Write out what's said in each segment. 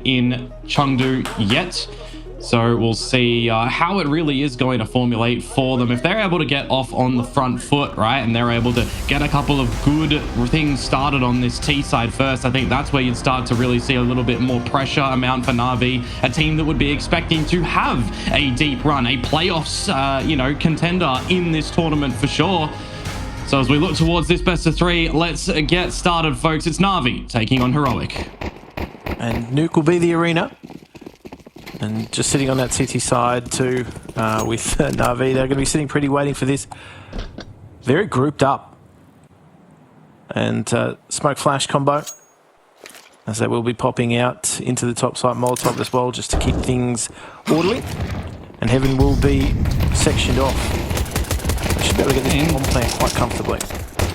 in Chengdu yet. So we'll see how it really is going to formulate for them. If they're able to get off on the front foot, right, and they're able to get a couple of good things started on this T side first, I think that's where you'd start to really see a little bit more pressure amount for NAVI, a team that would be expecting to have a deep run, a playoffs, contender in this tournament for sure. So as we look towards this best of three, let's get started, folks. It's NAVI taking on Heroic. And Nuke will be the arena. And just sitting on that CT side too with NAVI. They're going to be sitting pretty waiting for this. Very grouped up. And smoke flash combo. As they will be popping out into the top side Molotov as well, just to keep things orderly. And Heaven will be sectioned off. Should be able to get this bomb plant quite comfortably.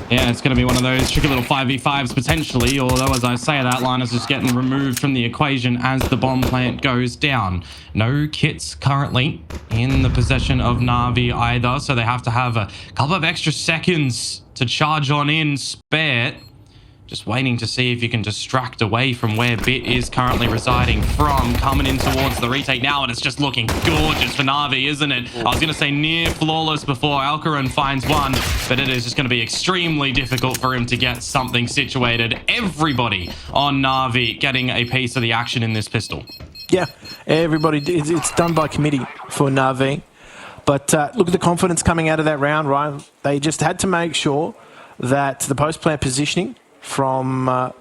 Yeah, it's going to be one of those tricky little 5v5s potentially, although as I say that, Linus is getting removed from the equation as the bomb plant goes down. No kits currently in the possession of NAVI either, so they have to have a couple of extra seconds to charge on in spare. Just waiting to see if you can distract away from where Bit is currently residing from. Coming in towards the retake now, and it's just looking gorgeous for NAVI, isn't it? I was going to say near flawless before Alcaran finds one, but it is just going to be extremely difficult for him to get something situated. Everybody on NAVI getting a piece of the action in this pistol. Yeah, everybody. It's done by committee for NAVI. But look at the confidence coming out of that round, right? They just had to make sure that the post-plant positioning from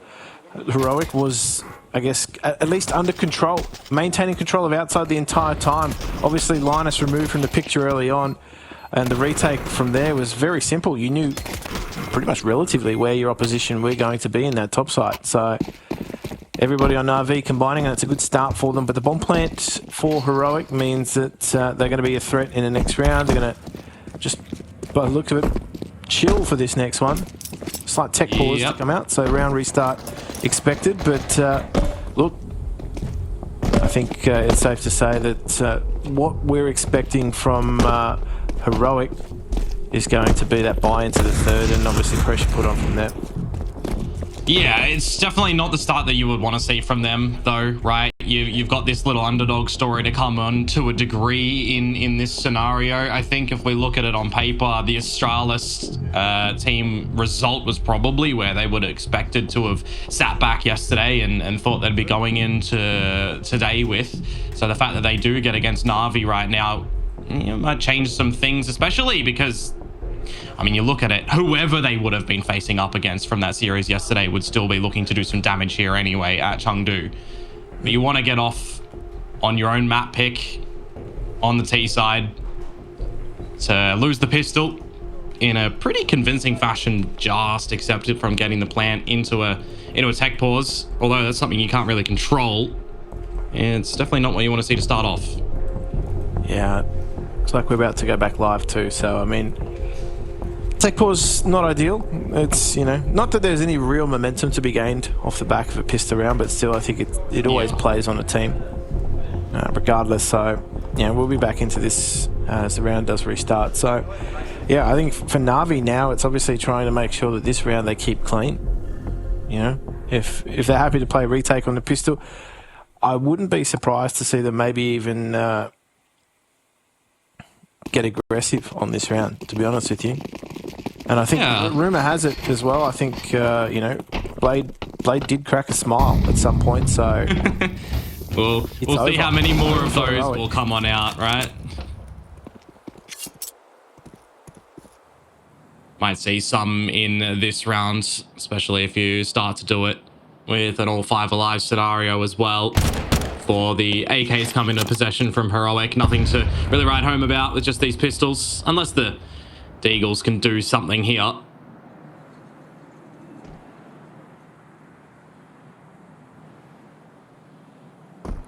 Heroic was, I guess, at least under control, maintaining control of outside the entire time. Obviously, Linus removed from the picture early on, and the retake from there was very simple. You knew pretty much relatively where your opposition were going to be in that top side. So everybody on NAVI combining, and it's a good start for them. But the bomb plant for Heroic means that they're going to be a threat in the next round. They're going to just, by the look of it, chill for this next one. Slight tech pause to come out, so round restart expected. But look, I think it's safe to say that what we're expecting from Heroic is going to be that buy into the third, and obviously pressure put on from there. Yeah, it's definitely not the start that you would want to see from them, though, right? You've got this little underdog story to come on to a degree in this scenario. I think if we look at it on paper, the Astralis team result was probably where they would have expected to have sat back yesterday and thought they'd be going into today with. So the fact that they do get against NAVI right now, might change some things, especially because, I mean, you look at it, whoever they would have been facing up against from that series yesterday would still be looking to do some damage here anyway at Chengdu. But you want to get off on your own map pick on the T side to lose the pistol in a pretty convincing fashion, just accepted from getting the plant into a tech pause, although that's something you can't really control. It's definitely not what you want to see to start off. Yeah, looks like we're about to go back live too, so I mean, tech pause, not ideal. It's, not that there's any real momentum to be gained off the back of a pistol round, but still I think it always plays on a team, regardless. So, we'll be back into this as the round does restart. So, yeah, I think for NAVI now, it's obviously trying to make sure that this round they keep clean. If they're happy to play retake on the pistol, I wouldn't be surprised to see them maybe even get aggressive on this round, to be honest with you. And I think rumour has it as well. I think, Blade did crack a smile at some point, so... we'll see how many more of those will come on out, right? Might see some in this round, especially if you start to do it with an all 5 alive scenario as well. For the AKs come into possession from Heroic, nothing to really write home about with just these pistols, unless the Deagles can do something here.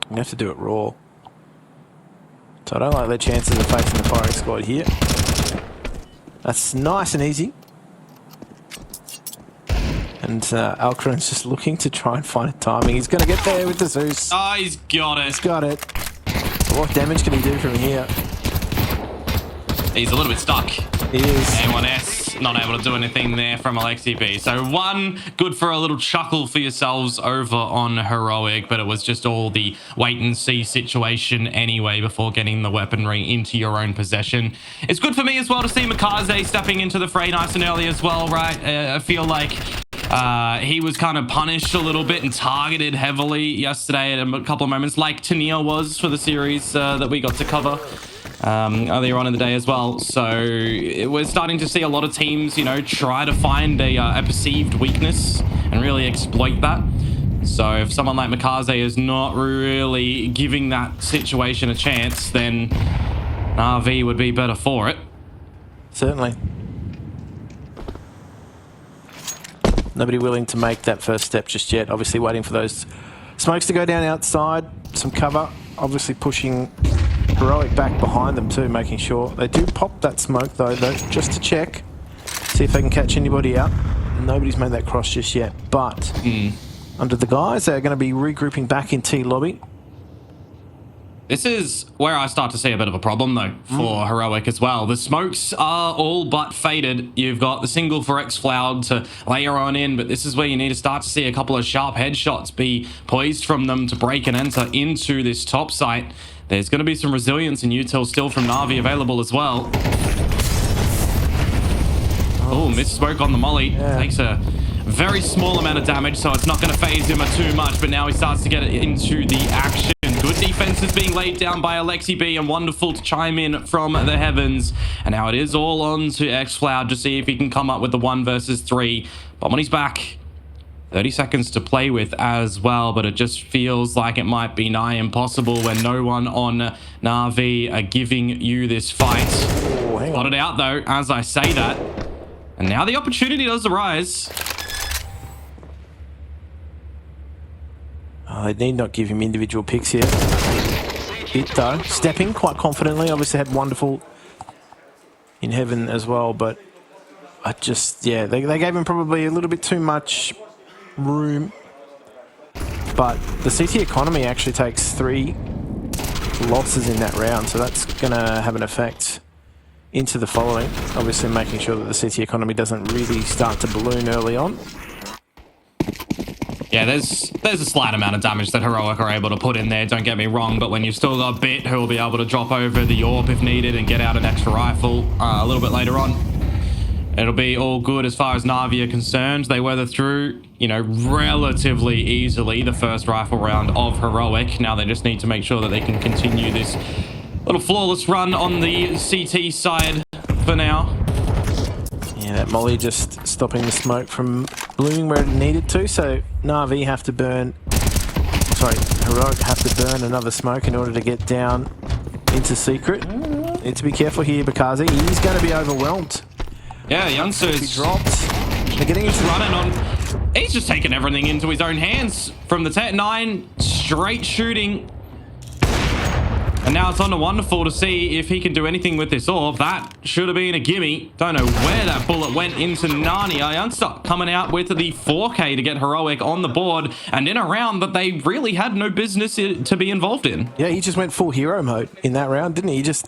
You have to do it raw. So I don't like their chances of facing the firing squad here. That's nice and easy. And Alcaran's just looking to try and find a timing. He's going to get there with the Zeus. Oh, he's got it. He's got it. What damage can he do from here? He's a little bit stuck. He is. A1S not able to do anything there from Alexi B. So one, good for a little chuckle for yourselves over on Heroic, but it was just all the wait and see situation anyway before getting the weaponry into your own possession. It's good for me as well to see makazze stepping into the fray nice and early as well, right? I feel like he was kind of punished a little bit and targeted heavily yesterday at a couple of moments, like Tania was for the series that we got to cover earlier on in the day as well. So we're starting to see a lot of teams, you know, try to find a perceived weakness and really exploit that. So if someone like makazze is not really giving that situation a chance, then NAVI would be better for it. Certainly. Nobody willing to make that first step just yet. Obviously waiting for those smokes to go down outside. Some cover. Obviously pushing Heroic back behind them too, making sure. They do pop that smoke though, just to check. See if they can catch anybody out. Nobody's made that cross just yet. But under the guys, they're going to be regrouping back in T lobby. This is where I start to see a bit of a problem, though, for Heroic as well. The smokes are all but faded. You've got the single for X-Floud to layer on in, but this is where you need to start to see a couple of sharp headshots be poised from them to break and enter into this top site. There's going to be some resilience and util still from NAVI available as well. Oh, missed smoke on the molly. Yeah. Takes a very small amount of damage, so it's not going to phase him too much, but now he starts to get into the action. Good defense is being laid down by Alexi B, and wonderful to chime in from the heavens. And now it is all on to X-Floud to see if he can come up with the 1 versus 3. But when he's back, 30 seconds to play with as well, but it just feels like it might be nigh impossible when no one on NAVI are giving you this fight. Got it out though, as I say that. And now the opportunity does arise. They need not give him individual picks here. Hit though, stepping quite confidently. Obviously had wonderful in heaven as well, but I just, yeah, they gave him probably a little bit too much room. But the CT economy actually takes 3 losses in that round, so that's going to have an effect into the following. Obviously making sure that the CT economy doesn't really start to balloon early on. Yeah, there's a slight amount of damage that Heroic are able to put in there, don't get me wrong, but when you've still got Bit who will be able to drop over the AWP if needed and get out an extra rifle a little bit later on, it'll be all good as far as NAVI are concerned. They weather through, you know, relatively easily the first rifle round of Heroic. Now they just need to make sure that they can continue this little flawless run on the CT side for now. Yeah, that molly just stopping the smoke from blooming where it needed to, so NAVI have to burn, sorry, Heroic have to burn another smoke in order to get down into secret. Need to be careful here because he's going to be overwhelmed. Yeah, youngsters dropped. They're getting into running on. He's just taking everything into his own hands from the Tet 9, straight shooting. And now it's on to Wonderful to see if he can do anything with this orb. That should have been a gimme. Don't know where that bullet went into Nani. Youngster coming out with the 4K to get Heroic on the board and in a round that they really had no business to be involved in. Yeah, he just went full hero mode in that round, didn't he? He just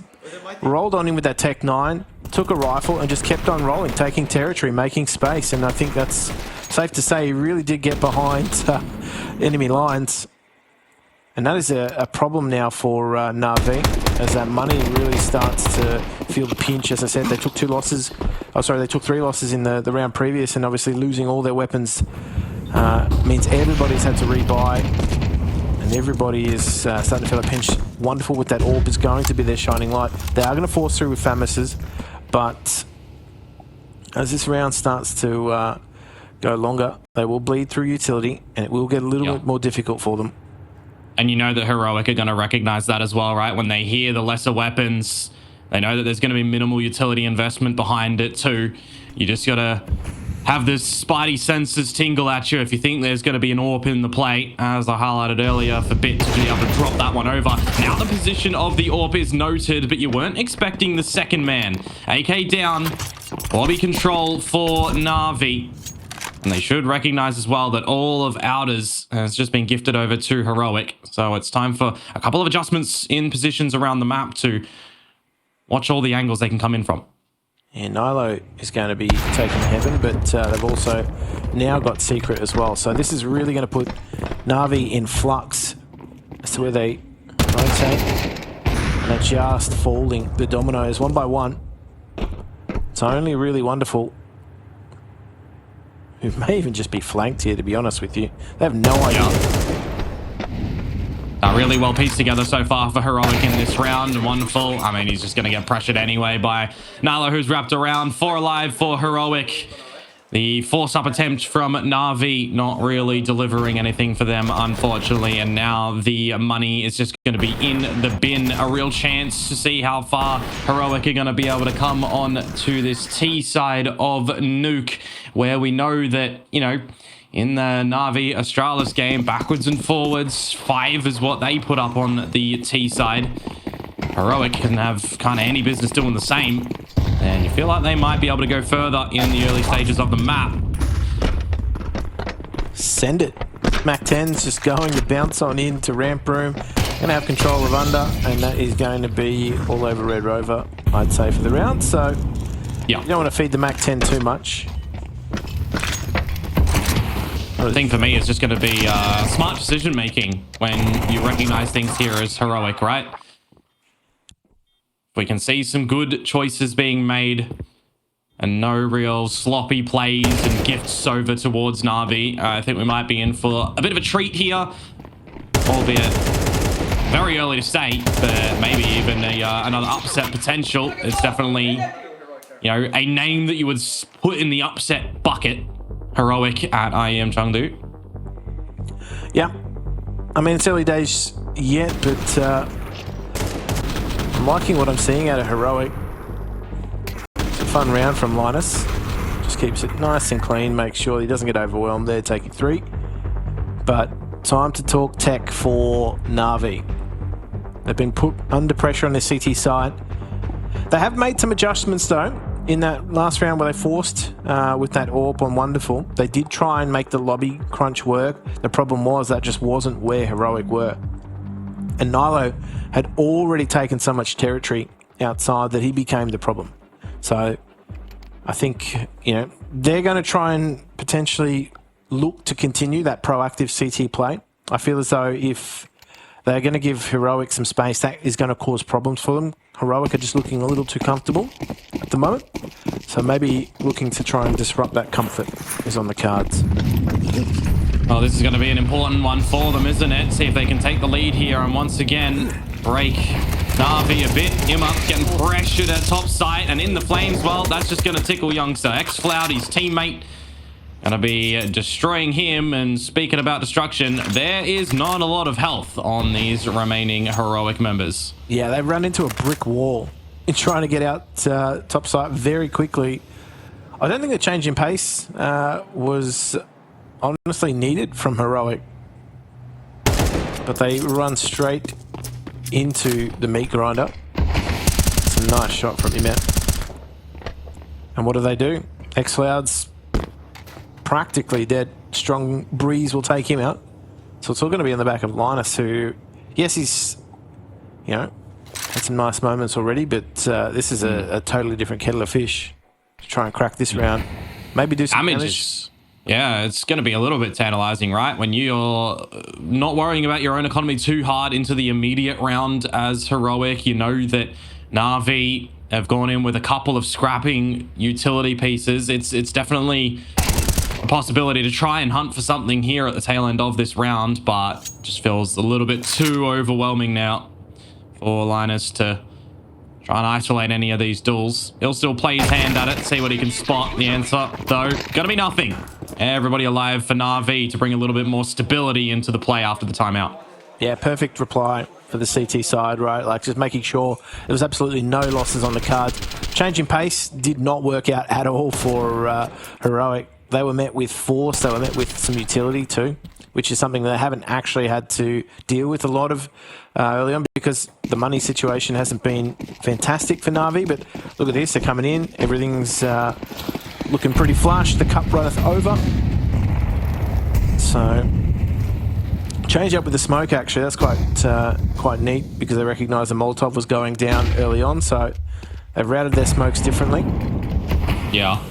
rolled on him with that Tech 9, took a rifle and just kept on rolling, taking territory, making space. And I think that's safe to say he really did get behind enemy lines. And that is a problem now for NAVI, as that money really starts to feel the pinch. As I said, they took 2 losses. Oh, sorry, they took 3 losses in the round previous, and obviously losing all their weapons means everybody's had to rebuy, and everybody is starting to feel a pinch. Wonderful with that orb is going to be their shining light. They are going to force through with Famis's, but as this round starts to go longer, they will bleed through utility, and it will get a little bit more difficult for them. And you know that Heroic are going to recognize that as well, right? When they hear the lesser weapons, they know that there's going to be minimal utility investment behind it too. You just got to have this spidey senses tingle at you if you think there's going to be an AWP in the play, as I highlighted earlier, for Bit to be able to drop that one over. Now the position of the AWP is noted, but you weren't expecting the second man. AK down, lobby control for NAVI. And they should recognize as well that all of Outers has just been gifted over to Heroic. So it's time for a couple of adjustments in positions around the map to watch all the angles they can come in from. And Nilo is going to be taking heaven, but they've also now got secret as well. So this is really going to put NAVI in flux as to where they rotate. And they're just folding the dominoes one by one. It's only really wonderful. Who may even just be flanked here, to be honest with you. They have no idea. Really well pieced together so far for Heroic in this round. Wonderful. I mean, he's just going to get pressured anyway by Nala, who's wrapped around. 4 alive for Heroic. The force-up attempt from NAVI not really delivering anything for them, unfortunately. And now the money is just going to be in the bin. A real chance to see how far Heroic are going to be able to come on to this T side of Nuke, where we know that, you know, in the NAVI Australis game, backwards and forwards, 5 is what they put up on the T side. Heroic can have kind of any business doing the same, and you feel like they might be able to go further in the early stages of the map. Send it. Mac 10's just going to bounce on into ramp room. Going to have control of under, and that is going to be all over Red Rover, I'd say, for the round. So yeah, you don't want to feed the Mac 10 too much. The thing for me is just going to be smart decision making when you recognize things here as Heroic, right? We can see some good choices being made and no real sloppy plays and gifts over towards NAVI. I think we might be in for a bit of a treat here, albeit very early to say, but maybe even another upset potential. It's definitely, you know, a name that you would put in the upset bucket. Heroic at IEM Chengdu. Yeah. I mean, it's early days yet, but I'm liking what I'm seeing out of Heroic. It's a fun round from Linus. Just keeps it nice and clean, makes sure he doesn't get overwhelmed there, taking 3. But time to talk tech for NAVI. They've been put under pressure on the CT side. They have made some adjustments, though. In that last round where they forced with that AWP on Wonderful, they did try and make the lobby crunch work. The problem was that just wasn't where Heroic were. And Nilo had already taken so much territory outside that he became the problem. So I think, you know, they're going to try and potentially look to continue that proactive CT play. I feel as though if they're going to give Heroic some space, that is going to cause problems for them. Heroic are just looking a little too comfortable at the moment. So maybe looking to try and disrupt that comfort is on the cards. Well, this is going to be an important one for them, isn't it? See if they can take the lead here and once again break NAVI a bit. Him up, getting pressured at top side and in the flames. Well, that's just going to tickle youngster. X-Floud, his teammate, going to be destroying him. And speaking about destruction, there is not a lot of health on these remaining Heroic members. Yeah, they run into a brick wall in trying to get out top side very quickly. I don't think the change in pace was honestly needed from Heroic. But they run straight into the meat grinder. It's a nice shot from him out. And what do? X-Cloud's practically dead. Strong breeze will take him out. So it's all going to be in the back of Linus, who, yes, he's, you know, had some nice moments already, but this is a totally different kettle of fish to try and crack this round. Maybe do some damage. Yeah, it's going to be a little bit tantalizing, right? When you're not worrying about your own economy too hard into the immediate round as Heroic, you know that NAVI have gone in with a couple of scrapping utility pieces. It's definitely a possibility to try and hunt for something here at the tail end of this round, but just feels a little bit too overwhelming now for Linus to try and isolate any of these duels. He'll still play his hand at it, see what he can spot. The answer, though, gonna be nothing. Everybody alive for NAVI to bring a little bit more stability into the play after the timeout. Yeah, perfect reply for the CT side, right? Like just making sure there was absolutely no losses on the cards. Change in pace did not work out at all for Heroic. They were met with force, they were met with some utility too, which is something they haven't actually had to deal with a lot of early on because the money situation hasn't been fantastic for NAVI. But look at this, they're coming in, everything's looking pretty flush. The cup runneth over. So change up with the smoke, actually. That's quite neat because they recognise the Molotov was going down early on. So They've routed their smokes differently. Yeah.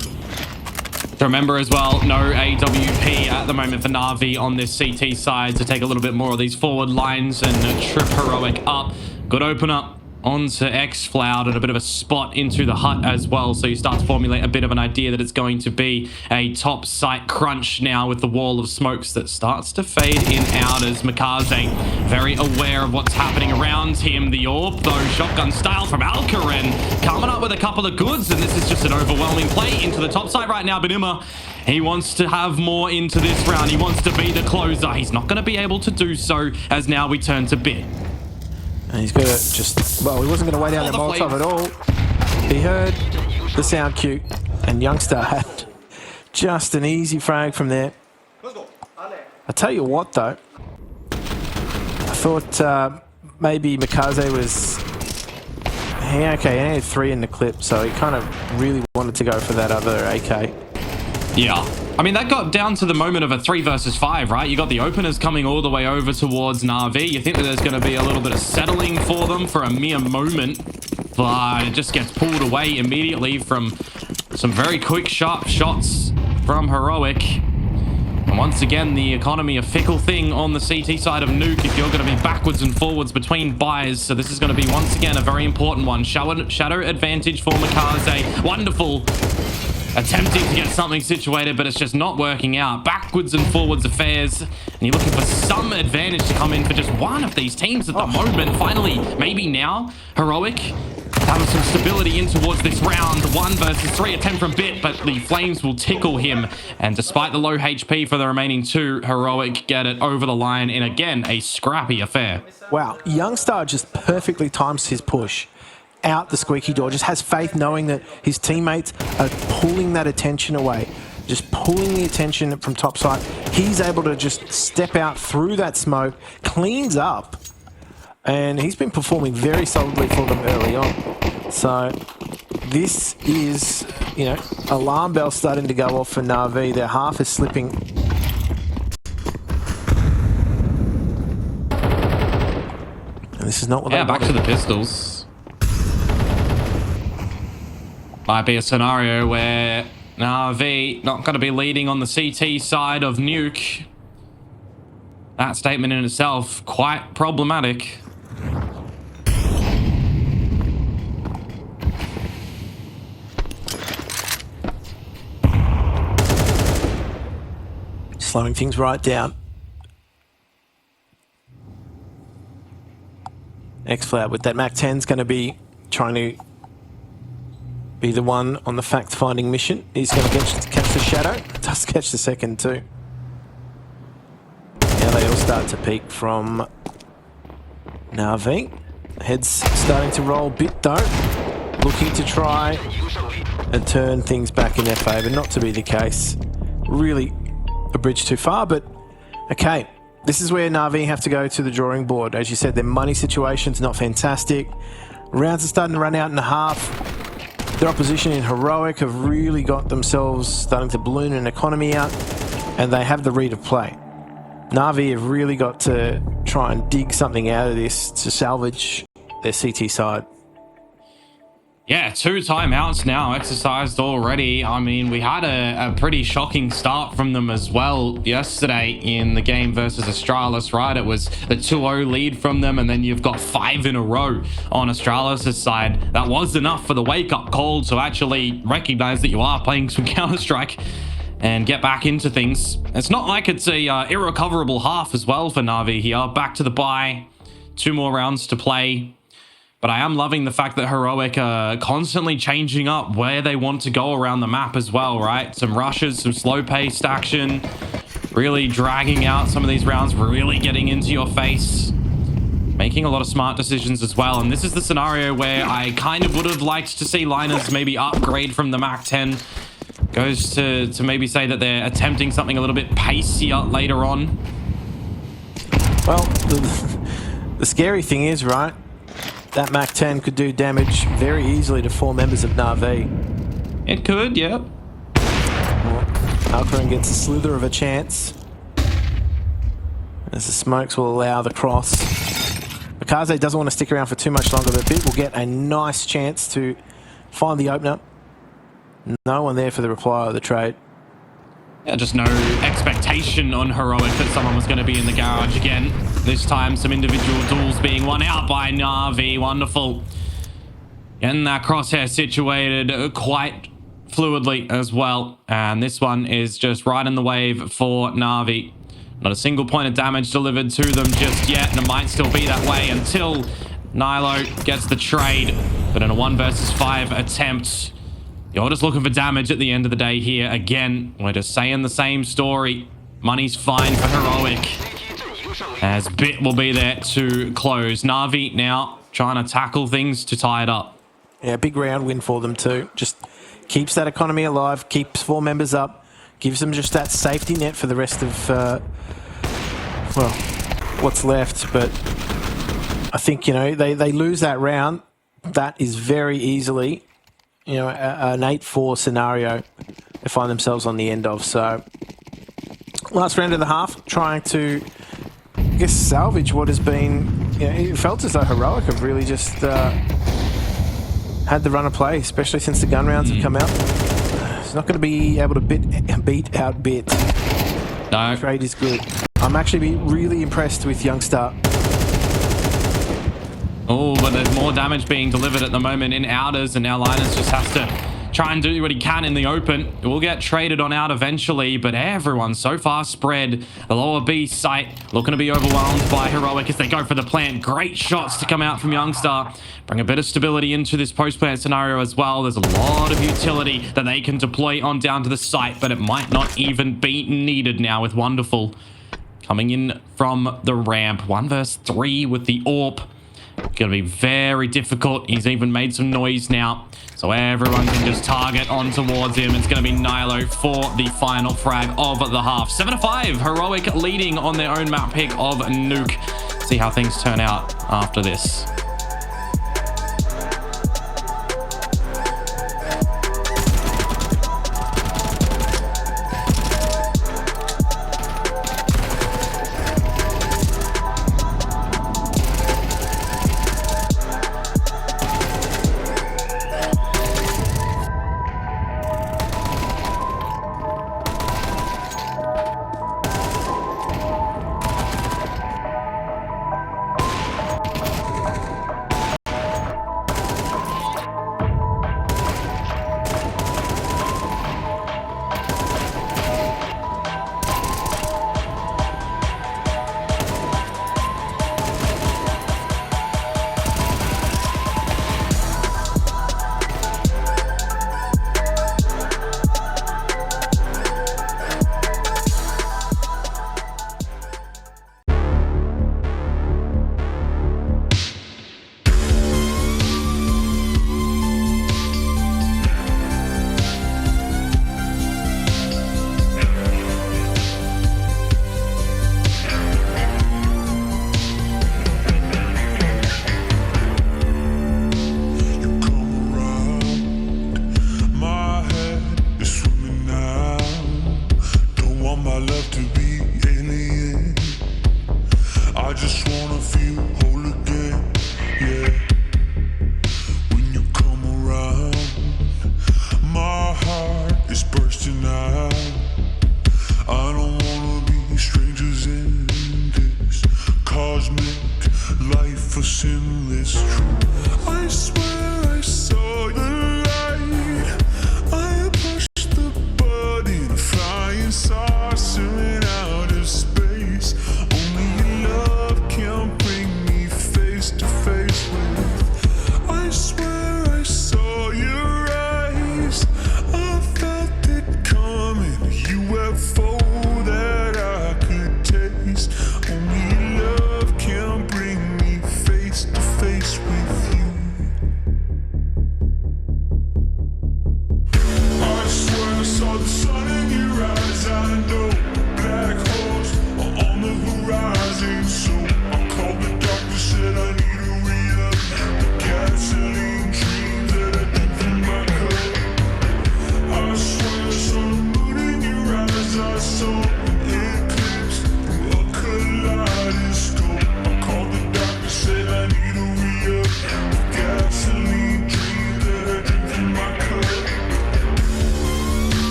To remember as well, no AWP at the moment for NAVI on this CT side to take a little bit more of these forward lines and trip Heroic up. Good open up onto X-Floud and a bit of a spot into the hut as well. So you start to formulate a bit of an idea that it's going to be a top site crunch now with the wall of smokes that starts to fade in out as makazze very aware of what's happening around him. The orb, though, shotgun style from Alcarin coming up with a couple of goods, and this is just an overwhelming play into the top site right now. Benima, he wants to have more into this round. He wants to be the closer. He's not going to be able to do so as now we turn to Bit. And he's got to just, well, he wasn't going to wait out the Molotov at all. He heard the sound cue, and Youngster had just an easy frag from there. I tell you what, though, I thought maybe makazze was, okay, he had 3 in the clip, so he kind of really wanted to go for that other AK. Yeah. I mean, that got down to the moment of a 3 versus 5, right? You got the openers coming all the way over towards NAVI. You think that there's going to be a little bit of settling for them for a mere moment, but it just gets pulled away immediately from some very quick, sharp shots from Heroic. And once again, the economy, a fickle thing on the CT side of Nuke if you're going to be backwards and forwards between buys. So this is going to be, once again, a very important one. Shadow advantage for makazze. Wonderful. Attempting to get something situated, but it's just not working out. Backwards and forwards affairs, and you're looking for some advantage to come in for just one of these teams at the moment. Finally, maybe now, Heroic having some stability in towards this round. 1 versus 3 attempt from Bit, but the flames will tickle him. And despite the low HP for the remaining 2, Heroic get it over the line in, again, a scrappy affair. Wow, Youngstar just perfectly times his push out the squeaky door, just has faith knowing that his teammates are pulling that attention away, just pulling the attention from top side. He's able to just step out through that smoke, cleans up, and he's been performing very solidly for them early on. So this is, you know, alarm bell starting to go off for NAVI. Their half is slipping. And this is not what they back to the pistols. Might be a scenario where NAVI not going to be leading on the CT side of Nuke. That statement in itself quite problematic. Slowing things right down. X-Floud with that MAC-10 is going to be trying to be the one on the fact-finding mission. He's going to catch the Shadow. Does catch the second too. Now they all start to peek from NAVI. Heads starting to roll. Bit though, looking to try and turn things back in their favour. Not to be the case. Really a bridge too far, but okay. This is where NAVI have to go to the drawing board. As you said, their money situation's not fantastic. Rounds are starting to run out in the half. Their opposition in Heroic have really got themselves starting to balloon an economy out, and they have the read of play. NAVI have really got to try and dig something out of this to salvage their CT side. Yeah, 2 timeouts now exercised already. I mean, we had a pretty shocking start from them as well yesterday in the game versus Astralis, right? It was the 2-0 lead from them, and then you've got 5 in a row on Astralis' side. That was enough for the wake-up call to actually recognize that you are playing some Counter-Strike and get back into things. It's not like it's a irrecoverable half as well for NAVI here. Back to the bye. 2 more rounds to play. But I am loving the fact that Heroic are constantly changing up where they want to go around the map as well, right? Some rushes, some slow-paced action, really dragging out some of these rounds, really getting into your face, making a lot of smart decisions as well. And this is the scenario where I kind of would have liked to see Linus maybe upgrade from the MAC-10. Goes to maybe say that they're attempting something a little bit pacier later on. Well, the scary thing is, right, that MAC-10 could do damage very easily to 4 members of NAVI. It could, yep. Well, Alcarin gets a slither of a chance, as the smokes will allow the cross. makazze doesn't want to stick around for too much longer, but Bit will get a nice chance to find the opener. No one there for the reply or the trade. Yeah, just no expectation on Heroic that someone was going to be in the garage again. This time, some individual duels being won out by NAVI. Wonderful. Getting that crosshair situated quite fluidly as well. And this one is just right in the wave for NAVI. Not a single point of damage delivered to them just yet, and it might still be that way until Nilo gets the trade. But in a 1 versus 5 attempt, you're just looking for damage at the end of the day here. Again, we're just saying the same story. Money's fine for Heroic, as Bit will be there to close. NAVI now trying to tackle things to tie it up. Yeah, big round win for them too. Just keeps that economy alive, keeps 4 members up, gives them just that safety net for the rest of, well, what's left. But I think, you know, they lose that round. That is very easily, you know, an 8-4 scenario they find themselves on the end of. So last round of the half, trying to, I guess, salvage what has been, you know, it felt as though Heroic have really just had the run of play, especially since the gun rounds have come out. It's not going to be able to beat out Bit. No. Trade is good. I'm actually really impressed with Youngstar. Oh, but there's more damage being delivered at the moment in outers, and now Linus just has to try and do what he can in the open. It will get traded on out eventually, but everyone's so far spread. The lower B site looking to be overwhelmed by Heroic as they go for the plant. Great shots to come out from Youngstar. Bring a bit of stability into this post-plant scenario as well. There's a lot of utility that they can deploy on down to the site, but it might not even be needed now with Wonderful coming in from the ramp. 1 versus 3 with the AWP. Gonna be very difficult. He's even made some noise now, so everyone can just target on towards him. It's gonna be Nilo for the final frag of the half. 7-5, Heroic leading on their own map pick of Nuke. See how things turn out after this.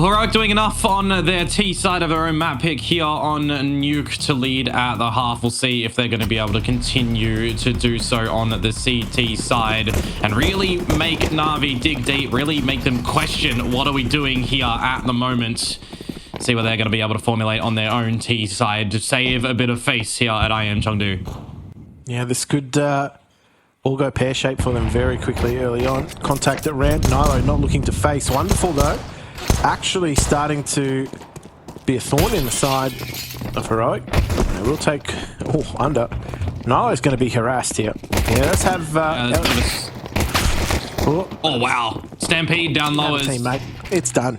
Well, Heroic doing enough on their T side of their own map pick here on Nuke to lead at the half. We'll see if they're going to be able to continue to do so on the CT side and really make NAVI dig deep, really make them question what are we doing here at the moment. See what they're going to be able to formulate on their own T side to save a bit of face here at IEM Chengdu. Yeah, this could all go pear-shaped for them very quickly early on. Contact at ramp. Nilo not looking to face. Wonderful, though. Actually starting to be a thorn in the side of Heroic. They will take... Oh, under. Nilo's going to be harassed here. Yeah, let's have... oh, wow. Stampede down lowers. Teammate. It's done.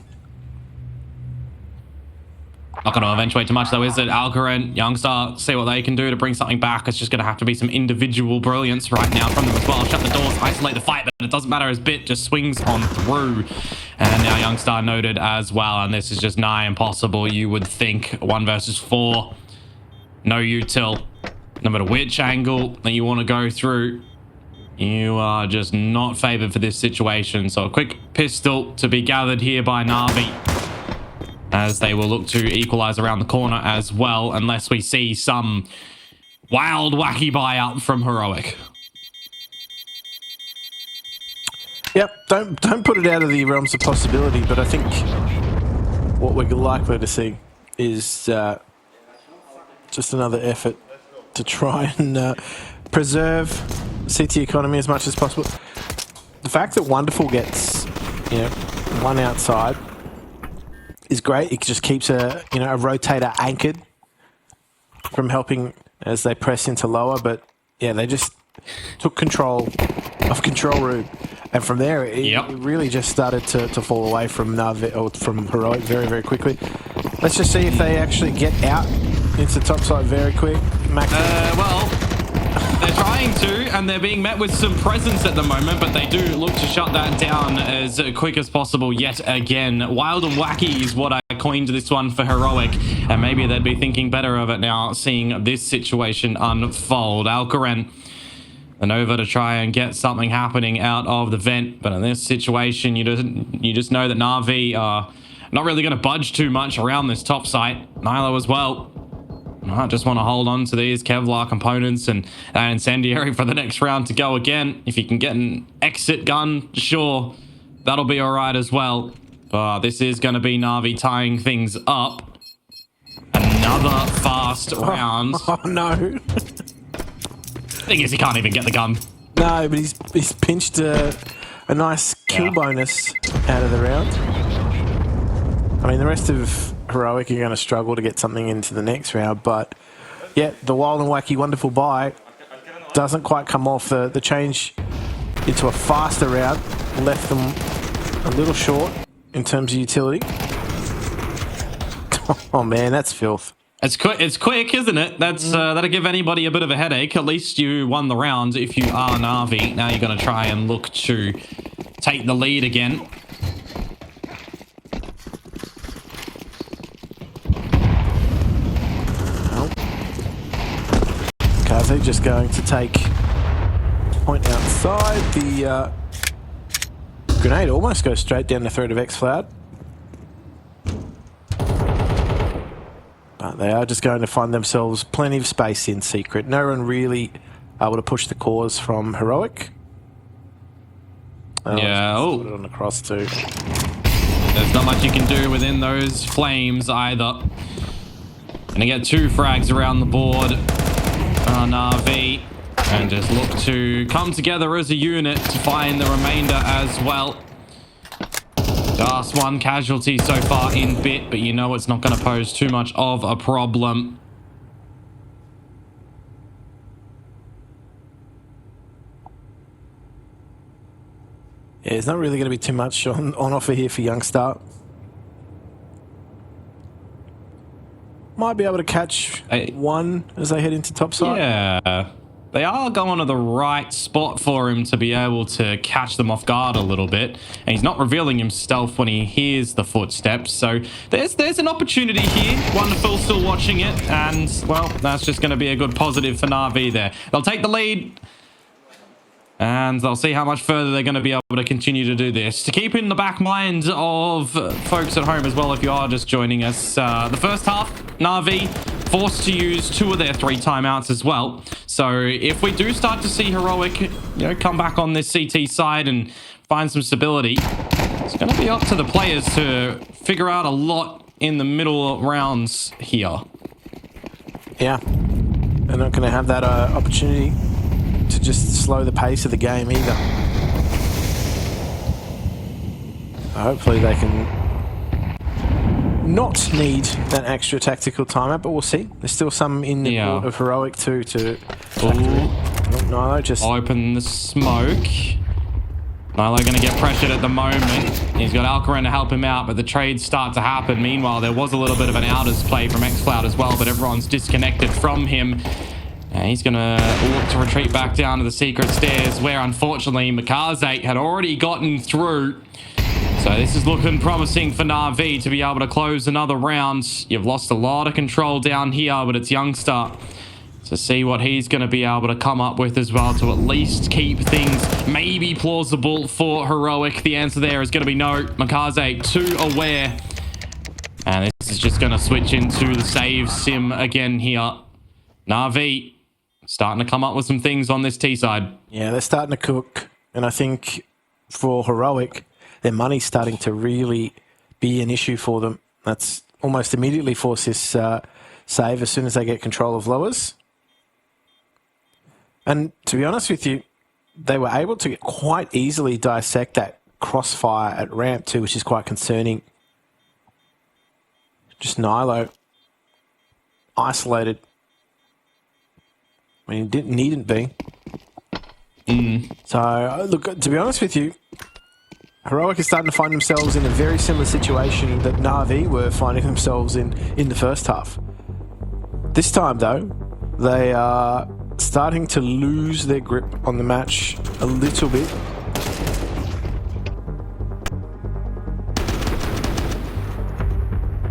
Not going to eventuate too much, though, is it? Alcaran, Youngstar, see what they can do to bring something back. It's just going to have to be some individual brilliance right now from them as well. Shut the doors, isolate the fight, but it doesn't matter as Bit just swings on through. And now Youngstar noted as well, and this is just nigh impossible. You would think 1 versus 4. No util. No matter which angle that you want to go through, you are just not favored for this situation. So a quick pistol to be gathered here by NAVI, as they will look to equalize around the corner as well, unless we see some wild, wacky buy-up from Heroic. Yep, don't put it out of the realms of possibility, but I think what we're likely to see is just another effort to try and preserve CT economy as much as possible. The fact that Wonderful gets, one outside is great. It just keeps a rotator anchored from helping as they press into lower. But yeah, they just took control of control room, and from there it really just started to fall away from NAVI or from Heroic very, very quickly. Let's just see if they actually get out into topside very quick. Well, they're trying to, and they're being met with some presence at the moment, but they do look to shut that down as quick as possible yet again. Wild and wacky is what I coined this one for Heroic, and maybe they'd be thinking better of it now, seeing this situation unfold. Alcaran and over to try and get something happening out of the vent, but in this situation, you just know that NAVI are not really going to budge too much around this top site. Nilo as well. I just want to hold on to these Kevlar components and incendiary for the next round to go again. If you can get an exit gun, sure, that'll be all right as well. This is going to be NAVI tying things up. Another fast round. Oh no. I guess he can't even get the gun. No, but he's pinched a nice kill bonus out of the round. I mean, the rest of Heroic are going to struggle to get something into the next round, but yeah, the wild and wacky wonderful buy doesn't quite come off. The change into a faster round left them a little short in terms of utility. Oh man, that's filth. It's quick, isn't it? That'll give anybody a bit of a headache. At least you won the round if you are NAVI. Now you're going to try and look to take the lead again. Makazze just going to take point outside. The grenade almost goes straight down the throat of X-Cloud. But they are just going to find themselves plenty of space in secret. No one really able to push the cause from Heroic. Yeah, put it on the cross too. There's not much you can do within those flames either. Gonna get 2 frags around the board on NAVI and just look to come together as a unit to find the remainder as well. Just 1 casualty so far in Bit, but you know it's not going to pose too much of a problem. Yeah, there's not really going to be too much on offer here for Youngstar. Might be able to catch one as they head into topside. Yeah, they are going to the right spot for him to be able to catch them off guard a little bit. And he's not revealing himself when he hears the footsteps. So there's an opportunity here. Wonderful still watching it. And, well, that's just going to be a good positive for NAVI there. They'll take the lead. And they'll see how much further they're going to be able to continue to do this. To keep in the back mind of folks at home as well, if you are just joining us, the first half, NAVI forced to use 2 of their 3 timeouts as well. So if we do start to see Heroic, come back on this CT side and find some stability, it's going to be up to the players to figure out a lot in the middle rounds here. Yeah. They're not going to have that opportunity to just slow the pace of the game either. Hopefully they can not need that extra tactical timeout, but we'll see. There's still some in the court of Heroic too to Nilo just open the smoke. Nilo going to get pressured at the moment. He's got Alcaran to help him out, but the trades start to happen. Meanwhile, there was a little bit of an outers play from xCloud as well, but everyone's disconnected from him. And he's going to look to retreat back down to the secret stairs, where unfortunately makazze had already gotten through. So this is looking promising for NAVI to be able to close another round. You've lost a lot of control down here, but it's Youngster to see what he's going to be able to come up with as well to at least keep things maybe plausible for Heroic. The answer there is going to be no. makazze too aware. And this is just going to switch into the save sim again here. NAVI starting to come up with some things on this T side. Yeah, they're starting to cook. And I think for Heroic, their money's starting to really be an issue for them. That's almost immediately force this save as soon as they get control of lowers. And to be honest with you, they were able to quite easily dissect that crossfire at ramp too, which is quite concerning. Just Nilo isolated. I mean, it needn't be. So, look, to be honest with you, Heroic is starting to find themselves in a very similar situation that NAVI were finding themselves in the first half. This time, though, they are starting to lose their grip on the match a little bit.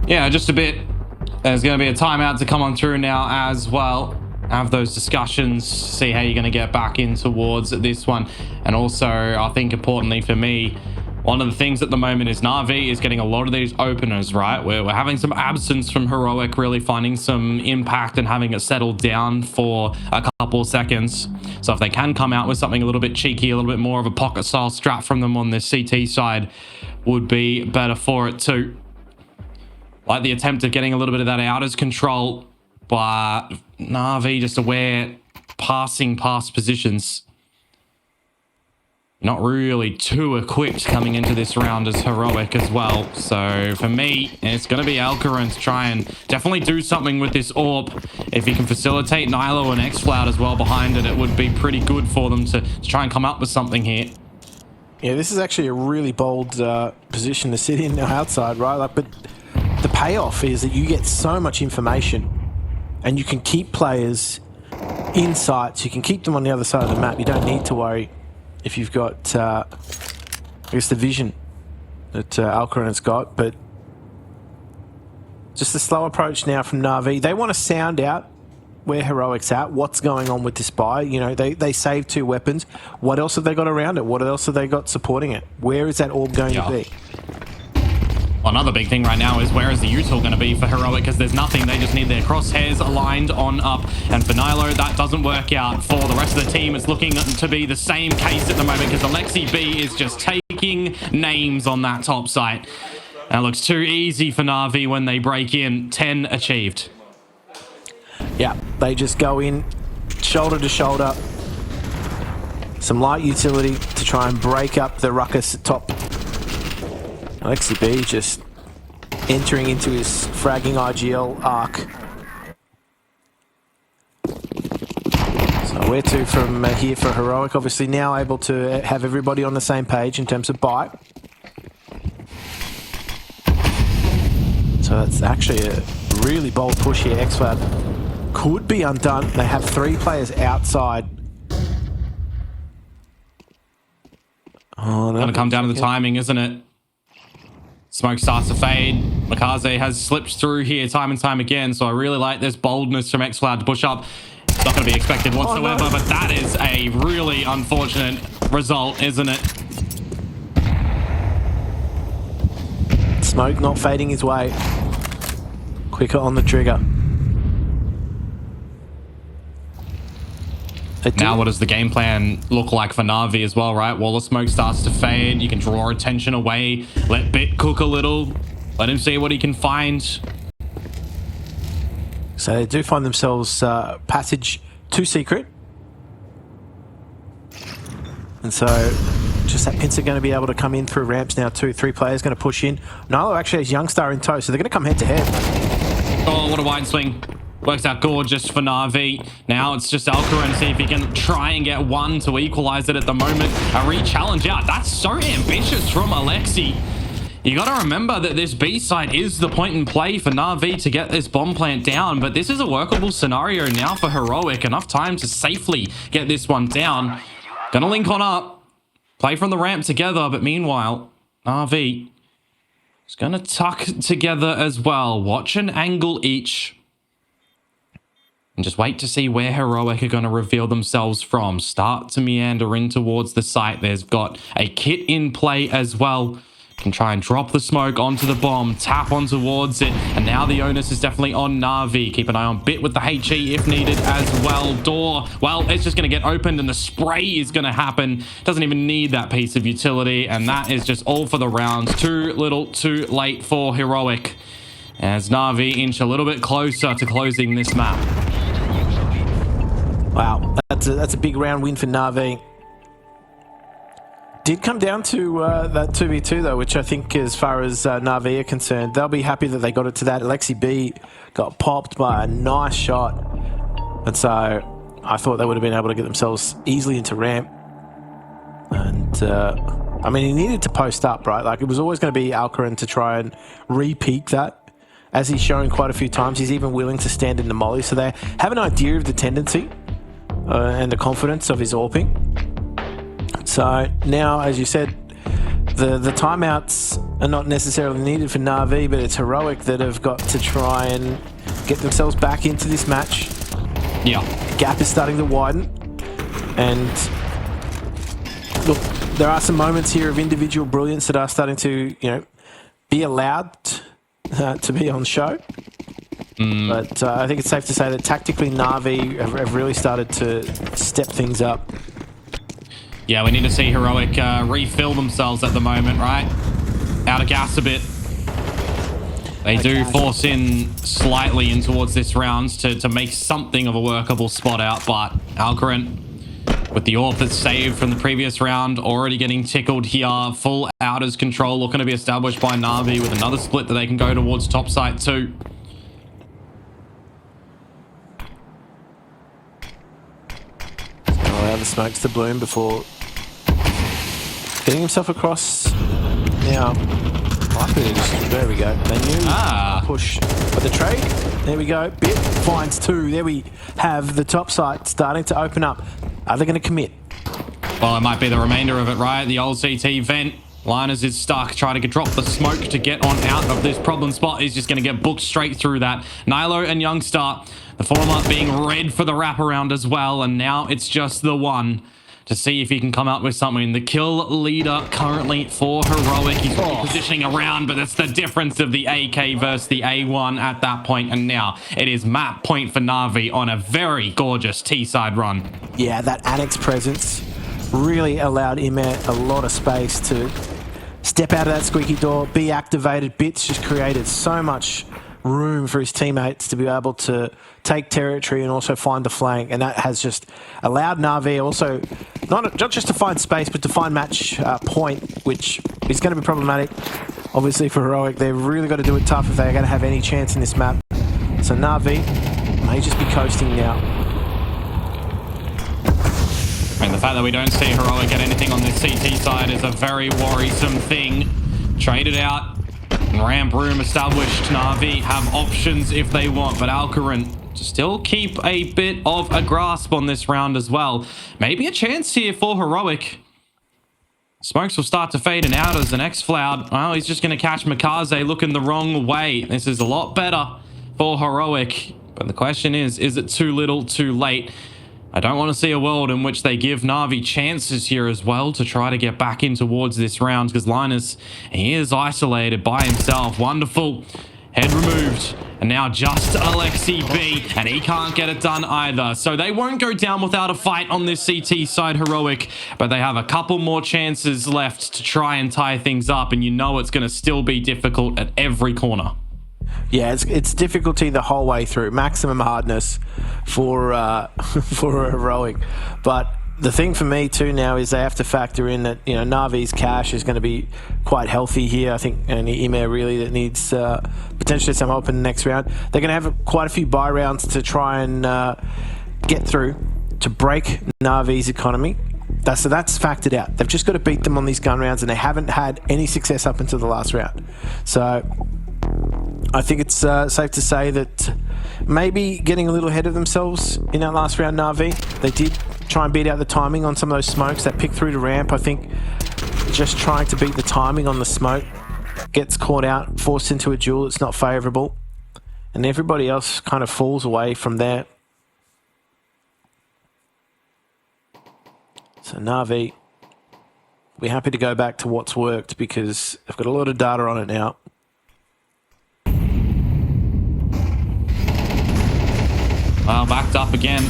Yeah, just a bit. There's going to be a timeout to come on through now as well. Have those discussions, see how you're going to get back in towards this one. And also, I think importantly for me, one of the things at the moment is NAVI is getting a lot of these openers, right? We're having some absence from Heroic, really finding some impact and having it settled down for a couple of seconds. So if they can come out with something a little bit cheeky, a little bit more of a pocket style strat from them on this CT side, would be better for it too. Like the attempt of getting a little bit of that outers control, but NAVI just aware, passing past positions. Not really too equipped coming into this round as Heroic as well. So for me, it's going to be Alcaran to try and definitely do something with this orb. If he can facilitate Nilo and xCloud as well behind it, it would be pretty good for them to try and come up with something here. Yeah, this is actually a really bold position to sit in outside, right? Like, but the payoff is that you get so much information and you can keep players in sights. You can keep them on the other side of the map. You don't need to worry if you've got, I guess, the vision that Alcaran's got. But just a slow approach now from NAVI. They want to sound out where Heroic's at, what's going on with this buy. You know, they saved 2 weapons. What else have they got around it? What else have they got supporting it? Where is that orb going to be? Well, another big thing right now is where is the util going to be for Heroic, because there's nothing. They just need their crosshairs aligned on up. And for Nilo, that doesn't work out. For the rest of the team, it's looking to be the same case at the moment, because Alexi B is just taking names on that top site. And it looks too easy for NAVI when they break in. 10 achieved. Yeah, they just go in shoulder to shoulder. Some light utility to try and break up the ruckus at top. Alexi B just entering into his fragging IGL arc. So where to from here for Heroic? Obviously now able to have everybody on the same page in terms of buy. So that's actually a really bold push here. xCloud could be undone. They have 3 players outside. Oh, gonna come down to the timing, isn't it? Smoke starts to fade. makazze has slipped through here time and time again, so I really like this boldness from xCloud to push up Not going to be expected whatsoever, no. but that is a really unfortunate result, isn't it? Smoke not fading his way. Quicker on the trigger. Now what does the game plan look like for Na'Vi as well, right? Wall of smoke starts to fade. You can draw attention away. Let Bit cook a little. Let him see what he can find. So they do find themselves passage to secret. And so just that pincer going to be able to come in through ramps now too. 3 players going to push in. Nilo actually has Youngstar in tow, so they're going to come head to head. Oh, what a wide swing. Works out gorgeous for Na'Vi. Now it's just Alcaran, see if he can try and get one to equalize it at the moment. A re-challenge out. That's so ambitious from Alexi. You got to remember that this B site is the point in play for Na'Vi to get this bomb plant down, but this is a workable scenario now for Heroic. Enough time to safely get this one down. Gonna link on up. Play from the ramp together, but meanwhile, Na'Vi is gonna tuck together as well. Watch an angle each. And just wait to see where Heroic are going to reveal themselves from. Start to meander in towards the site. There's got a kit in play as well. Can try and drop the smoke onto the bomb, tap on towards it, and now the onus is definitely on Na'Vi. Keep an eye on Bit with the HE if needed as well. Door, well, it's just going to get opened and the spray is going to happen. Doesn't even need that piece of utility, and that is just all for the rounds. Too little, too late for Heroic, as Na'Vi inch a little bit closer to closing this map. Wow, that's a big round win for Na'Vi. Did come down to that 2v2 though, which I think as far as Na'Vi are concerned, they'll be happy that they got it to that. Alexi B got popped by a nice shot. And so I thought they would have been able to get themselves easily into ramp. And I mean, he needed to post up, right? Like it was always going to be Alcaran to try and re-peak that. As he's shown quite a few times, he's even willing to stand in the molly. So they have an idea of the tendency and the confidence of his AWPing. So now, as you said, the timeouts are not necessarily needed for Na'Vi, but it's Heroic that have got to try and get themselves back into this match. Yeah. The gap is starting to widen. And look, there are some moments here of individual brilliance that are starting to, you know, be allowed to be on show. But I think it's safe to say that tactically Na'Vi have really started to step things up. Yeah, we need to see Heroic refill themselves at the moment, right? Out of gas a bit. They do force in slightly in towards this round to make something of a workable spot out, but Alcaran, with the AWP that's saved from the previous round, already getting tickled here. Full outers control looking to be established by Na'Vi with another split that they can go towards top site too. Allow the smokes to bloom before getting himself across. Now, there we go. They knew push. But the trade, there we go. Bit finds 2. There we have the top site starting to open up. Are they going to commit? Well, it might be the remainder of it, right? The old CT vent. Liners is stuck, trying to drop the smoke to get on out of this problem spot. He's just going to get booked straight through that. Nilo and Youngstar, the former being red for the wraparound as well, and now it's just the one to see if he can come out with something. The kill leader currently for Heroic. He's positioning around, but that's the difference of the AK versus the A1 at that point. And now it is map point for Na'Vi on a very gorgeous T-side run. Yeah, that annex presence really allowed Imet a lot of space to step out of that squeaky door, be activated. Bits just created so much room for his teammates to be able to take territory and also find the flank, and that has just allowed Na'Vi also not just to find space but to find match point, which is going to be problematic obviously for Heroic. They've really got to do it tough if they're going to have any chance in this map. So Na'Vi may just be coasting now. And the fact that we don't see Heroic get anything on this CT side is a very worrisome thing. Traded out. Ramp room established. Na'Vi have options if they want, but Alcaran to still keep a bit of a grasp on this round as well. Maybe a chance here for Heroic. Smokes will start to fade and out as an X-Floud. Well, he's just going to catch makazze looking the wrong way. This is a lot better for Heroic. But the question is it too little, too late? I don't want to see a world in which they give NAVI chances here as well to try to get back in towards this round, because Linus, he is isolated by himself. Wonderful. Head removed. And now just Alexi B, and he can't get it done either. So they won't go down without a fight on this CT side, Heroic, but they have a couple more chances left to try and tie things up, and you know it's going to still be difficult at every corner. Yeah, it's difficulty the whole way through. Maximum hardness for for a Heroic. But the thing for me too now is they have to factor in that, you know, Navi's cash is going to be quite healthy here. I think only Ime really that needs potentially some help in the next round. They're going to have quite a few buy rounds to try and get through to break Navi's economy. So that's factored out. They've just got to beat them on these gun rounds, and they haven't had any success up until the last round. So I think it's safe to say that maybe getting a little ahead of themselves in that last round, Navi. They did try and beat out the timing on some of those smokes. That pick through the ramp, I think just trying to beat the timing on the smoke gets caught out, forced into a duel that's not favourable. And everybody else kind of falls away from there. So Navi, we're happy to go back to what's worked because I've got a lot of data on it now. Well, backed up again.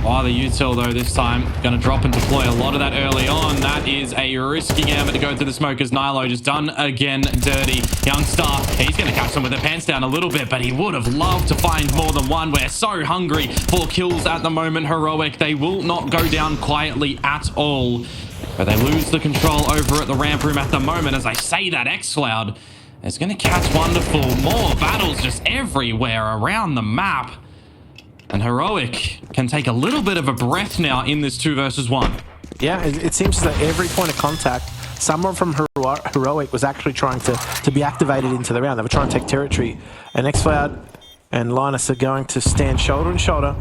Oh, the util though this time. Going to drop and deploy a lot of that early on. That is a risky gamble to go through the smokers. Nilo just done again dirty. Youngstar, he's going to catch them with their pants down a little bit, but he would have loved to find more than one. We're so hungry for kills at the moment, Heroic. They will not go down quietly at all, but they lose the control over at the ramp room at the moment. As I say that, xCloud is going to catch Wonderful. More battles just everywhere around the map. And Heroic can take a little bit of a breath now in this 2 versus 1. Yeah, it seems that every point of contact, someone from Heroic was actually trying to be activated into the round. They were trying to take territory. And xCloud and Linus are going to stand shoulder to shoulder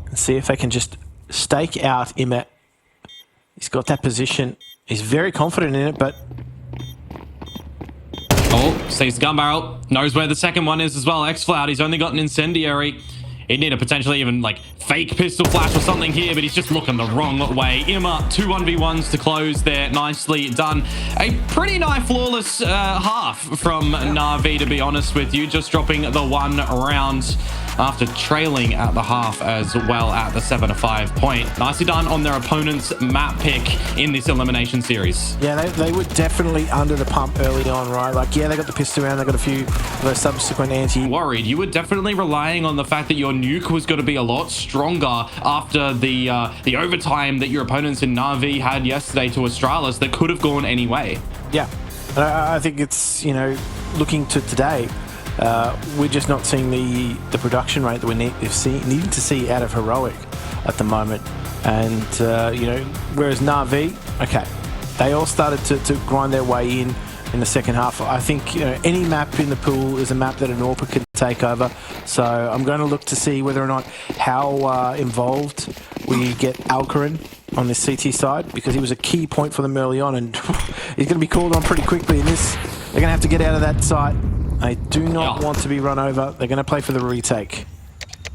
and see if they can just stake out Imet. He's got that position. He's very confident in it, but... Oh, sees the gun barrel. Knows where the second one is as well. xCloud, he's only got an incendiary. He'd need a potentially even like fake pistol flash or something here, but he's just looking the wrong way. Imma, 2 1v1s to close there. Nicely done. A pretty nice flawless half from NAVI, to be honest with you. Just dropping the 1 round after trailing at the half as well at the 7-5 point. Nicely done on their opponent's map pick in this elimination series. Yeah, they were definitely under the pump early on, right? Like, yeah, they got the pistol round, they got a few of those subsequent anti... Worried. You were definitely relying on the fact that your nuke was going to be a lot stronger after the overtime that your opponents in NAVI had yesterday to Astralis that could have gone any way. Yeah, I think it's, you know, looking to today, we're just not seeing the production rate that we needing to see out of Heroic at the moment. And, you know, whereas NAVI, okay, they all started to grind their way in the second half. I think, you know, any map in the pool is a map that an AWPer can take over. So I'm going to look to see whether or not how involved we get Alcarin on this CT side, because he was a key point for them early on, and he's going to be called on pretty quickly in this. They're going to have to get out of that site. They do not want to be run over. They're going to play for the retake.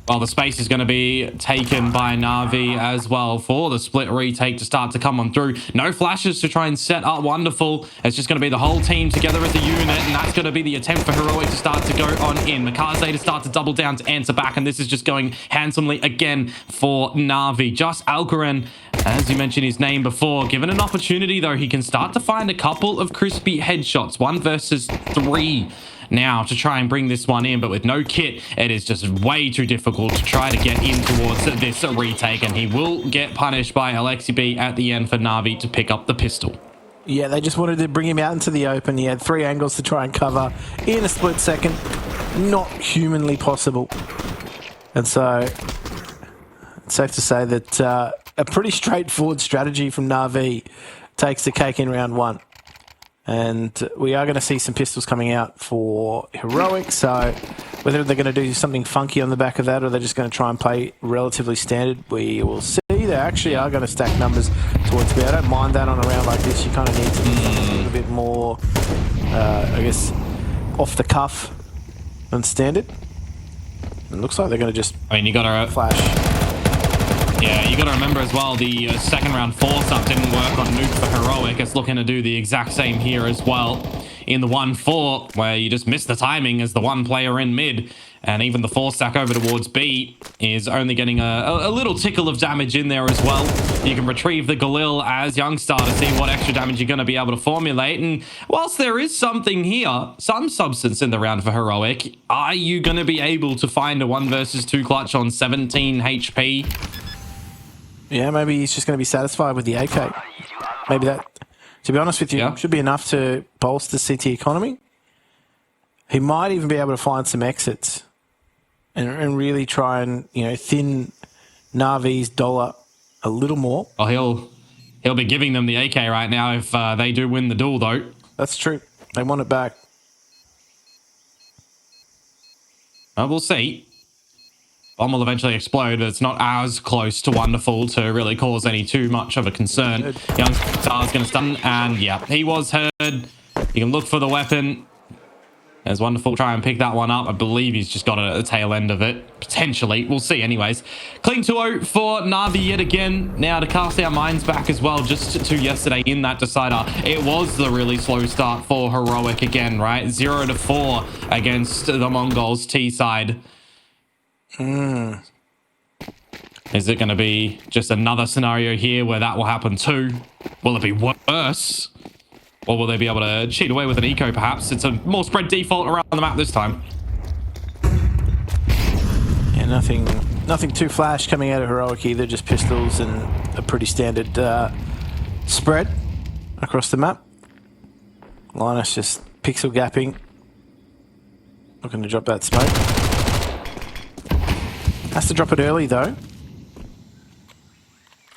Well, the space is going to be taken by NAVI as well for the split retake to start to come on through. No flashes to try and set up Wonderful. It's just going to be the whole team together as a unit, and that's going to be the attempt for Heroic to start to go on in. Makazze to start to double down to answer back, and this is just going handsomely again for NAVI. Just Alcarin, as you mentioned his name before, given an opportunity though, he can start to find a couple of crispy headshots. 1 versus 3. Now to try and bring this one in, but with no kit, it is just way too difficult to try to get in towards this retake, and he will get punished by Alexi B at the end for NAVI to pick up the pistol. Yeah, they just wanted to bring him out into the open. He had 3 angles to try and cover in a split second. Not humanly possible. And so it's safe to say that a pretty straightforward strategy from NAVI takes the cake in round 1. And we are going to see some pistols coming out for Heroic, so whether they're going to do something funky on the back of that or they're just going to try and play relatively standard, we will see. They actually are going to stack numbers towards me. I don't mind that on a round like this. You kind of need to be a little bit more, I guess, off the cuff than standard. It looks like they're going to just I mean, you got to... flash. Yeah, you got to remember as well, the second round force-up didn't work on Nuke for Heroic. It's looking to do the exact same here as well in the 1-4, where you just miss the timing as the one player in mid. And even the 4-stack over towards B is only getting a little tickle of damage in there as well. You can retrieve the Galil as Youngstar to see what extra damage you're going to be able to formulate. And whilst there is something here, some substance in the round for Heroic, are you going to be able to find a 1 versus 2 clutch on 17 HP? Yeah, maybe he's just going to be satisfied with the AK. Maybe that, to be honest with you, should be enough to bolster CT economy. He might even be able to find some exits and really try and, you know, thin Navi's dollar a little more. Well, he'll be giving them the AK right now if they do win the duel, though. That's true. They want it back. We'll see. Bomb will eventually explode, but it's not as close to wonderful to really cause any too much of a concern. Youngstar's going to stun, and yeah, he was heard. You can look for the weapon. There's wonderful. Try and pick that one up. I believe he's just got it at the tail end of it. Potentially. We'll see anyways. Clean 2-0 for Navi yet again. Now to cast our minds back as well, just to yesterday in that decider. It was the really slow start for Heroic again, right? 0-4 against the Mongols T side. Is it going to be just another scenario here where that will happen too? Will it be worse? Or will they be able to cheat away with an eco, perhaps? It's a more spread default around the map this time. Yeah, nothing too flash coming out of Heroic either. Just pistols and a pretty standard spread across the map. Linus just pixel gapping. Looking to drop that smoke. Has to drop it early though.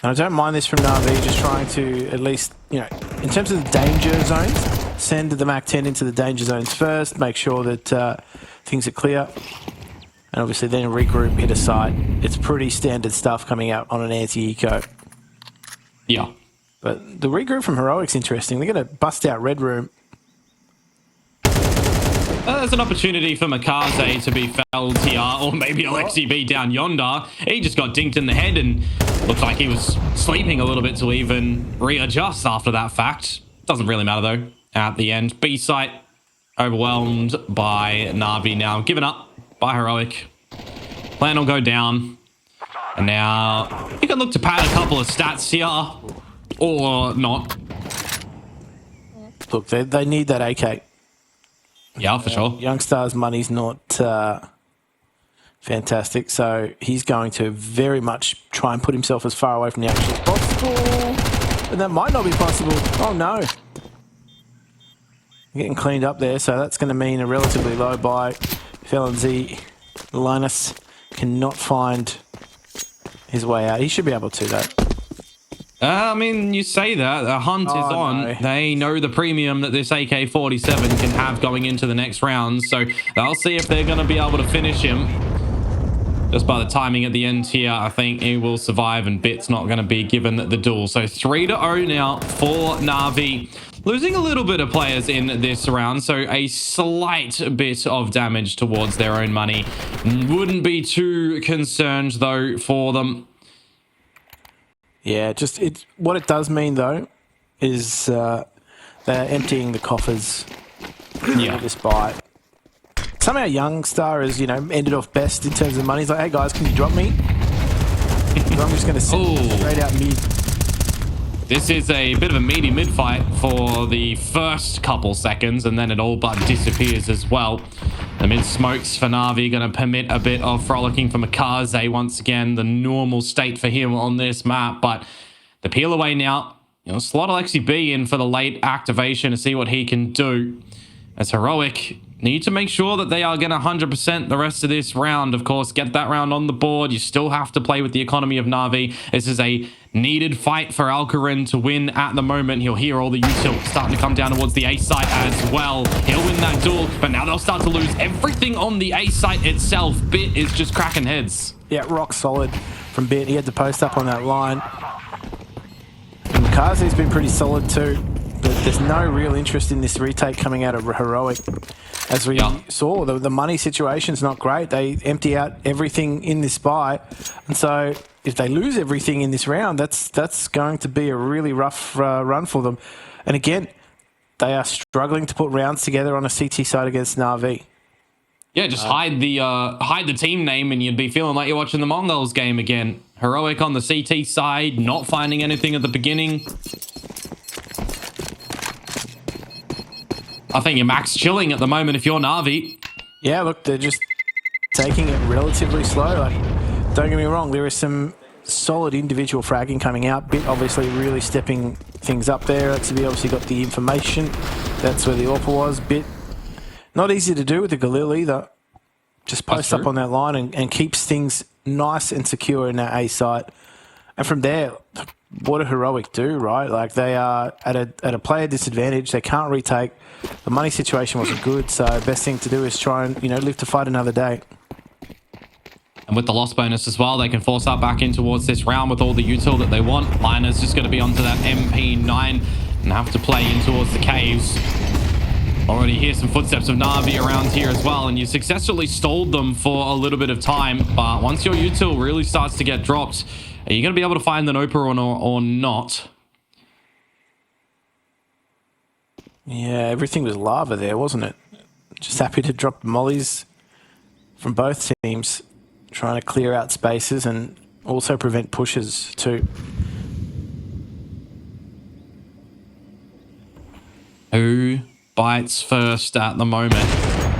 And I don't mind this from Navi, just trying to at least, you know, in terms of the danger zones, send the MAC-10 into the danger zones first, make sure that things are clear, and obviously then regroup, hit a site. It's pretty standard stuff coming out on an anti-eco. Yeah. But the regroup from Heroic's interesting. They're going to bust out Red Room. There's an opportunity for makazze to be felled here, or maybe Alexi B down yonder. He just got dinked in the head and looked like he was sleeping a little bit to even readjust after that fact. Doesn't really matter though at the end. B site overwhelmed by Navi now. Given up by Heroic. Plan will go down. And now you can look to pad a couple of stats here or not. Look, they need that AK. Yeah, for sure. Youngstar's money's not fantastic, so he's going to very much try and put himself as far away from the action as possible. And that might not be possible. Oh no. Getting cleaned up there, so that's going to mean a relatively low buy. FLNZ Linus cannot find his way out. He should be able to, though. I mean, you say that. The hunt is on. No. They know the premium that this AK-47 can have going into the next round, so they'll see if they're going to be able to finish him. Just by the timing at the end here, I think he will survive, and Bit's not going to be given the duel. So 3-0 now for Navi. Losing a little bit of players in this round, so a slight bit of damage towards their own money. Wouldn't be too concerned, though, for them. Yeah, just what it does mean though is they're emptying the coffers. Yeah, this buy. Somehow Youngstar has, you know, ended off best in terms of money. He's like, hey guys, can you drop me? I'm just going to sit straight out mid. This is a bit of a meaty mid fight for the first couple seconds, and then it all but disappears as well. The mid smokes for Navi, going to permit a bit of frolicking for makazze. Once again, the normal state for him on this map, but the peel away now. You know, slot Alexi B in for the late activation to see what he can do. As Heroic need to make sure that they are going to 100% the rest of this round. Of course, get that round on the board. You still have to play with the economy of Navi. This is a needed fight for Alcarin to win at the moment. He'll hear all the U-tilt starting to come down towards the A site as well. He'll win that duel, but now they'll start to lose everything on the A site itself. Bit is just cracking heads. Yeah, rock solid from Bit. He had to post up on that line. And makazze's been pretty solid too. But there's no real interest in this retake coming out of Heroic. as we saw. The money situation's not great. They empty out everything in this buy. And so if they lose everything in this round, that's going to be a really rough run for them. And again, they are struggling to put rounds together on a CT side against NAVI. Yeah, just hide the team name and you'd be feeling like you're watching the Mongols game again. Heroic on the CT side, not finding anything at the beginning. I think you're max chilling at the moment if you're Navi. Yeah, look, they're just taking it relatively slow. Like, don't get me wrong, there is some solid individual fragging coming out. Bit obviously really stepping things up there. XB obviously got the information. That's where the AWPA was. Bit not easy to do with the Galil either. Just post up on that line and keeps things nice and secure in that A site. And from there, what do Heroic do, right? Like, they are at a player disadvantage. They can't retake. The money situation wasn't good, so best thing to do is try and, live to fight another day. And with the loss bonus as well, they can force that back in towards this round with all the util that they want. Liner's just going to be onto that MP9 and have to play in towards the caves. Already hear some footsteps of Navi around here as well, and you successfully stalled them for a little bit of time. But once your util really starts to get dropped, are you going to be able to find an Opa or not? Yeah, everything was lava there, wasn't it? Just happy to drop mollies from both teams, trying to clear out spaces and also prevent pushes too. Who bites first at the moment?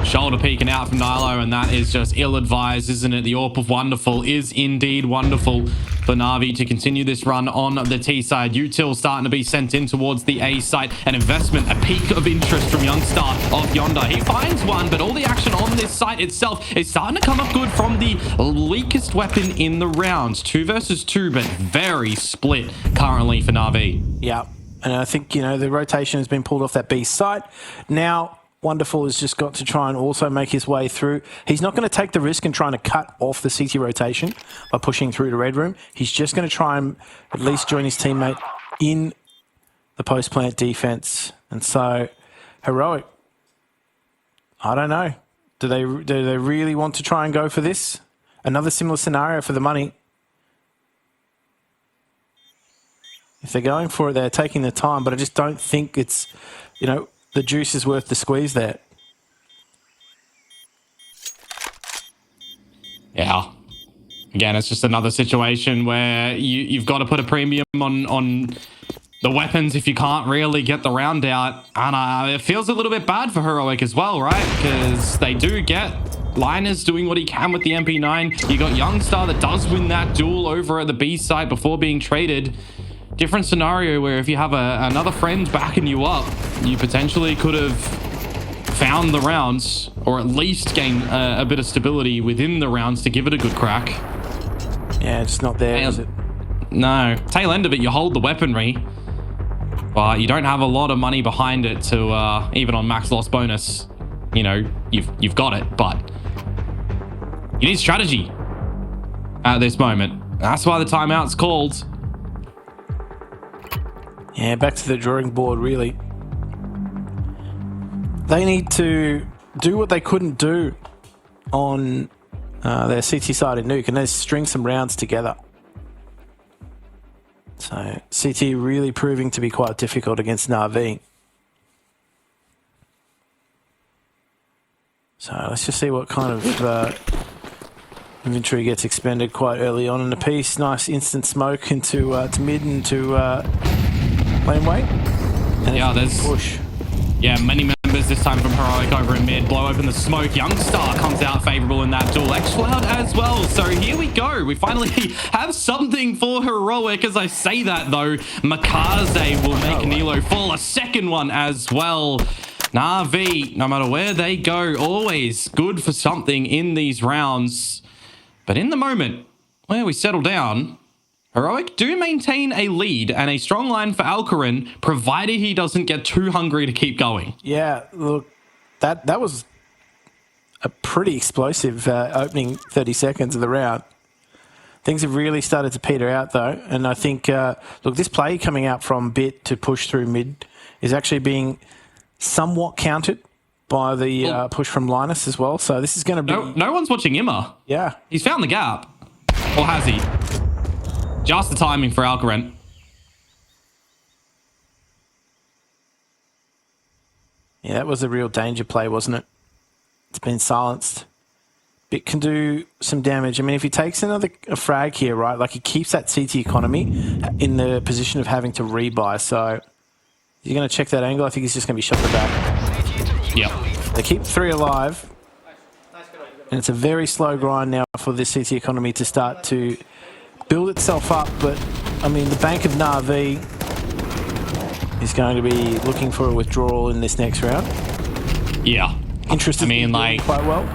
Shoulder peeking out from Nilo, and that is just ill-advised, isn't it? The AWP of Wonderful is indeed wonderful for Navi to continue this run on the T side. Util starting to be sent in towards the A side. An investment, a peak of interest from Youngstar of Yonder. He finds one, but all the action on this site itself is starting to come up good from the weakest weapon in the rounds. 2 versus 2, but very split currently for Navi. Yeah, and I think, the rotation has been pulled off that B site. Now, Wonderful has just got to try and also make his way through. He's not going to take the risk in trying to cut off the CT rotation by pushing through to Red Room. He's just going to try and at least join his teammate in the post-plant defense. And so, Heroic, I don't know. Do they really want to try and go for this? Another similar scenario for the money. If they're going for it, they're taking their time, but I just don't think it's, the juice is worth the squeeze there. Yeah. Again, it's just another situation where you've got to put a premium on the weapons if you can't really get the round out. And it feels a little bit bad for Heroic as well, right? Because they do get Linus doing what he can with the MP9. You got Youngstar that does win that duel over at the B site before being traded. Different scenario where if you have another friend backing you up, you potentially could have found the rounds, or at least gain a bit of stability within the rounds to give it a good crack. Yeah, it's not there, is it? No. Tail end of it, you hold the weaponry, but you don't have a lot of money behind it to, even on max loss bonus, you've got it, but you need strategy at this moment. That's why the timeout's called. Yeah, back to the drawing board, really. They need to do what they couldn't do on their CT side in Nuke, and they string some rounds together. So, CT really proving to be quite difficult against NAVI. So, let's just see what kind of inventory gets expended quite early on in the piece. Nice instant smoke into to mid and to laneway. And yeah, there's push. Yeah, many members this time from Heroic over in mid. Blow open the smoke. Youngstar comes out favorable in that duel. X-Cloud as well. So here we go. We finally have something for Heroic. As I say that, though, Makazze will make Nilo fall. A second one as well. Navi, no matter where they go, always good for something in these rounds. But in the moment where we settle down, Heroic do maintain a lead and a strong line for Alcarin, provided he doesn't get too hungry to keep going. Yeah, look, that was a pretty explosive opening 30 seconds of the round. Things have really started to peter out, though, and I think, look, this play coming out from Bit to push through mid is actually being somewhat countered by the push from Linus as well. So this is going to be... No one's watching Imma. Yeah. He's found the gap. Or has he? Just the timing for Alcaran. Yeah, that was a real danger play, wasn't it? It's been silenced. Bit can do some damage. I mean, if he takes a frag here, right, like he keeps that CT economy in the position of having to rebuy. So you're going to check that angle. I think he's just going to be shot in the back. Yep. They keep 3 alive. And it's a very slow grind now for this CT economy to start to build itself up. But, I mean, the bank of NAVI is going to be looking for a withdrawal in this next round. Yeah. Interested. I mean, like, quite well.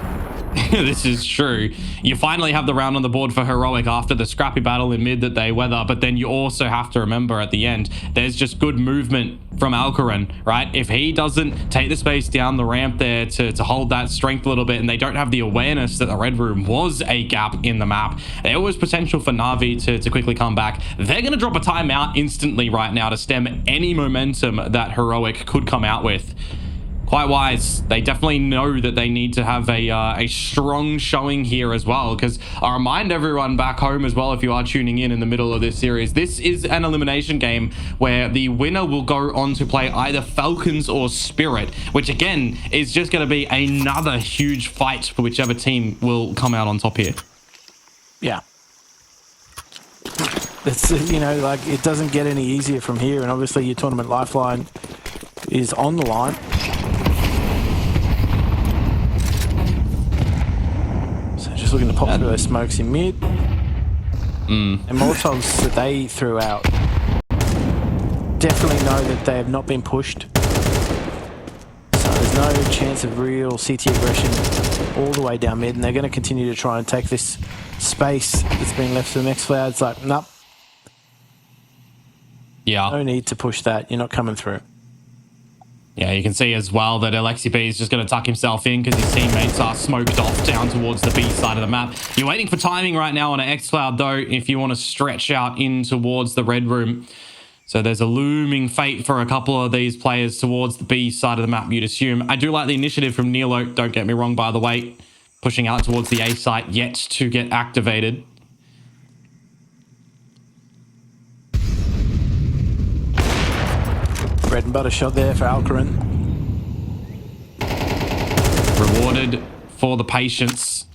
This is true. You finally have the round on the board for Heroic after the scrappy battle in mid that they weather, but then you also have to remember at the end, there's just good movement from Alcaran, right? If he doesn't take the space down the ramp there to hold that strength a little bit, and they don't have the awareness that the red room was a gap in the map, there was potential for NAVI to quickly come back. They're going to drop a timeout instantly right now to stem any momentum that Heroic could come out with. Quite wise. They definitely know that they need to have a strong showing here as well, because I remind everyone back home as well, if you are tuning in the middle of this series, this is an elimination game where the winner will go on to play either Falcons or Spirit, which again is just going to be another huge fight for whichever team will come out on top here. Yeah. It's, you know, like it doesn't get any easier from here, and obviously your tournament lifeline is on the line. Just looking to pop through those smokes in mid. And Molotovs that they threw out definitely know that they have not been pushed. So there's no chance of real CT aggression all the way down mid, and they're going to continue to try and take this space that's been left to the next cloud. It's like, nope. Yeah. No need to push that. You're not coming through. Yeah, you can see as well that Alexi B is just going to tuck himself in because his teammates are smoked off down towards the B side of the map. You're waiting for timing right now on an X-Cloud, though, if you want to stretch out in towards the red room. So there's a looming fate for a couple of these players towards the B side of the map, you'd assume. I do like the initiative from Nilo, don't get me wrong, by the way. Pushing out towards the A site, yet to get activated. Bread and butter shot there for Alcaran. Rewarded for the patience.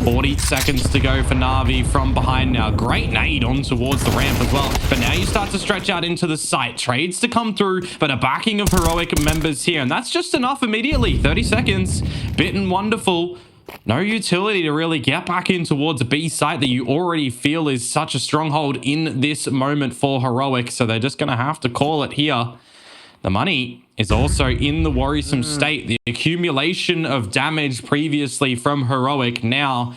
40 seconds to go for NAVI from behind now. Great nade on towards the ramp as well. But now you start to stretch out into the site. Trades to come through, but a backing of Heroic members here. And that's just enough immediately. 30 seconds. Bit and wonderful. No utility to really get back in towards a B site that you already feel is such a stronghold in this moment for Heroic. So they're just going to have to call it here. The money is also in the worrisome state. The accumulation of damage previously from Heroic now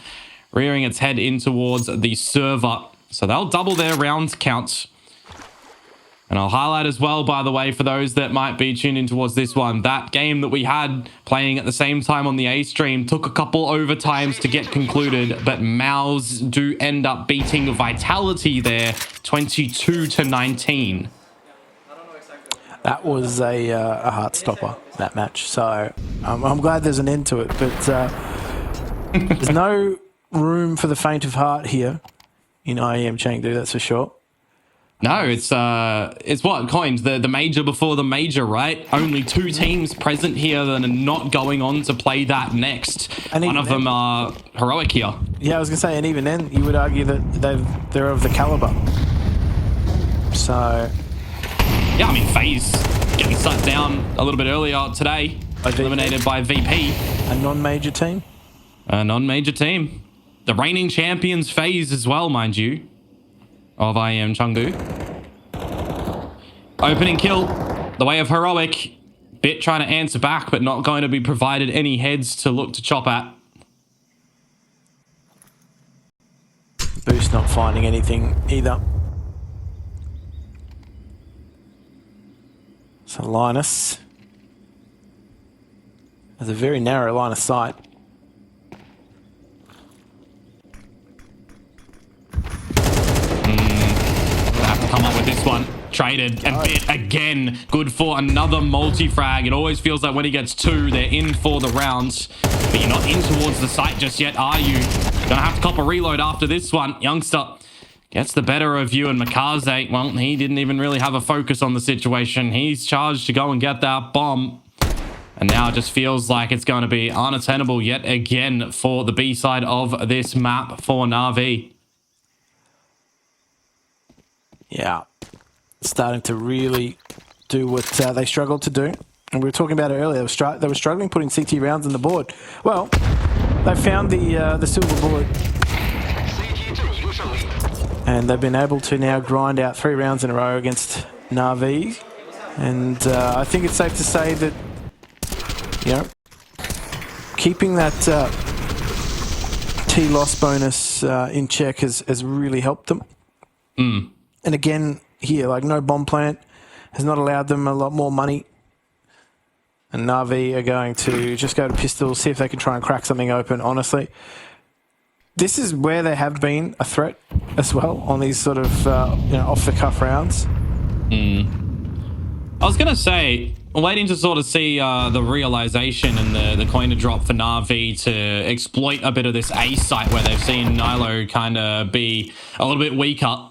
rearing its head in towards the server. So they'll double their round count. And I'll highlight as well, by the way, for those that might be tuned in towards this one, that game that we had playing at the same time on the A stream took a couple overtimes to get concluded, but Mouse do end up beating Vitality there 22-19. That was a heart stopper, that match. So I'm glad there's an end to it. But there's no room for the faint of heart here in IEM Chengdu, that's for sure. No, it's what coined the major before the major, right? Only 2 teams present here that are not going on to play that next. And one of them are Heroic here. Yeah, I was gonna say, and even then, you would argue that they're of the caliber. So. Yeah, I mean, FaZe getting shut down a little bit earlier today. Eliminated by VP. A non-major team? A non-major team. The reigning champions FaZe as well, mind you, of IEM Chengdu. Opening kill. The way of Heroic. Bit trying to answer back, but not going to be provided any heads to look to chop at. Boost not finding anything either. So Linus has a very narrow line of sight. Have to come up with this one. traded and bit again. Good for another multi-frag. It always feels like when he gets 2, they're in for the rounds. But you're not in towards the site just yet, are you? Gonna have to cop a reload after this one. Youngster gets the better of you, and makazze, well, he didn't even really have a focus on the situation. He's charged to go and get that bomb. And now it just feels like it's going to be unattainable yet again for the B side of this map for NAVI. Yeah, starting to really do what they struggled to do. And we were talking about it earlier. They were struggling putting CT rounds on the board. Well, they found the silver bullet. And they've been able to now grind out 3 rounds in a row against NAVI. And I think it's safe to say that, you know, keeping that T-loss bonus in check has really helped them. And again, here, like, no bomb plant has not allowed them a lot more money. And NAVI are going to just go to pistols, see if they can try and crack something open, honestly. This is where they have been a threat as well on these sort of, you know, off-the-cuff rounds. I was going to say, waiting to sort of see the realization and the coin to drop for NAVI to exploit a bit of this A site where they've seen Nilo kind of be a little bit weaker.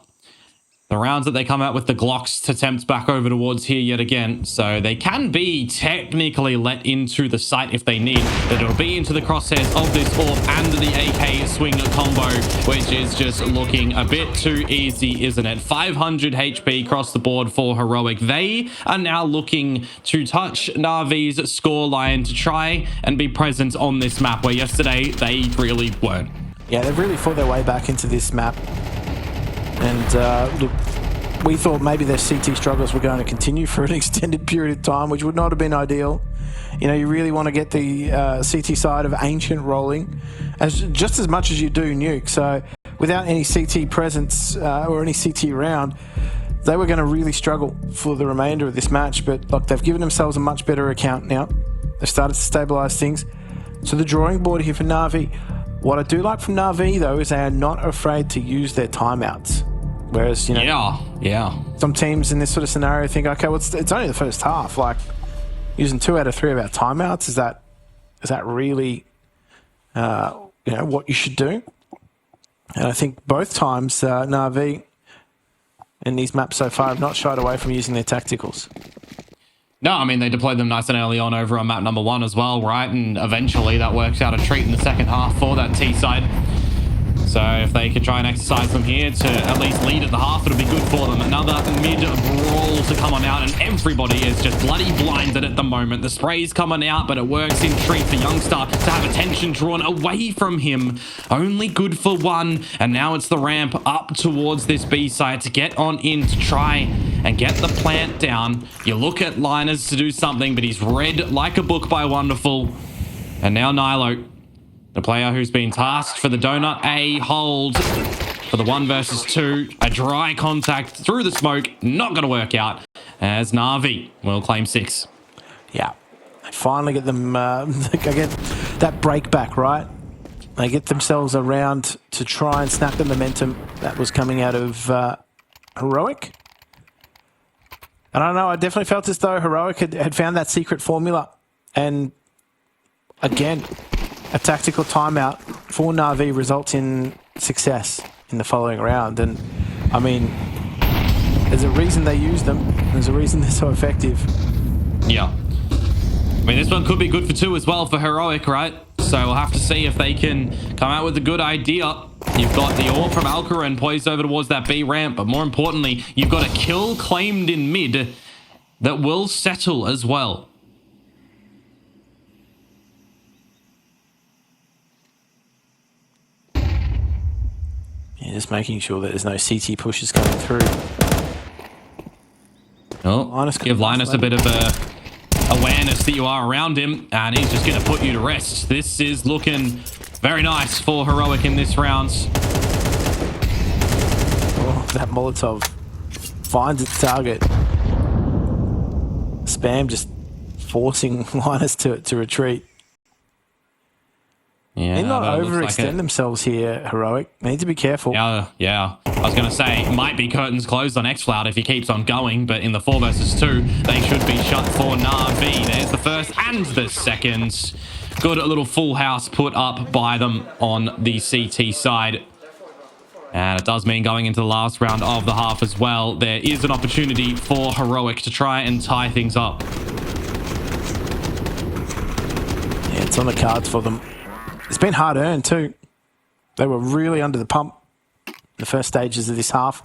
The rounds that they come out with the Glocks to tempt back over towards here yet again. So they can be technically let into the site if they need, but it'll be into the crosshairs of this AWP and the AK swing combo, which is just looking a bit too easy, isn't it? 500 HP across the board for Heroic. They are now looking to touch NAVI's scoreline to try and be present on this map, where yesterday they really weren't. Yeah, they've really fought their way back into this map. And look, we thought maybe their CT struggles were going to continue for an extended period of time, which would not have been ideal. You know, you really want to get the CT side of Ancient rolling just as much as you do Nuke. So without any CT presence or any CT round, they were going to really struggle for the remainder of this match. But look, they've given themselves a much better account now. They've started to stabilize things. So the drawing board here for NAVI. What I do like from NAVI, though, is they are not afraid to use their timeouts. Whereas, you know, some teams in this sort of scenario think, okay, well, it's only the first half. Like, using 2 out of 3 of our timeouts, is that really, you know, what you should do? And I think both times NAVI in these maps so far have not shied away from using their tacticals. No, I mean, they deployed them nice and early on over on map number 1 as well, right? And eventually that works out a treat in the second half for that T side. So if they could try and exercise them here to at least lead at the half, it'll be good for them. Another mid-brawl to come on out, and everybody is just bloody blinded at the moment. The spray's coming out, but it works in treat for Youngster to have attention drawn away from him. Only good for 1, and now it's the ramp up towards this B site to get on in to try and get the plant down. You look at Linus to do something, but he's read like a book by Wonderful. And now Nilo, the player who's been tasked for the donut A hold for the 1 versus 2. A dry contact through the smoke, not going to work out, as NAVI will claim 6. Yeah, they finally get them, again, that break back, right? They get themselves around to try and snap the momentum that was coming out of Heroic. And I don't know, I definitely felt as though Heroic had found that secret formula. And again, a tactical timeout for NAVI results in success in the following round. And I mean, there's a reason they use them. There's a reason they're so effective. Yeah. I mean, this one could be good for 2 as well for Heroic, right? So we'll have to see if they can come out with a good idea. You've got the AWP from Alcaran poised over towards that B ramp, but more importantly, you've got a kill claimed in mid that will settle as well. Yeah, just making sure that there's no CT pushes coming through. Oh, give Linus a bit of awareness that you are around him, and he's just going to put you to rest. This is looking very nice for Heroic in this round. Oh, that Molotov finds its target. Spam just forcing Linus to retreat. They not but it looks like overextend themselves here, Heroic. They need to be careful. Yeah. I was going to say, it might be curtains closed on xCloud if he keeps on going, but in the 4 versus 2, they should be shut for NAVI. There's the first and the second. Good little full house put up by them on the CT side. And it does mean going into the last round of the half as well, there is an opportunity for Heroic to try and tie things up. Yeah, it's on the cards for them. It's been hard earned too. They were really under the pump in the first stages of this half.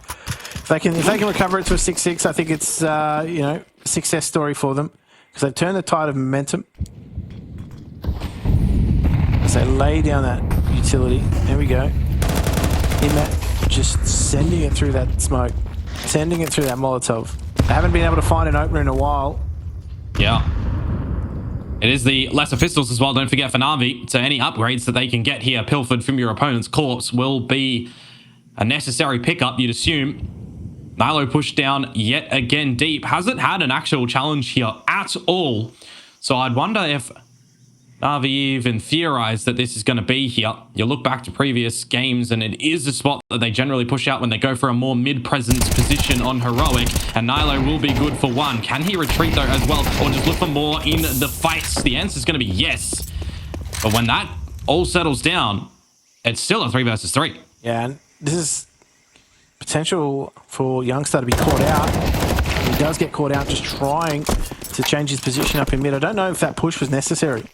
If they can recover it to a 6-6, I think it's a success story for them because they've turned the tide of momentum. As they lay down that utility, there we go. In that, just sending it through that smoke, sending it through that Molotov. They haven't been able to find an opener in a while. Yeah. It is the lesser pistols as well, don't forget, for NAVI. So any upgrades that they can get here pilfered from your opponent's corpse will be a necessary pickup, you'd assume. Nilo pushed down yet again deep. Hasn't had an actual challenge here at all. So I'd wonder if NAVI even theorized that this is going to be here. You look back to previous games and it is a spot that they generally push out when they go for a more mid-presence position on Heroic, and Nilo will be good for one. Can he retreat though as well, or just look for more in the fights? The answer is going to be yes. But when that all settles down, it's still a 3 versus 3. Yeah, and this is potential for Youngster to be caught out. He does get caught out just trying to change his position up in mid. I don't know if that push was necessary.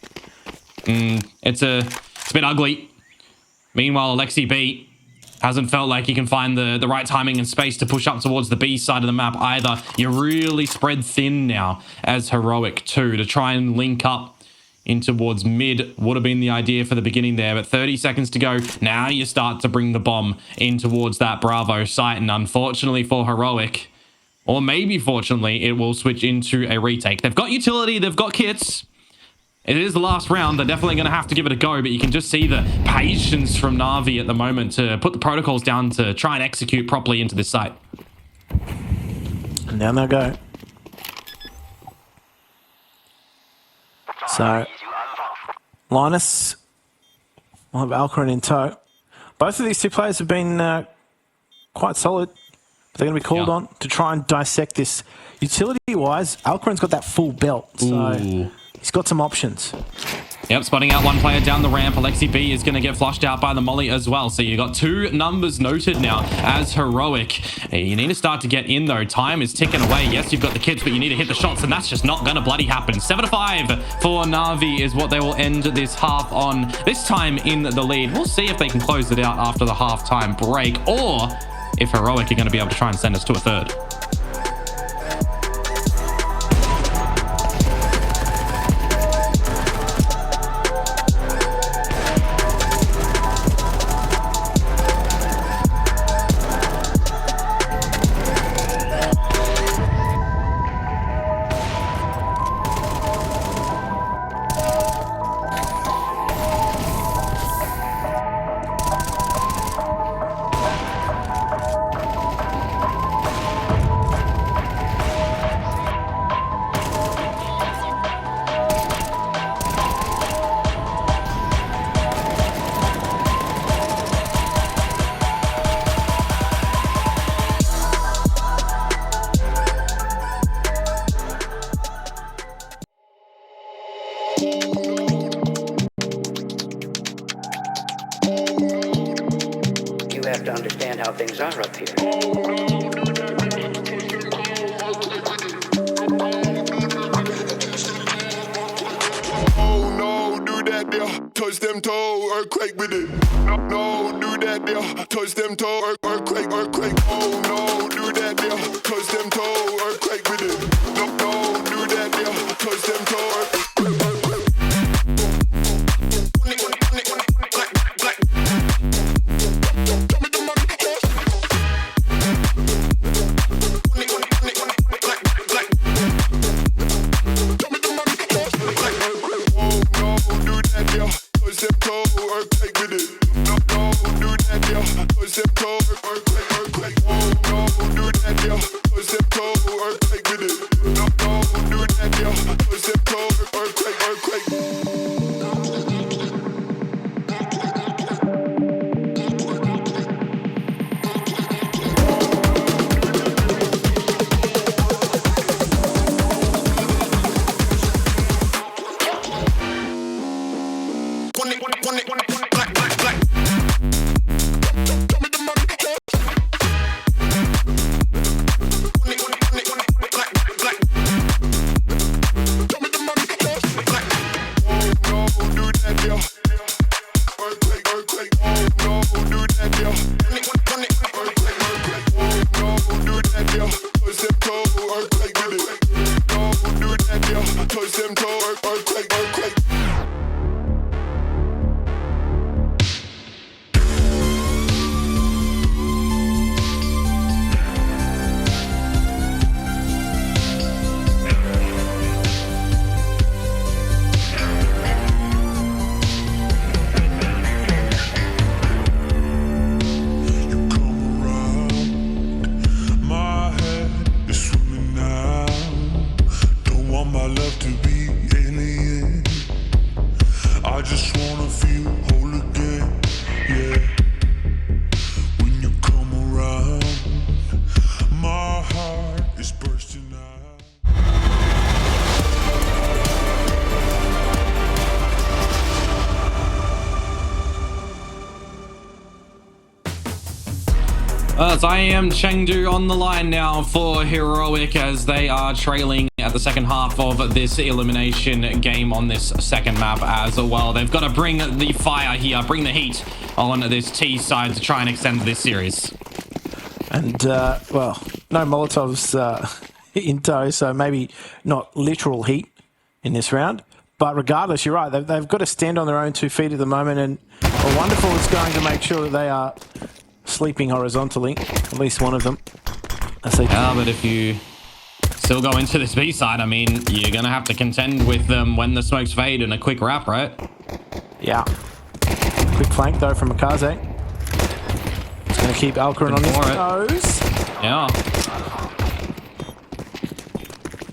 It's a bit ugly. Meanwhile, Alexi B hasn't felt like he can find the right timing and space to push up towards the B side of the map either. You're really spread thin now as Heroic too. To try and link up in towards mid would have been the idea for the beginning there, but 30 seconds to go. Now you start to bring the bomb in towards that Bravo site, and unfortunately for Heroic, or maybe fortunately, it will switch into a retake. They've got utility, they've got kits. It is the last round. They're definitely going to have to give it a go, but you can just see the patience from NAVI at the moment to put the protocols down to try and execute properly into this site. And down they go. So, Linus will have Alcaran in tow. Both of these two players have been quite solid. But they're going to be called on to try and dissect this. Utility-wise, Alcaran's got that full belt, so he's got some options. Yep, spotting out one player down the ramp. Alexi B is going to get flushed out by the molly as well. So you got 2 numbers noted now as Heroic. You need to start to get in though. Time is ticking away. Yes, you've got the kits, but you need to hit the shots, and that's just not going to bloody happen. 7-5 for NAVI is what they will end this half on. This time in the lead. We'll see if they can close it out after the halftime break, or if Heroic are going to be able to try and send us to a third. have to understand how things are up here. Oh no, do that there, touch them toe, earthquake with it. No, do that there, touch them toe, earthquake. Oh no, do that there, touch them toe, earthquake with it. No, do that there, touch them toe, earthquake. It's IEM Chengdu on the line now for Heroic as they are trailing at the second half of this elimination game on this second map as well. They've got to bring the fire here, bring the heat on this T side to try and extend this series. And, well, no Molotovs in tow, so maybe not literal heat in this round. But regardless, you're right. They've got to stand on their own 2 feet at the moment, and Wonderful is going to make sure that they are sleeping horizontally, at least one of them. Yeah, but if you still go into this B side, I mean, you're going to have to contend with them when the smokes fade in a quick wrap, right? Yeah. Quick flank, though, from makazze. It's going to keep Alcaran on his toes. Yeah.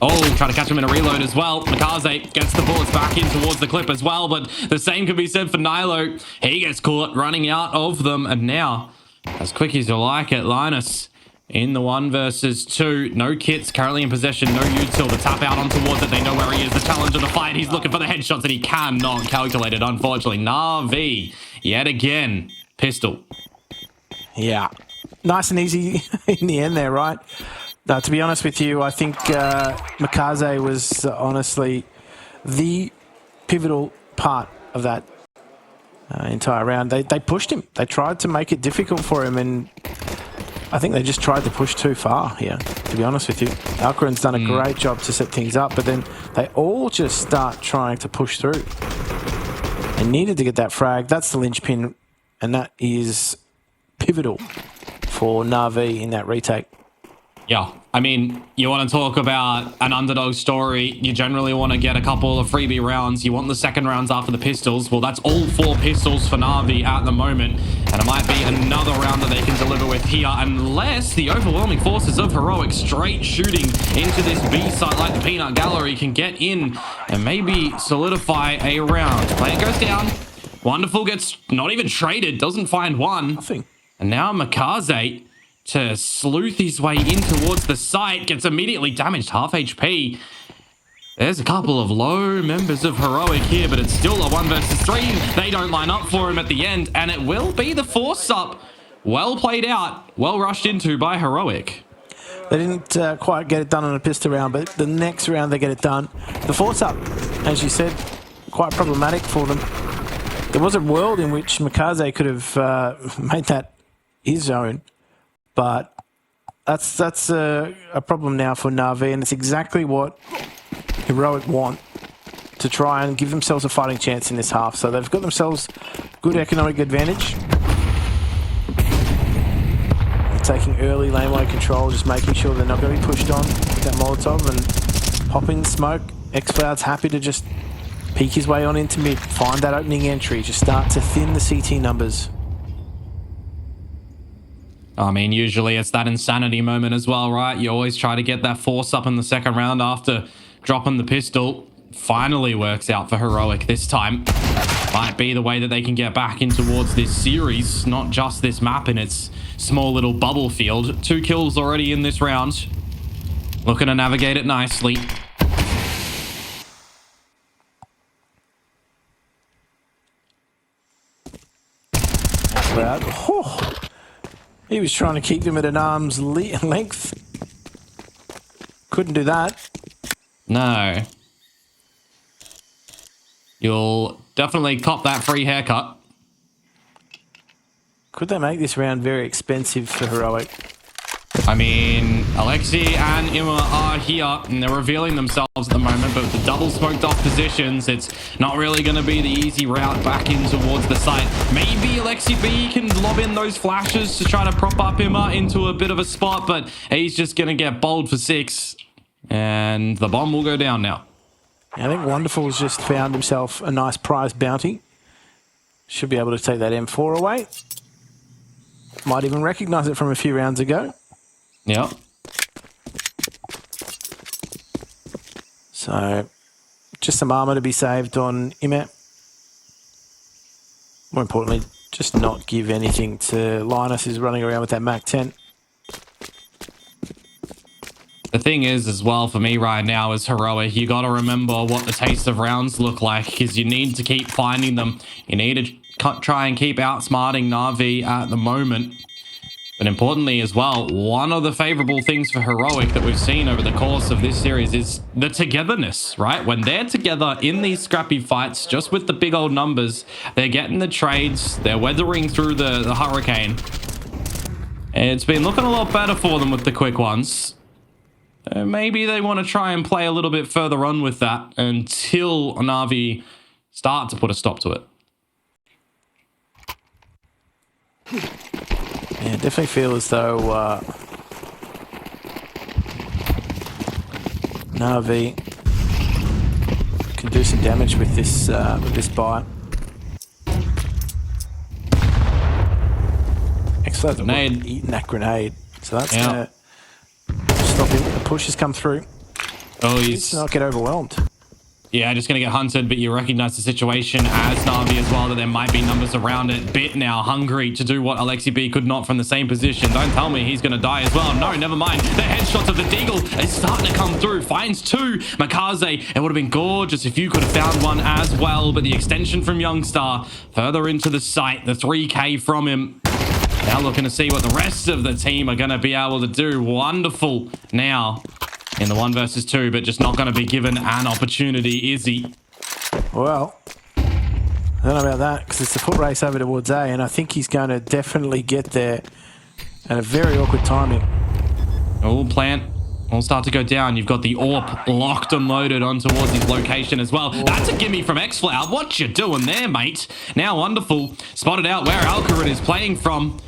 Oh, trying to catch him in a reload as well. makazze gets the bullets back in towards the clip as well, but the same can be said for Nilo. He gets caught running out of them, and now, as quick as you like it, Linus in the 1 versus 2. No kits currently in possession, no util. The tap out on towards it. They know where he is. The challenge of the fight. He's looking for the headshots that he cannot calculate it, unfortunately. NAVI, yet again, pistol. Yeah. Nice and easy in the end there, right? To be honest with you, I think makazze was honestly the pivotal part of that entire round. They pushed him. They tried to make it difficult for him, and I think they just tried to push too far here, to be honest with you. Alcaran's done a great job to set things up, but then they all just start trying to push through. They needed to get that frag. That's the linchpin, and that is pivotal for NAVI in that retake. Yeah, I mean, you want to talk about an underdog story. You generally want to get a couple of freebie rounds. You want the second rounds after the pistols. Well, that's all 4 pistols for NAVI at the moment. And it might be another round that they can deliver with here, unless the overwhelming forces of Heroic straight shooting into this B site like the Peanut Gallery can get in and maybe solidify a round. Plant goes down. Wonderful gets not even traded, doesn't find one. Nothing. And now makazze to sleuth his way in towards the site, gets immediately damaged, half HP. There's a couple of low members of Heroic here, but it's still a 1 versus 3. They don't line up for him at the end, and it will be the force up. Well played out, well rushed into by Heroic. They didn't quite get it done on a pistol round, but the next round they get it done. The force up, as you said, quite problematic for them. There was a world in which makazze could have made that his own. But that's a problem now for NAVI, and it's exactly what Heroic want to try and give themselves a fighting chance in this half. So they've got themselves good economic advantage. Taking early laneway control, just making sure they're not going to be pushed on with that Molotov and popping the smoke. xCloud's happy to just peek his way on into mid, find that opening entry, just start to thin the CT numbers. I mean, usually it's that insanity moment as well, right? You always try to get that force up in the second round after dropping the pistol. Finally works out for Heroic this time. Might be the way that they can get back in towards this series, not just this map in its small little bubble field. 2 kills already in this round. Looking to navigate it nicely. Oh. He was trying to keep them at an arm's length. Couldn't do that. No. You'll definitely cop that free haircut. Could they make this round very expensive for Heroic? I mean, Alexi and Imma are here, and they're revealing themselves at the moment, but with the double smoked off positions, it's not really going to be the easy route back in towards the site. Maybe Alexi B can lob in those flashes to try to prop up Imma into a bit of a spot, but he's just going to get bowled for 6, and the bomb will go down now. I think Wonderful's just found himself a nice prize bounty. Should be able to take that M4 away. Might even recognize it from a few rounds ago. Yep. So, just some armor to be saved on Imma. More importantly, just not give anything to Linus, who's running around with that Mac 10. The thing is, as well, for me right now is Heroic. You got to remember what the taste of rounds look like, because you need to keep finding them. You need to try and keep outsmarting NAVI at the moment. But importantly as well, one of the favorable things for Heroic that we've seen over the course of this series is the togetherness, right? When they're together in these scrappy fights, just with the big old numbers, they're getting the trades, they're weathering through the hurricane. It's been looking a lot better for them with the quick ones. Maybe they want to try and play a little bit further on with that until NAVI start to put a stop to it. Yeah, definitely feel as though NAVI can do some damage with this buy. Excellent. Grenade. Eating that grenade. So that's going to stop him. The push has come through. Oh, He's not get overwhelmed. Yeah, just going to get hunted, but you recognize the situation as Navi as well, that there might be numbers around it. Bit now hungry to do what Alexi B could not from the same position. Don't tell me he's going to die as well. No, never mind. The headshots of the Deagle is starting to come through. Finds two. Makazze, it would have been gorgeous if you could have found one as well, but the extension from Youngstar further into the site. The 3K from him. Now looking to see what the rest of the team are going to be able to do. Wonderful now in the 1 versus 2, but just not going to be given an opportunity, is he? Well, I don't know about that, because it's a foot race over towards A, and I think he's going to definitely get there at a very awkward timing. Oh, plant will start to go down. You've got the AWP locked and loaded on towards his location as well. That's a gimme from Xflower. What you doing there, mate? Now, Wonderful spotted out where Alcarin is playing from.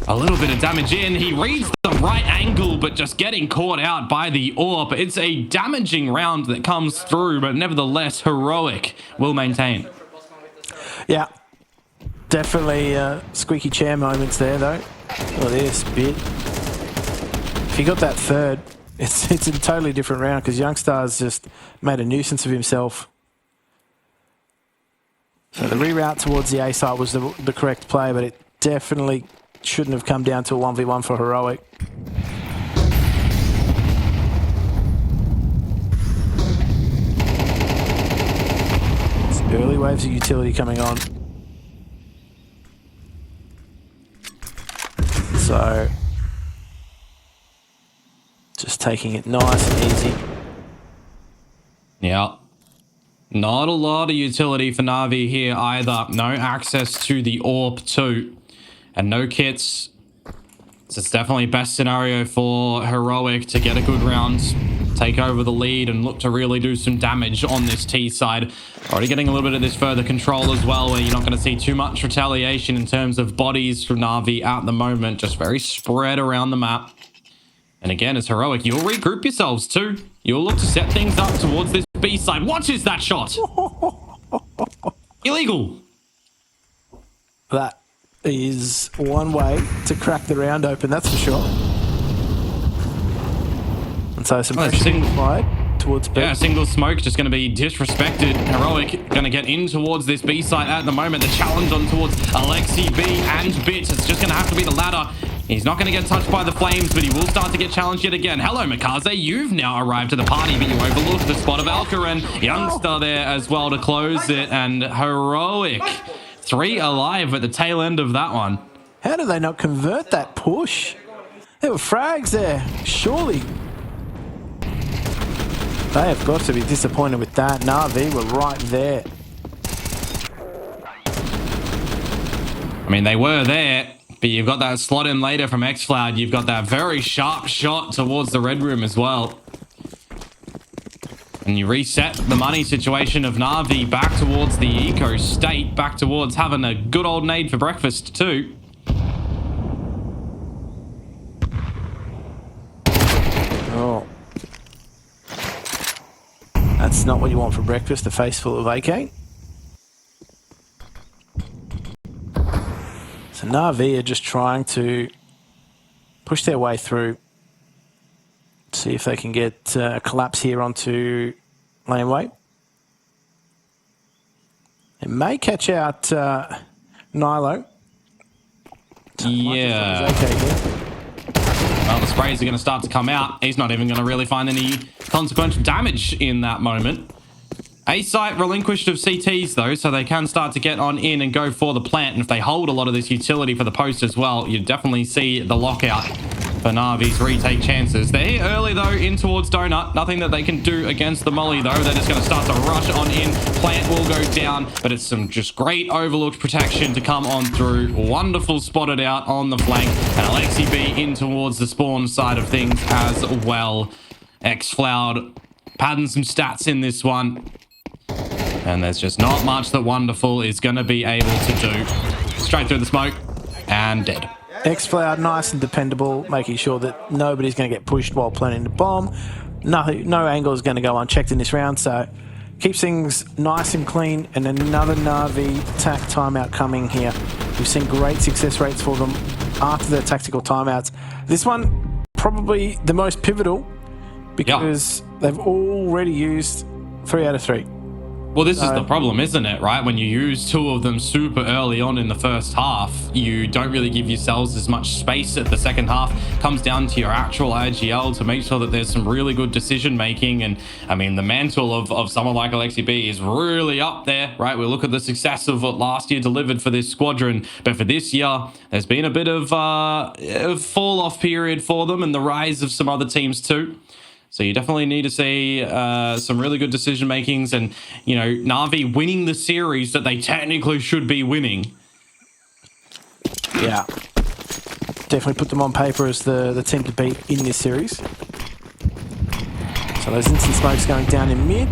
A little bit of damage in. He reads the right angle, but just getting caught out by the AWP. It's a damaging round that comes through, but nevertheless, Heroic will maintain. Yeah, definitely squeaky chair moments there, though. Look at this bit. If he got that third, it's a totally different round, because Youngstar's just made a nuisance of himself. So the reroute towards the A site was the correct play, but it definitely shouldn't have come down to a 1v1 for Heroic. It's early waves of utility coming on. So just taking it nice and easy. Yeah. Not a lot of utility for Navi here either. No access to the AWP too. And no kits. So it's definitely best scenario for Heroic to get a good round, take over the lead, and look to really do some damage on this T side. Already getting a little bit of this further control as well, where you're not going to see too much retaliation in terms of bodies from Navi at the moment. Just very spread around the map. And again, as Heroic, you'll regroup yourselves too. You'll look to set things up towards this B side. What is that shot? Illegal. That is one way to crack the round open, that's for sure. And so some pressure being applied towards B. Yeah, single smoke just going to be disrespected. Heroic going to get in towards this B site at the moment. The challenge on towards Alexi B and Bit. It's just going to have to be the ladder. He's not going to get touched by the flames, but he will start to get challenged yet again. Hello, Makazze. You've now arrived to the party, but you overlooked the spot of Alcarin. Youngstar there as well to close it, and Heroic 3 alive at the tail end of that one. How did they not convert that push? There were frags there, surely. They have got to be disappointed with that. NAVI were right there. I mean, they were there, but you've got that slot in later from Xflower. You've got that very sharp shot towards the red room as well. And you reset the money situation of Navi back towards the eco state, back towards having a good old nade for breakfast too. Oh. That's not what you want for breakfast, a face full of AK. So NAVI are just trying to push their way through. See if they can get a collapse here onto laneway. It may catch out Nilo. Yeah. Well, the sprays are going to start to come out. He's not even going to really find any consequential damage in that moment. A site relinquished of CTs though, so they can start to get on in and go for the plant. And if they hold a lot of this utility for the post as well, you definitely see the lockout for Navi's retake chances. They're here early though, in towards Donut. Nothing that they can do against the Molly though. They're just going to start to rush on in. Plant will go down, but it's some just great overlooked protection to come on through. Wonderful spotted out on the flank. And Alexi B in towards the spawn side of things as well. X-Floud padding some stats in this one. And there's just not much that Wonderful is going to be able to do. Straight through the smoke and dead. X-Floud, nice and dependable, making sure that nobody's going to get pushed while planting the bomb. No angle is going to go unchecked in this round, so keeps things nice and clean. And another Navi attack timeout coming here. We've seen great success rates for them after their tactical timeouts. This one, probably the most pivotal because they've already used 3 out of 3. Well, this is the problem, isn't it, right? When you use 2 of them super early on in the first half, you don't really give yourselves as much space at the second half. Comes down to your actual IGL to make sure that there's some really good decision making. And I mean, the mantle of someone like Alexi B is really up there, right? We look at the success of what last year delivered for this squadron, but for this year, there's been a bit of a fall off period for them and the rise of some other teams too. So you definitely need to see some really good decision makings and, you know, Navi winning the series that they technically should be winning. Yeah. Definitely put them on paper as the team to beat in this series. So those instant smokes going down in mid.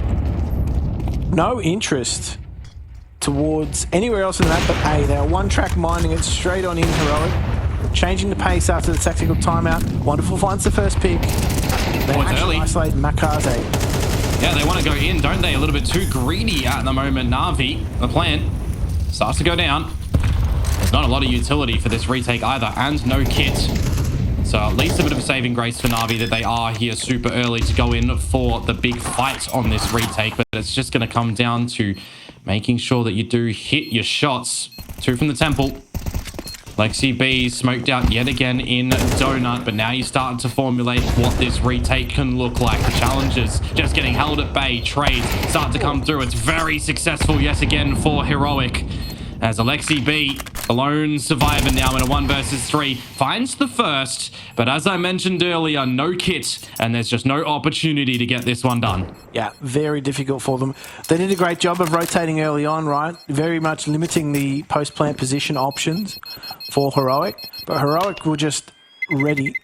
No interest towards anywhere else in the map but A. They are one-track mining it straight on in Heroic. Changing the pace after the tactical timeout. Wonderful finds the first pick. They actually isolate makazze. Yeah, they want to go in, don't they? A little bit too greedy at the moment. Navi, the plant, starts to go down. There's not a lot of utility for this retake either, and no kit. So at least a bit of a saving grace for Navi that they are here super early to go in for the big fight on this retake. But it's just going to come down to making sure that you do hit your shots. 2 from the temple. Lexi B smoked out yet again in Donut, but now you're starting to formulate what this retake can look like. The challenges just getting held at bay. Trades start to come through. It's very successful yet again for Heroic. As Alexi B, the lone survivor now in a 1 versus 3, finds the first, but as I mentioned earlier, no kit, and there's just no opportunity to get this one done. Yeah, very difficult for them. They did a great job of rotating early on, right? Very much limiting the post-plant position options for Heroic, but Heroic were just ready,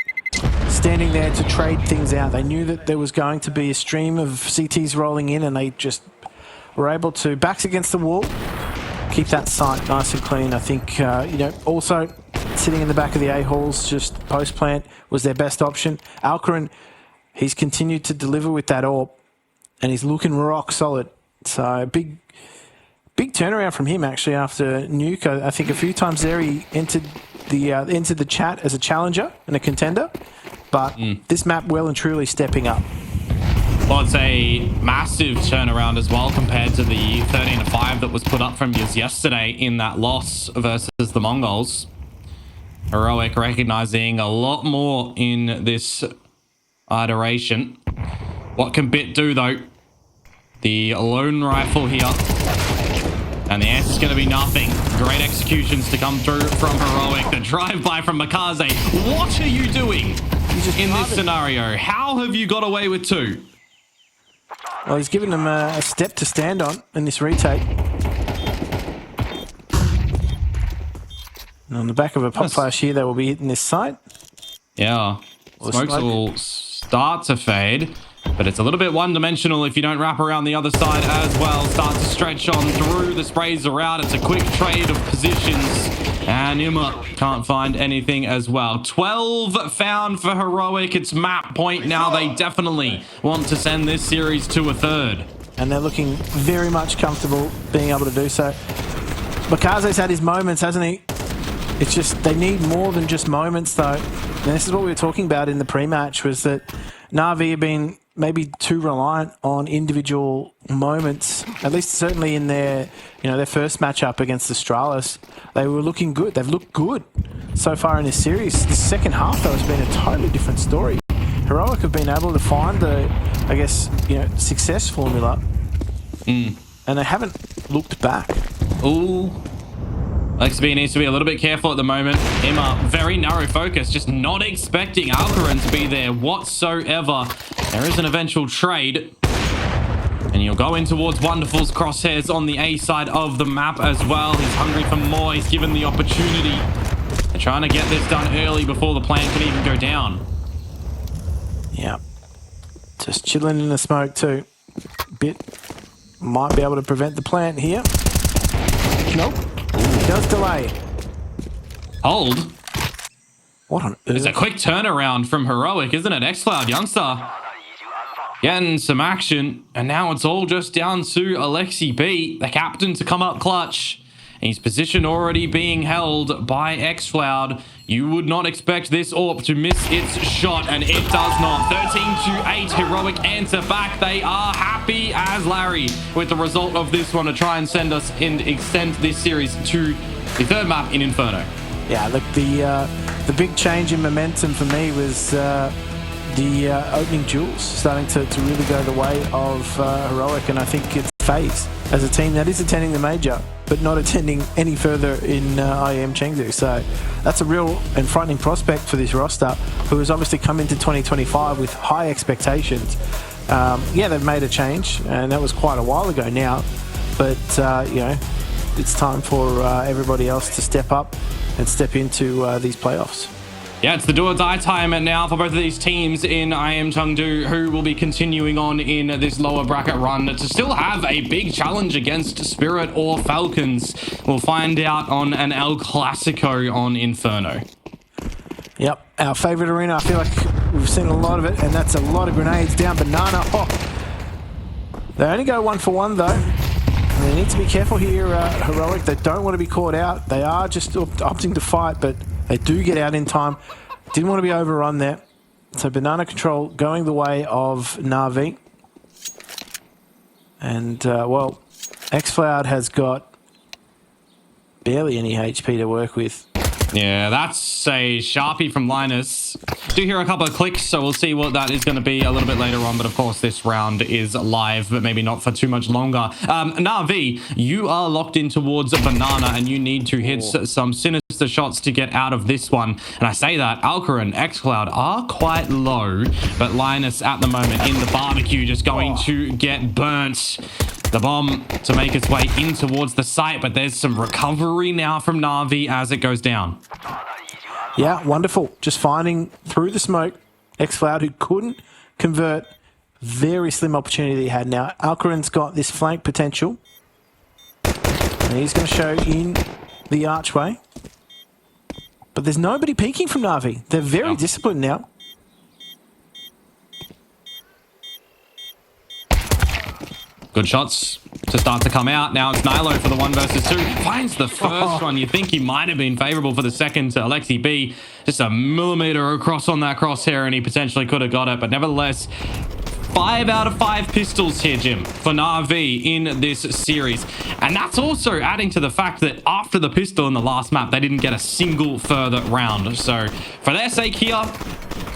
standing there to trade things out. They knew that there was going to be a stream of CTs rolling in, and they just were able to, backs against the wall, keep that site nice and clean. I think, you know, also sitting in the back of the A-halls, just post-plant was their best option. Alcarin, he's continued to deliver with that AWP, and he's looking rock solid. So big turnaround from him, actually, after Nuke. I think a few times there he entered the chat as a challenger and a contender, but this map well and truly stepping up. Well, it's a massive turnaround as well compared to the 13-5 that was put up from us yesterday in that loss versus the Mongols. Heroic recognizing a lot more in this iteration. What can Bit do, though? The lone rifle here. And the answer's going to be nothing. Great executions to come through from Heroic. The drive-by from makazze. What are you doing in this scenario? How have you got away with 2? Well, he's given them a step to stand on in this retake. And on the back of a pop flash here, they will be hitting this site. Yeah. Smokes will start to fade, but it's a little bit one-dimensional if you don't wrap around the other side as well. Start to stretch on through. The sprays are out. It's a quick trade of positions. And Imma can't find anything as well. 12 found for Heroic. It's map point now. They definitely want to send this series to a 3rd. And they're looking very much comfortable being able to do so. Makazze's had his moments, hasn't he? It's just they need more than just moments, though. And this is what we were talking about in the pre-match, was that Navi have been maybe too reliant on individual moments, at least certainly in their, you know, their first matchup against Astralis. They were looking good. They've looked good so far in this series. The second half, though, has been a totally different story. Heroic have been able to find the, I guess, you know, success formula And they haven't looked back. Ooh. XB needs to be a little bit careful at the moment. Emma, very narrow focus, just not expecting Alcaran to be there whatsoever. There is an eventual trade. And you'll go in towards Wonderful's crosshairs on the A side of the map as well. He's hungry for more. He's given the opportunity. They're trying to get this done early before the plan can even go down. Yeah. Just chilling in the smoke too. Bit might be able to prevent the plant here. Nope. He does delay. Hold. What on earth? It's a quick turnaround from Heroic, isn't it? X-Cloud, youngster. Getting some action. And now it's all just down to Alexi B, the captain, to come up clutch. His position already being held by X-Cloud. You would not expect this AWP to miss its shot, and it does not. 13-8, Heroic answer back. They are happy as Larry with the result of this one to try and send us and extend this series to the third map in Inferno. Yeah, look, the big change in momentum for me was the opening duels starting to really go the way of Heroic, and I think it's FaZe as a team that is attending the major but not attending any further in IEM Chengdu. So that's a real and frightening prospect for this roster, who has obviously come into 2025 with high expectations. Yeah, they've made a change, and that was quite a while ago now, but you know, it's time for everybody else to step up and step into these playoffs. Yeah, it's the do or die time now for both of these teams in IEM Chengdu, who will be continuing on in this lower bracket run to still have a big challenge against Spirit or Falcons. We'll find out on an El Clasico on Inferno. Yep, our favorite arena. I feel like we've seen a lot of it, and that's a lot of grenades down Banana. Oh. They only go 1 for 1 though. They need to be careful here, Heroic. They don't want to be caught out. They are just opting to fight, but they do get out in time. Didn't want to be overrun there. So Banana Control going the way of NAVI. And, well, X-Cloud has got barely any HP to work with. Yeah, that's a Sharpie from Linus. Do hear a couple of clicks, so we'll see what that is going to be a little bit later on. But of course, this round is live, but maybe not for too much longer. Navi, you are locked in towards a Banana, and you need to hit some sinister shots to get out of this one. And I say that Alcaran, X-Cloud are quite low, but Linus at the moment in the barbecue just going to get burnt. The bomb to make its way in towards the site, but there's some recovery now from Navi as it goes down. Yeah, wonderful. Just finding through the smoke X-Cloud, who couldn't convert. Very slim opportunity he had now. Alcaran's got this flank potential. And he's going to show in the archway. But there's nobody peeking from Navi. They're very disciplined now. Good shots to start to come out. Now it's Nilo for the 1 versus 2. Finds the first one. You think he might have been favorable for the second to Alexi B. Just a millimeter across on that crosshair, and he potentially could have got it. But nevertheless, 5 out of 5 pistols here, Jim, for Navi in this series. And that's also adding to the fact that after the pistol in the last map, they didn't get a single further round. So for their sake here,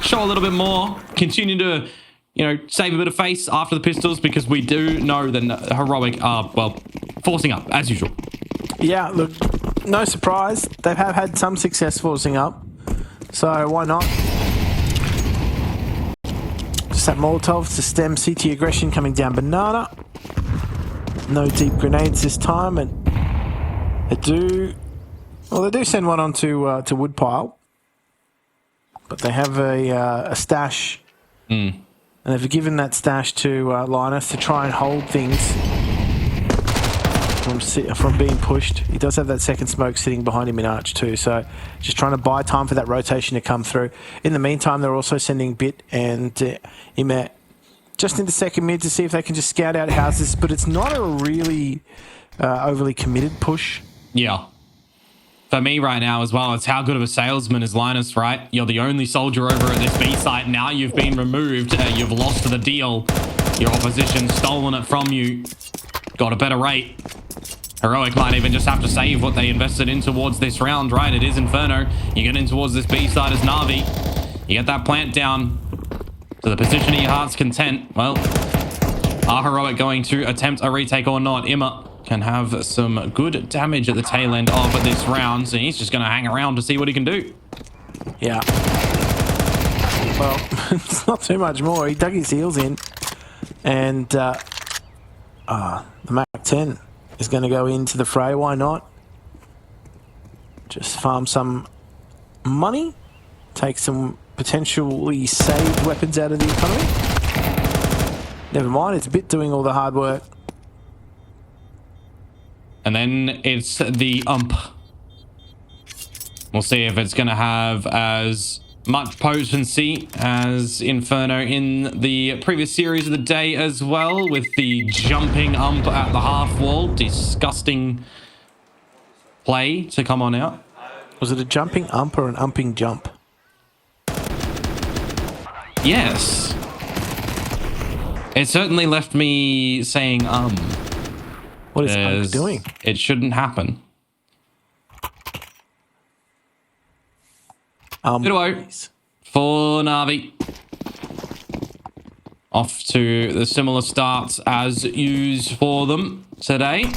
show a little bit more. Continue to, you know, save a bit of face after the pistols, because we do know that Heroic are, well, forcing up as usual. Yeah, look, no surprise. They have had some success forcing up, so why not? Just that Molotov to stem CT aggression coming down Banana. No deep grenades this time, and they do send one onto to Woodpile, but they have a stash. And they've given that stash to Linus to try and hold things from being pushed. He does have that second smoke sitting behind him in arch too, so just trying to buy time for that rotation to come through. In the meantime, they're also sending Bit and Imet just into second mid to see if they can just scout out houses, but it's not a really overly committed push. Yeah. For me right now as well, it's how good of a salesman is Linus, right? You're the only soldier over at this B site. Now you've been removed. You've lost the deal. Your opposition's stolen it from you. Got a better rate. Heroic might even just have to save what they invested in towards this round, right? It is Inferno. You get in towards this B side as Navi. You get that plant down to the position of your heart's content. Well, Are Heroic going to attempt a retake or not? Imma can have some good damage at the tail end of this round, so he's just going to hang around to see what he can do. Yeah. Well, it's not too much more. He dug his heels in, and the MAC-10 is going to go into the fray. Why not? Just farm some money, take some potentially saved weapons out of the economy. Never mind, it's Bit doing all the hard work. And then it's the ump. We'll see if it's going to have as much potency as Inferno in the previous series of the day as well, with the jumping ump at the half wall. Disgusting play to come on out. Was it a jumping ump or an umping jump? Yes. It certainly left me saying What is ump doing? It shouldn't happen. Duo for NAVI. Off to the similar starts as used for them today.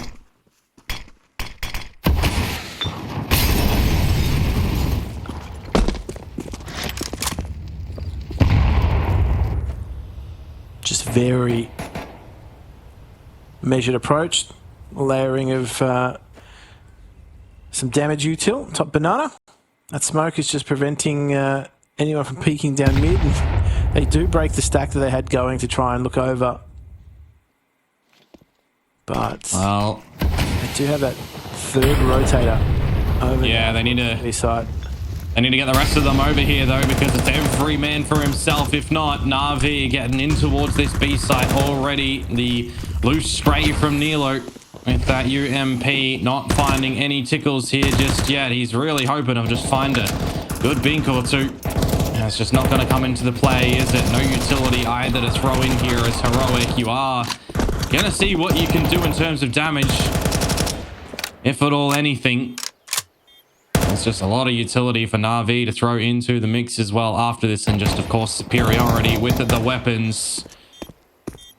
Just very measured approach. Layering of some damage util. Top banana. That smoke is just preventing anyone from peeking down mid. And they do break the stack that they had going to try and look over. But well, they do have that third rotator over. Yeah, they need to this side. They need to get the rest of them over here though, because it's every man for himself. If not, Navi getting in towards this B site already. The loose spray from Nilo with that UMP, not finding any tickles here just yet. He's really hoping to just find a good bink or two. It's just not going to come into the play, is it? No utility either to throw in here as Heroic. You are going to see what you can do in terms of damage, if at all anything. It's just a lot of utility for Navi to throw into the mix as well after this, and just, of course, superiority with the weapons.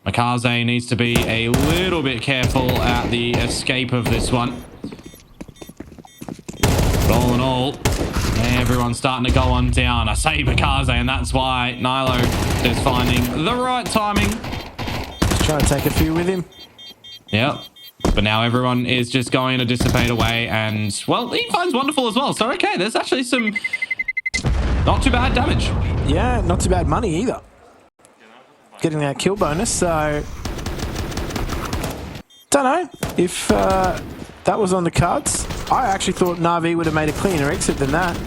Makazze needs to be a little bit careful at the escape of this one. But all in all, everyone's starting to go on down. I say Makazze, and that's why Nilo is finding the right timing. Just trying to take a few with him. Yep. But now everyone is just going to dissipate away, and, well, he finds wonderful as well. So, okay, there's actually some not too bad damage. Yeah, not too bad money either. Getting that kill bonus, so don't know if that was on the cards. I actually thought Navi would have made a cleaner exit than that,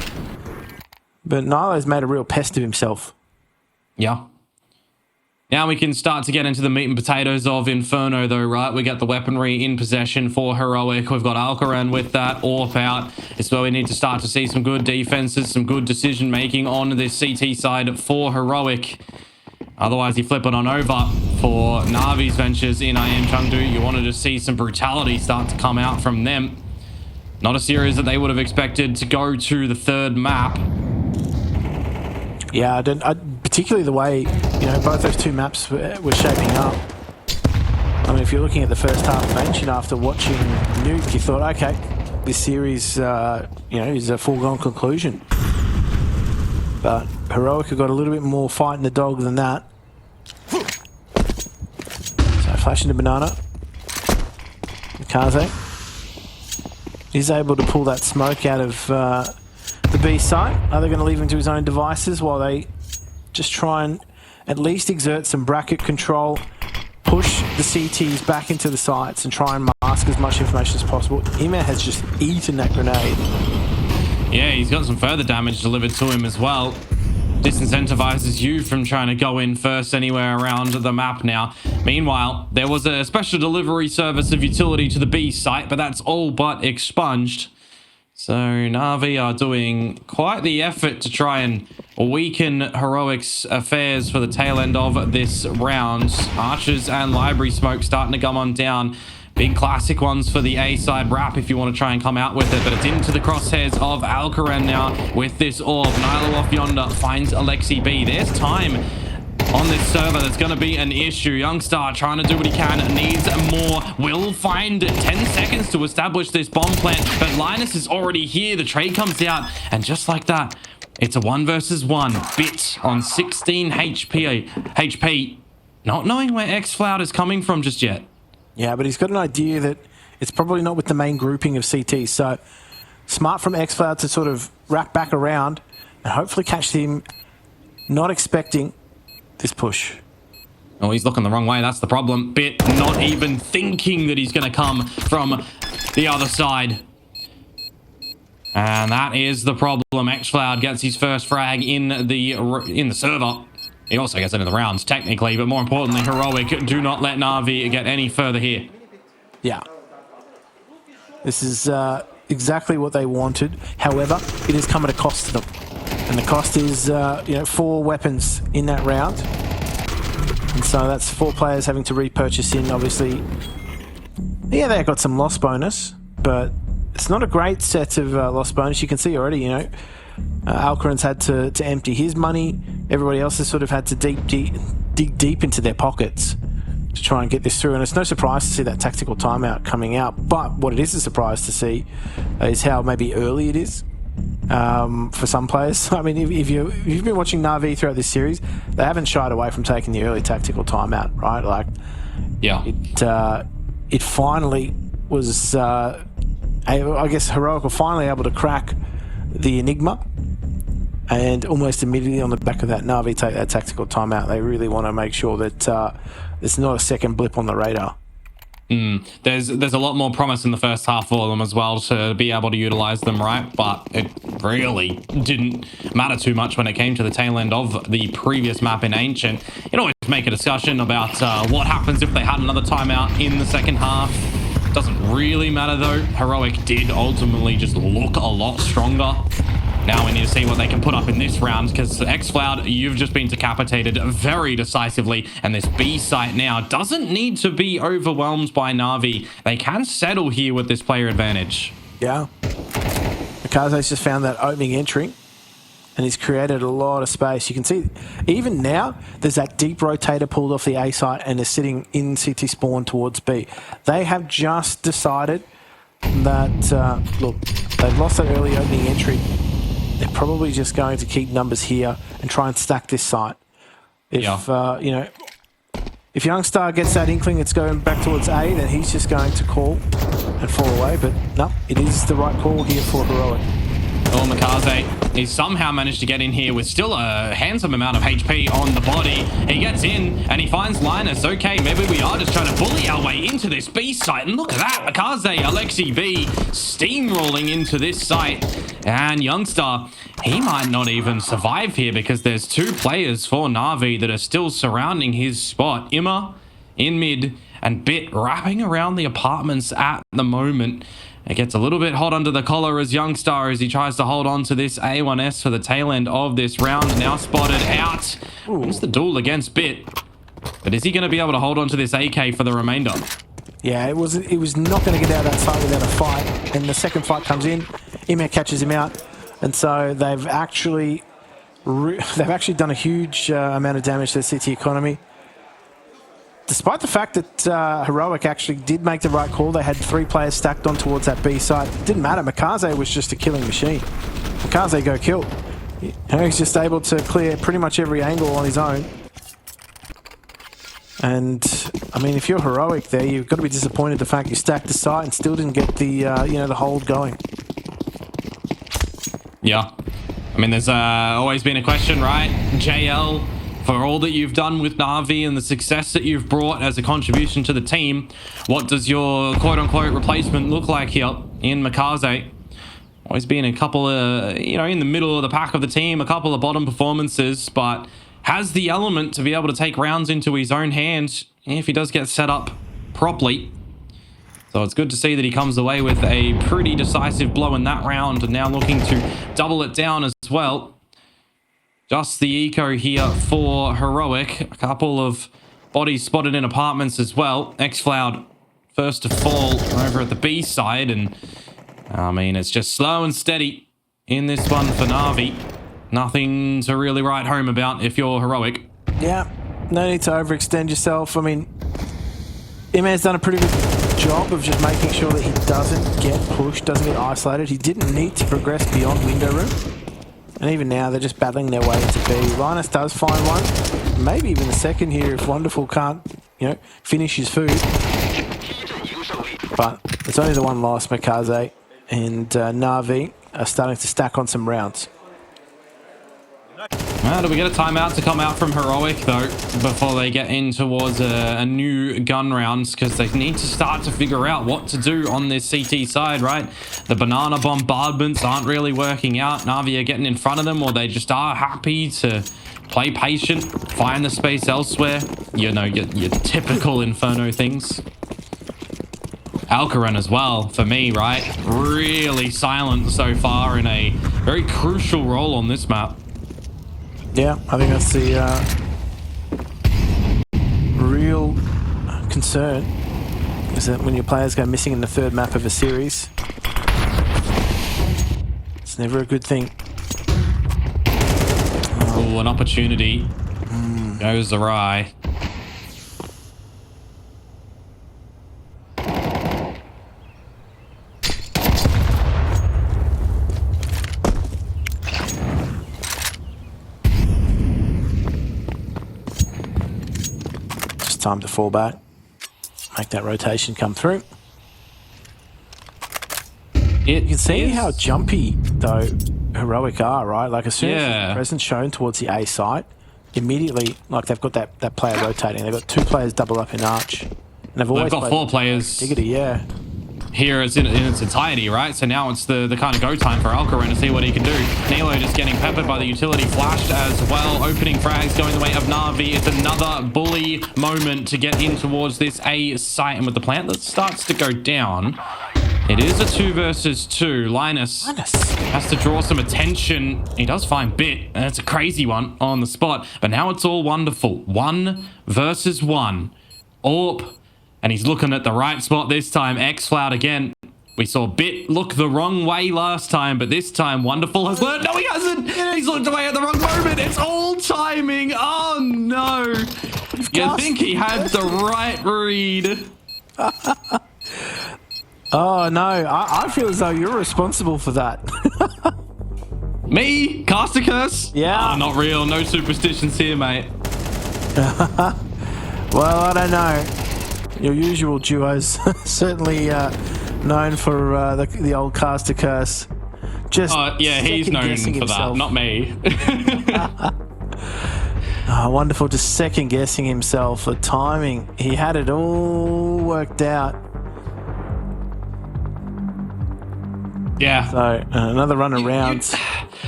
but Nilo's made a real pest of himself. Yeah. Now we can start to get into the meat and potatoes of Inferno though, right? We got the weaponry in possession for Heroic. We've got Alcaran with that AWP out. It's where we need to start to see some good defenses, some good decision making on this CT side for Heroic. Otherwise, you flip it on over for Navi's ventures in IEM Chengdu. You wanted to see some brutality start to come out from them. Not a series that they would have expected to go to the third map. Yeah, particularly the way, both those two maps were shaping up. I mean, if you're looking at the first half of Ancient after watching Nuke, you thought, okay, this series, is a foregone conclusion. But Heroic have got a little bit more fight in the dog than that. So flash into banana. Makazze is able to pull that smoke out of the B site. Are they going to leave him to his own devices while they just try and at least exert some bracket control, push the CTs back into the sites and try and mask as much information as possible? Ima has just eaten that grenade. Yeah, he's got some further damage delivered to him as well. Disincentivizes you from trying to go in first anywhere around the map now. Meanwhile, there was a special delivery service of utility to the B site, but that's all but expunged. So Navi are doing quite the effort to try and weaken Heroic's affairs for the tail end of this round. Archers and library smoke starting to come on down. Big classic ones for the A side wrap if you want to try and come out with it, but it's into the crosshairs of Alcaran now with this orb. Nilo off yonder finds Alexi B. There's time on this server, that's going to be an issue. Youngstar trying to do what he can, needs more. Will find 10 seconds to establish this bomb plant, but Linus is already here. The trade comes out, and just like that, it's a 1 versus 1. Bit on 16 HP, not knowing where X-Floud is coming from just yet. Yeah, but he's got an idea that it's probably not with the main grouping of CT, so smart from X-Floud to sort of wrap back around and hopefully catch him not expecting this push. Oh, he's looking the wrong way. That's the problem. Bit not even thinking that he's going to come from the other side. And that is the problem. X-Floud gets his first frag in the server. He also gets into the rounds, technically, but more importantly, Heroic do not let NAVI get any further here. Yeah. This is exactly what they wanted. However, it has come at a cost to them. And the cost is, 4 weapons in that round. And so that's 4 players having to repurchase in, obviously. Yeah, they got some loss bonus, but it's not a great set of loss bonus. You can see already, Alcaran's had to empty his money. Everybody else has sort of had to dig deep into their pockets to try and get this through. And it's no surprise to see that tactical timeout coming out. But what it is a surprise to see is how maybe early it is. For some players. I mean, if you've been watching NAVI throughout this series, they haven't shied away from taking the early tactical timeout, right? Like, yeah, it finally was. I guess Heroic were finally able to crack the Enigma, and almost immediately on the back of that, NAVI take that tactical timeout. They really want to make sure that there's not a second blip on the radar. There's a lot more promise in the first half for them as well to be able to utilize them, right? But it really didn't matter too much when it came to the tail end of the previous map in Ancient. You can always make a discussion about what happens if they had another timeout in the second half. Doesn't really matter though. Heroic did ultimately just look a lot stronger. Now we need to see what they can put up in this round, because X-Floud, you've just been decapitated very decisively, and this B site now doesn't need to be overwhelmed by NAVI. They can settle here with this player advantage. Yeah. Makazze's just found that opening entry, and he's created a lot of space. You can see, even now, there's that deep rotator pulled off the A site and is sitting in CT spawn towards B. They have just decided that, look, they've lost that early opening entry. They're probably just going to keep numbers here and try and stack this site. If Youngstar gets that inkling it's going back towards A, then he's just going to call and fall away. But no, it is the right call here for Heroic. Oh, makazze, he somehow managed to get in here with still a handsome amount of HP on the body. He gets in and he finds Linus. Okay, maybe we are just trying to bully our way into this B site. And look at that, makazze, Alexi B steamrolling into this site. And Youngstar, he might not even survive here because there's 2 players for NAVI that are still surrounding his spot. Imma in mid and Bit wrapping around the apartments at the moment. It gets a little bit hot under the collar as Youngstar as he tries to hold on to this A1S for the tail end of this round. Now spotted out. It's the duel against Bit. But is he going to be able to hold on to this AK for the remainder? Yeah, it was not going to get out of that site without a fight. And the second fight comes in. Imma catches him out. And so they've actually done a huge amount of damage to the city economy. Despite the fact that Heroic actually did make the right call, they had 3 players stacked on towards that B site. It didn't matter. Makazze was just a killing machine. Makazze go kill. He's just able to clear pretty much every angle on his own. And I mean, if you're Heroic there, you've got to be disappointed the fact you stacked the site and still didn't get the the hold going. Yeah, I mean, there's always been a question, right? JL, for all that you've done with NAVI and the success that you've brought as a contribution to the team, what does your quote-unquote replacement look like here in makazze? Always been a couple of, in the middle of the pack of the team, a couple of bottom performances, but has the element to be able to take rounds into his own hands if he does get set up properly. So it's good to see that he comes away with a pretty decisive blow in that round, and now looking to double it down as well. Just the eco here for Heroic. A couple of bodies spotted in apartments as well. X-Floud first to fall over at the B side, and I mean, it's just slow and steady in this one for NAVI. Nothing to really write home about if you're Heroic. Yeah, no need to overextend yourself. I mean, Iman's done a pretty good job of just making sure that he doesn't get pushed, doesn't get isolated. He didn't need to progress beyond window room. And even now, they're just battling their way into B. Linus does find one. Maybe even the second here if Wonderful can't, finish his food. But it's only the one loss. Makazze and NAVI are starting to stack on some rounds. Do we get a timeout to come out from Heroic, though, before they get in towards a new gun rounds? Because they need to start to figure out what to do on this CT side, right? The banana bombardments aren't really working out. Navi are getting in front of them, or they just are happy to play patient, find the space elsewhere. You know, your typical Inferno things. Alcaran as well, for me, right? Really silent so far in a very crucial role on this map. Yeah, I think that's the real concern, is that when your players go missing in the third map of a series, it's never a good thing. Oh, an opportunity goes awry. Time to fall back, make that rotation come through. You can see how jumpy, though, Heroic are, right? Like, as soon as the presence shown towards the A site, immediately, like, they've got that player rotating. They've got two players double up in Arch. And they've got four players. Diggity, yeah. Here it's in its entirety, right? So now it's the kind of go time for Alcaran to see what he can do. Nilo just getting peppered by the utility, flashed as well. Opening frags going the way of Navi. It's another bully moment to get in towards this A site. And with the plant that starts to go down, it is a 2 versus 2. Linus has to draw some attention. He does find Bit, and it's a crazy one on the spot. But now it's all wonderful. 1 versus 1. Orp. And he's looking at the right spot this time. X-Flout again. We saw Bit look the wrong way last time, but this time Wonderful has learned. No, he hasn't. He's looked away at the wrong moment. It's all timing. Oh, no. You think he had the right read. Oh, no. I feel as though you're responsible for that. Me? Cast a curse? Yeah. Oh, not real. No superstitions here, mate. Well, I don't know. Your usual duos certainly known for the old caster curse. Just yeah, he's known for himself. that, not me. Wonderful, just second guessing himself. The timing, he had it all worked out. Yeah. So another run around.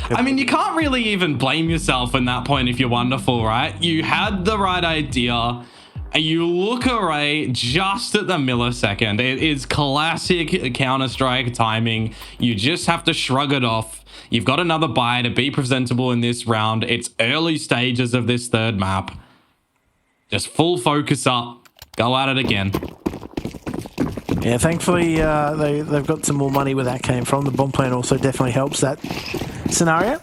I mean, you can't really even blame yourself in that point if you're Wonderful, right? You had the right idea. You look away just at the millisecond. It is classic Counter-Strike timing. You just have to shrug it off. You've got another buy to be presentable in this round. It's early stages of this third map. Just full focus up. Go at it again. Yeah, thankfully they've got some more money where that came from. The bomb plan also definitely helps that scenario.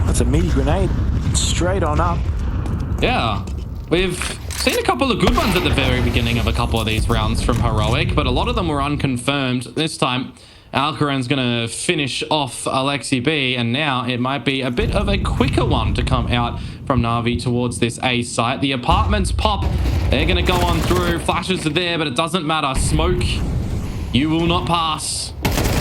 That's a meaty grenade straight on up. Yeah, we've seen a couple of good ones at the very beginning of a couple of these rounds from Heroic, but a lot of them were unconfirmed. This time, Alcaran's going to finish off Alexi B, and now it might be a bit of a quicker one to come out from Navi towards this A site. The apartments pop. They're going to go on through. Flashes are there, but it doesn't matter. Smoke, you will not pass.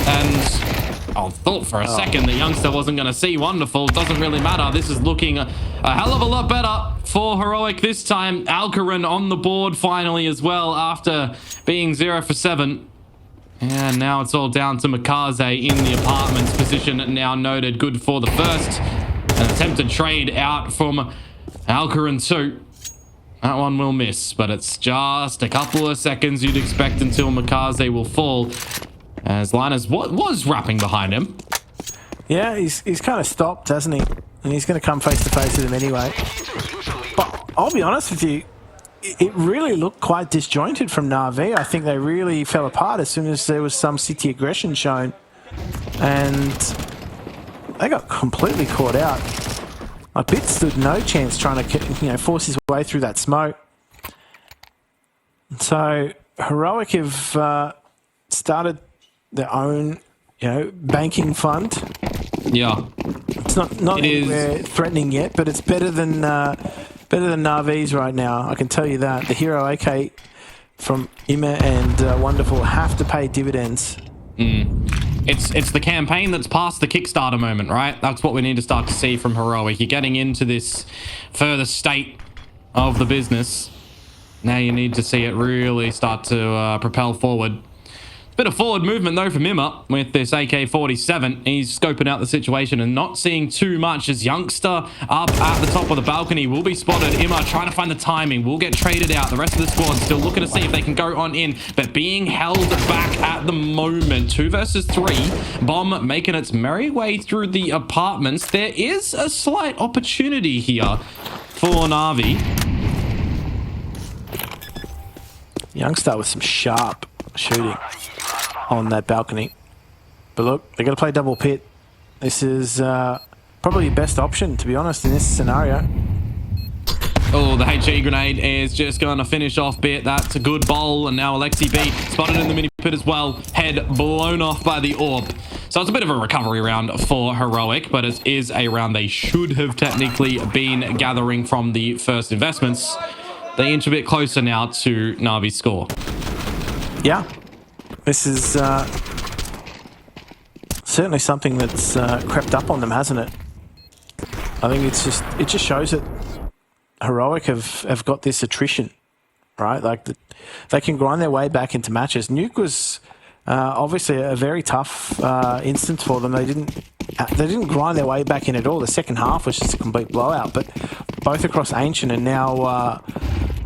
And I thought for a second the youngster wasn't going to see Wonderful. Doesn't really matter. This is looking a hell of a lot better for Heroic this time. Alcaran on the board finally as well after being 0 for 7. And now it's all down to makazze in the apartments position now noted. Good for the first. An attempted trade out from Alcaran 2. That one will miss, but it's just a couple of seconds you'd expect until makazze will fall. As Linus was wrapping behind him. Yeah, he's kind of stopped, hasn't he? And he's going to come face to face with him anyway. But I'll be honest with you, it really looked quite disjointed from NAVI. I think they really fell apart as soon as there was some city aggression shown. And they got completely caught out. Like, Bit stood no chance trying to, force his way through that smoke. So Heroic have started their own, banking fund. Yeah. It's not anywhere threatening yet, but it's better than NAVI's right now. I can tell you that. The Hero AK from Ima and Wonderful have to pay dividends. It's the campaign that's past the Kickstarter moment, right? That's what we need to start to see from Heroic. You're getting into this further state of the business. Now you need to see it really start to propel forward. Bit of forward movement, though, from Imma with this AK-47. He's scoping out the situation and not seeing too much as Youngster up at the top of the balcony will be spotted. Imma trying to find the timing, will get traded out. The rest of the squad still looking to see if they can go on in, but being held back at the moment. 2 versus 3. Bomb making its merry way through the apartments. There is a slight opportunity here for NAVI. Youngster with some sharp shooting on that balcony. But look, they're going to play double pit. This is probably the best option, to be honest, in this scenario. Oh, the HE grenade is just going to finish off Bit. That's a good bowl. And now Alexi B spotted in the mini pit as well. Head blown off by the AWP. So it's a bit of a recovery round for Heroic, but it is a round they should have technically been gathering from the first investments. They inch a bit closer now to Navi's score. Yeah. This is certainly something that's crept up on them, hasn't it? I think it just shows that Heroic have got this attrition, right? Like they can grind their way back into matches. Nuke was obviously a very tough instance for them. They didn't grind their way back in at all. The second half was just a complete blowout. But both across Ancient and now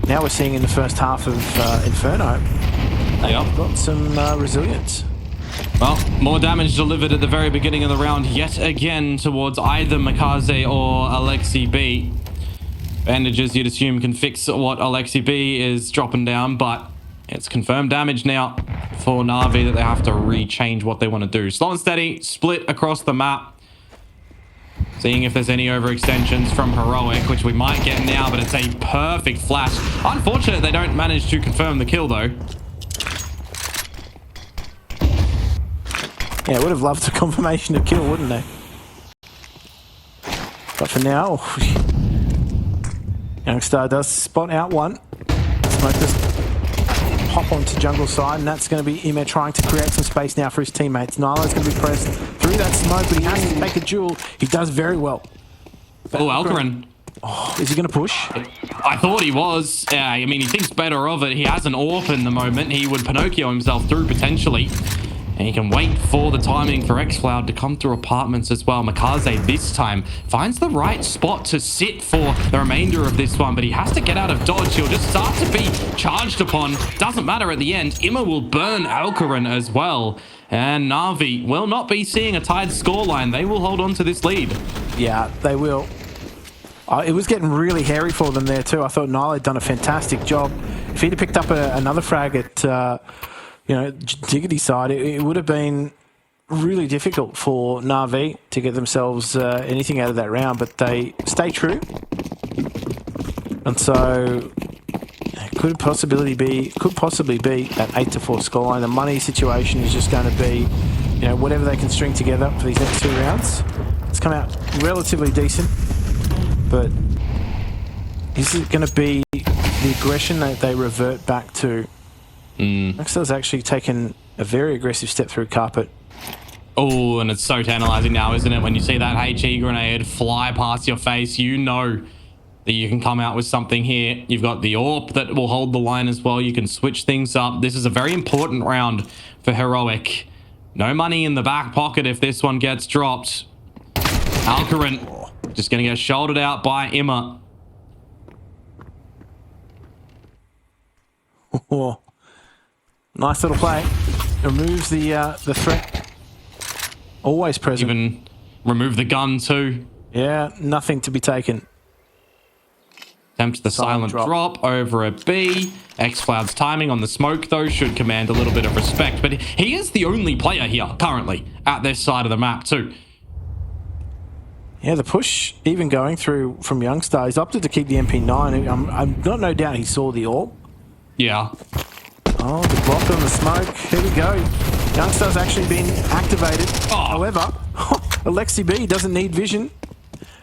we're seeing in the first half of Inferno. They've got some resilience. Well, more damage delivered at the very beginning of the round yet again towards either makazze or Alexi B. Bandages, you'd assume, can fix what Alexi B is dropping down, but it's confirmed damage now for NAVI that they have to rechange what they want to do. Slow and steady, split across the map. Seeing if there's any overextensions from Heroic, which we might get now, but it's a perfect flash. Unfortunate they don't manage to confirm the kill, though. Yeah, would have loved a confirmation of kill, wouldn't they? But for now, Youngstar does spot out one. Smokers hop onto jungle side, and that's going to be Ima trying to create some space now for his teammates. Nylo's going to be pressed through that smoke, but he has to take a duel. He does very well. Oh, Alcaran. Oh, is he going to push? I thought he was. I mean, he thinks better of it. He has an AWP in the moment. He would Pinocchio himself through potentially. And he can wait for the timing for xCloud to come through apartments as well. Makazze this time finds the right spot to sit for the remainder of this one, but he has to get out of dodge. He'll just start to be charged upon. Doesn't matter at the end. Ima will burn Alcaran as well. And NAVI will not be seeing a tied scoreline. They will hold on to this lead. Yeah, they will. It was getting really hairy for them there too. I thought Nile had done a fantastic job. If he'd have picked up another frag at... Diggity side, it would have been really difficult for NAVI to get themselves anything out of that round, but they stay true. And so it could possibly be that 8-4 scoreline. The money situation is just going to be, whatever they can string together for these next 2 rounds. It's come out relatively decent, but is it going to be the aggression that they revert back to? Maxwell's actually taken a very aggressive step through carpet. Oh, and it's so tantalizing now, isn't it? When you see that HE grenade fly past your face, you know that you can come out with something here. You've got the AWP that will hold the line as well. You can switch things up. This is a very important round for Heroic. No money in the back pocket if this one gets dropped. Alcaran just going to get shouldered out by Ima. Oh. Nice little play. Removes the threat. Always present. Even remove the gun too. Yeah, nothing to be taken. Attempts the silent drop over a B. xCloud's timing on the smoke, though, should command a little bit of respect. But he is the only player here, currently, at this side of the map, too. Yeah, the push even going through from Youngstar. He's opted to keep the MP9. I'm got no doubt he saw the AWP. Yeah. Oh, the block on the smoke. Here we go. Youngstar's actually been activated. Oh. However, Alexi B doesn't need vision.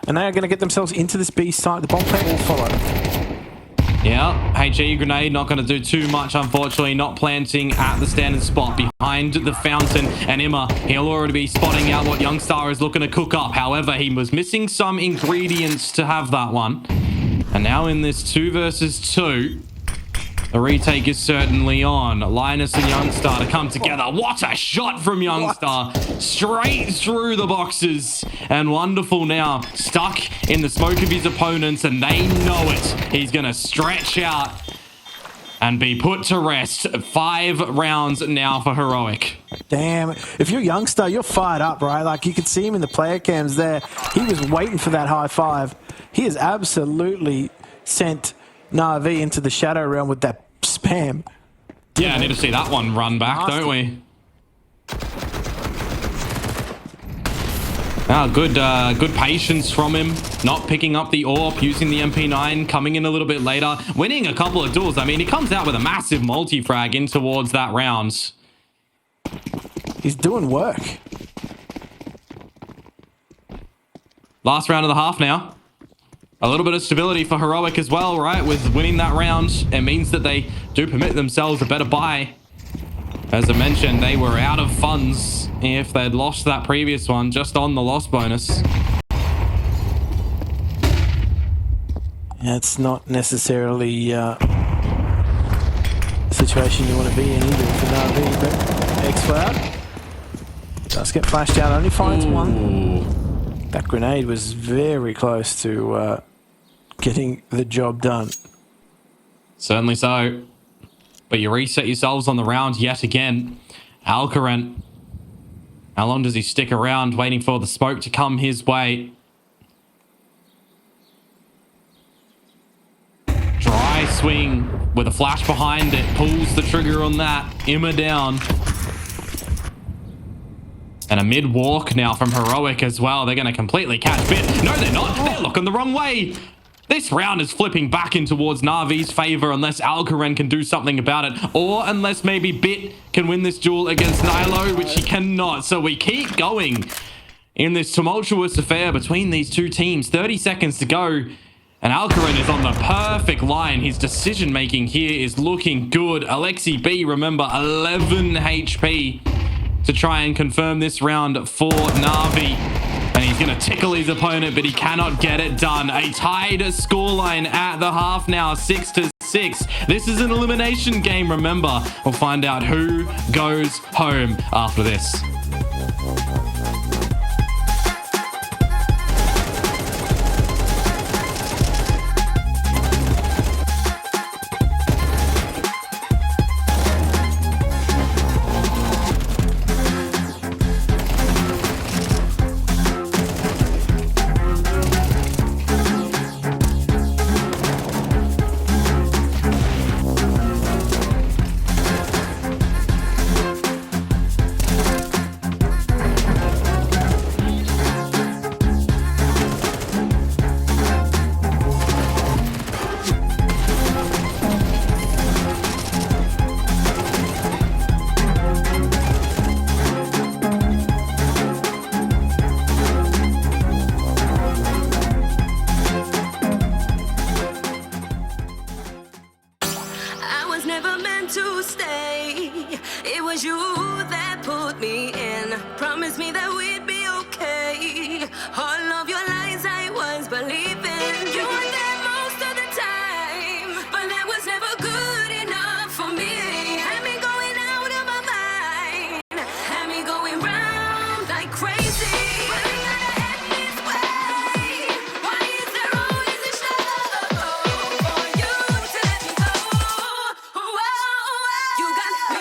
And they are going to get themselves into this B site. The bomb plant will follow. Yeah, HE grenade not going to do too much, unfortunately. Not planting at the standard spot behind the fountain. And Emma, he'll already be spotting out what Youngstar is looking to cook up. However, he was missing some ingredients to have that one. And now in this 2 versus 2, the retake is certainly on. Linus and Youngstar to come together. What a shot from Youngstar. Straight through the boxes. And Wonderful now stuck in the smoke of his opponents, and they know it. He's going to stretch out and be put to rest. 5 rounds now for Heroic. Damn. If you're Youngstar, you're fired up, right? Like, you could see him in the player cams there. He was waiting for that high five. He has absolutely sent NAVI into the shadow realm with that spam. Yeah, I need to see that one run back, don't we? Good patience from him. Not picking up the AWP, using the MP9, coming in a little bit later, winning a couple of duels. I mean, he comes out with a massive multi-frag in towards that round. He's doing work. Last round of the half now. A little bit of stability for Heroic as well, right? With winning that round, it means that they do permit themselves a better buy. As I mentioned, they were out of funds if they'd lost that previous one, just on the loss bonus. Yeah, it's not necessarily a situation you want to be in either for NAVI, but X-Cloud does get flashed out, only finds one. That grenade was very close to getting the job done. Certainly so. But you reset yourselves on the round yet again. Alcaran, how long does he stick around waiting for the smoke to come his way? Dry swing with a flash behind it. Pulls the trigger on that. Emma down. And a mid walk now from Heroic as well. They're going to completely catch Bit. No, they're not. They're looking the wrong way. This round is flipping back in towards Navi's favor unless Alcaran can do something about it. Or unless maybe Bit can win this duel against Nilo, which he cannot. So we keep going in this tumultuous affair between these two teams. 30 seconds to go. And Alcaran is on the perfect line. His decision-making here is looking good. Alexi B, remember, 11 HP to try and confirm this round for Navi. And he's going to tickle his opponent, but he cannot get it done. A tied scoreline at the half now, 6-6. This is an elimination game, remember. We'll find out who goes home after this.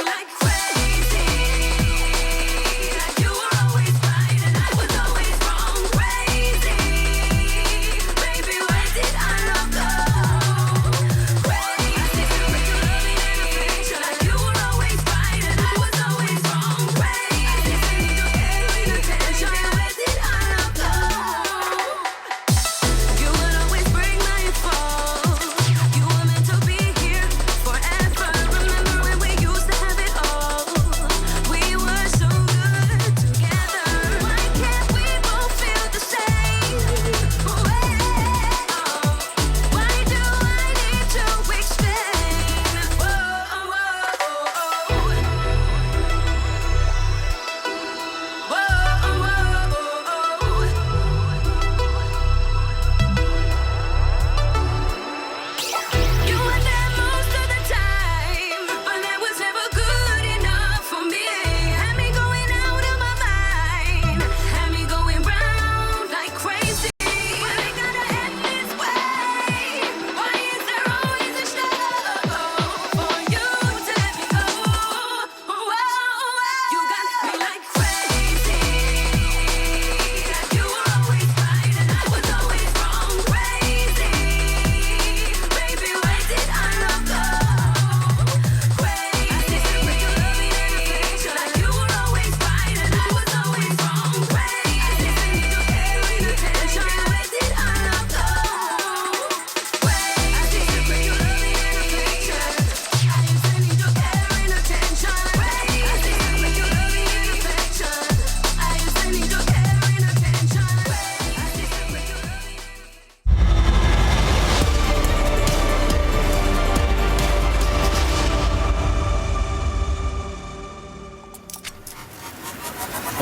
Like crazy, like you were always fighting.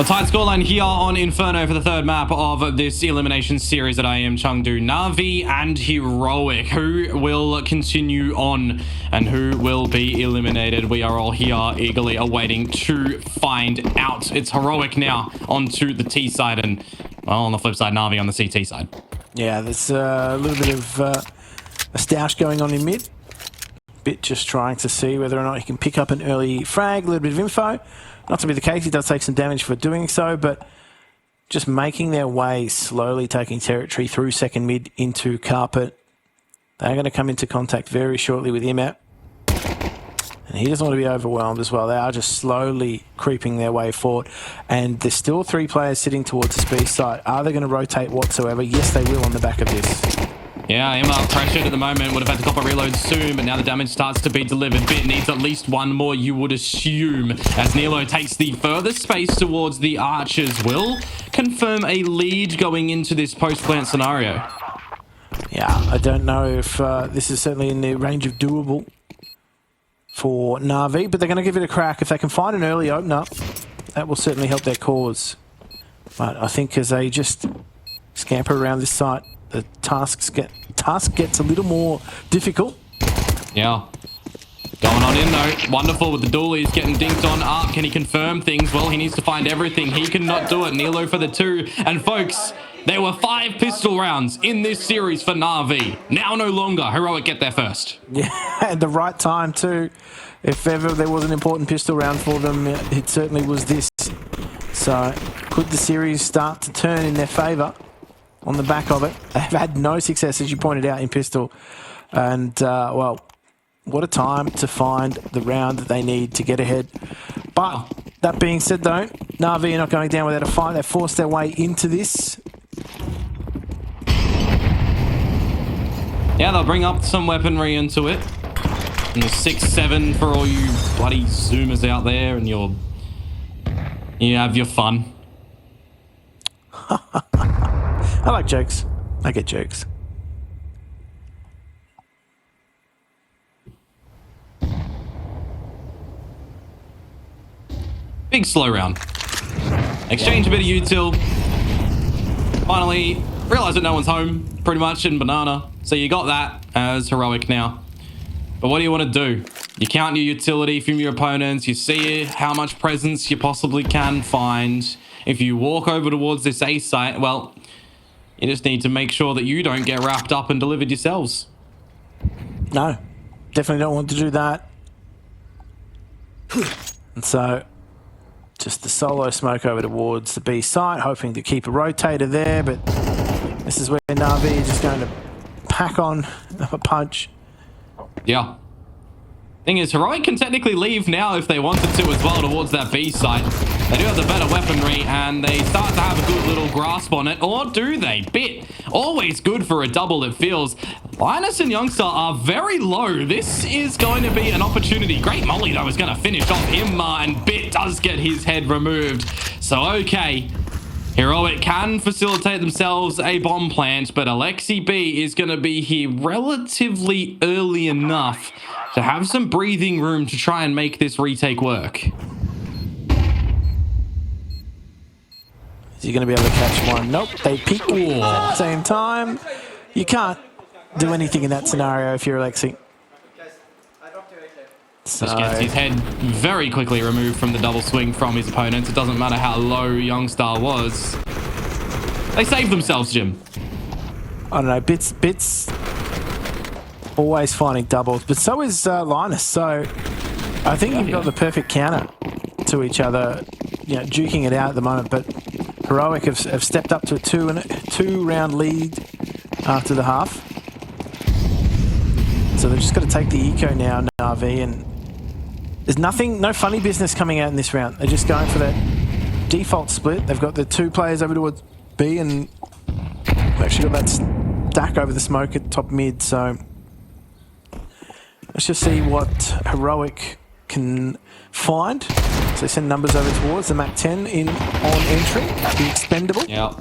A tight scoreline here on Inferno for the third map of this elimination series at IEM Chengdu. Navi and Heroic. Who will continue on and who will be eliminated? We are all here eagerly awaiting to find out. It's Heroic now onto the T side and, well, on the flip side, Navi on the CT side. Yeah, there's a little bit of a stoush going on in mid. Bit just trying to see whether or not he can pick up an early frag, a little bit of info. Not to be the case, he does take some damage for doing so, but just making their way, slowly taking territory through second mid into carpet. They're going to come into contact very shortly with Imap. And he doesn't want to be overwhelmed as well. They are just slowly creeping their way forward. And there's still 3 players sitting towards the speed side. Are they going to rotate whatsoever? Yes, they will on the back of this. Yeah, Emma pressured at the moment, would have had to cop a reload soon, but now the damage starts to be delivered. Bit needs at least one more, you would assume, as Nilo takes the furthest space towards the archers. Will confirm a lead going into this post-plant scenario. Yeah, I don't know if this is certainly in the range of doable for Navi, but they're going to give it a crack. If they can find an early opener, that will certainly help their cause. But I think as they just scamper around this site, the task gets a little more difficult. Yeah. Going on in though. Wonderful with the dualies getting dinked on. Can he confirm things? Well, he needs to find everything. He cannot do it. Nilo for the 2. And folks, there were 5 pistol rounds in this series for Navi. Now no longer. Heroic get there first. Yeah, at the right time too. If ever there was an important pistol round for them, it certainly was this. So could the series start to turn in their favour? On the back of it, they've had no success, as you pointed out, in pistol. And, well, what a time to find the round that they need to get ahead. But, that being said, though, Navi are not going down without a fight. They've forced their way into this. Yeah, they'll bring up some weaponry into it. And the 6-7 for all you bloody zoomers out there, and you have your fun. I like jokes. I get jokes. Big slow round. Exchange a bit of util. Finally, realize that no one's home, pretty much, in Banana. So you got that as Heroic now. But what do you want to do? You count your utility from your opponents. You see how much presence you possibly can find. If you walk over towards this A site, well, you just need to make sure that you don't get wrapped up and delivered yourselves. No, definitely don't want to do that. And so, just the solo smoke over towards the B site, hoping to keep a rotator there, but this is where Navi is just going to pack on a punch. Yeah. Thing is, Heroic can technically leave now if they wanted to as well towards that B site. They do have the better weaponry and they start to have a good little grasp on it. Or do they? Bit. Always good for a double, it feels. Linus and Youngster are very low. This is going to be an opportunity. Great Molly, though, is going to finish off him, and Bit does get his head removed. So, okay. Heroic can facilitate themselves a bomb plant, but Alexi B is going to be here relatively early enough to have some breathing room to try and make this retake work. Is he going to be able to catch one? Nope, they peek at the same time. You can't do anything in that scenario if you're Alexi. So, just gets his head very quickly removed from the double swing from his opponents. It doesn't matter how low Youngstar was. They saved themselves, Jim. I don't know, Bits always finding doubles, but so is Linus. So I think you've got the perfect counter to each other, you know, duking it out at the moment. But Heroic have stepped up to a 2-round lead after the half. So they've just got to take the eco now, Navi, and there's no funny business coming out in this round. They're just going for that default split. They've got the 2 players over towards B, and they've actually got that stack over the smoke at top mid. So let's just see what Heroic can find. So they send numbers over towards the Mac 10 on entry, the expendable. Yeah.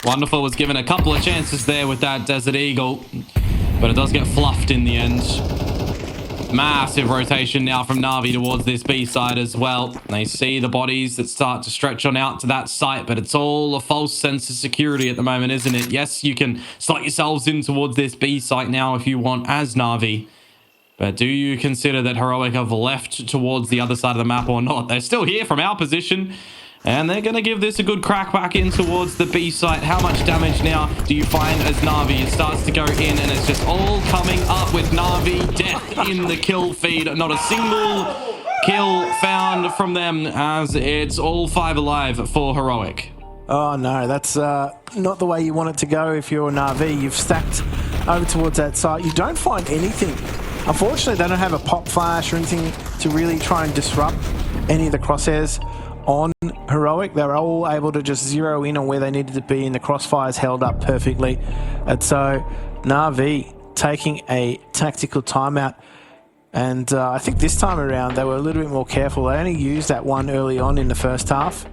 Wonderful was given a couple of chances there with that Desert Eagle, but it does get fluffed in the end. Massive rotation now from NAVI towards this B side as well. They see the bodies that start to stretch on out to that site, but it's all a false sense of security at the moment, isn't it? Yes, you can slot yourselves in towards this B site now if you want as NAVI. But do you consider that Heroic have left towards the other side of the map or not? They're still here from our position. And they're going to give this a good crack back in towards the B site. How much damage now do you find as NAVI? It starts to go in and it's just all coming up with NAVI. Death in the kill feed. Not a single kill found from them as it's all 5 alive for Heroic. Oh no, that's not the way you want it to go if you're NAVI. You've stacked over towards that site. You don't find anything. Unfortunately, they don't have a pop flash or anything to really try and disrupt any of the crosshairs on Heroic. They were all able to just zero in on where they needed to be, and the crossfires held up perfectly. And so NAVI taking a tactical timeout, and I think this time around they were a little bit more careful. They only used that one early on in the first half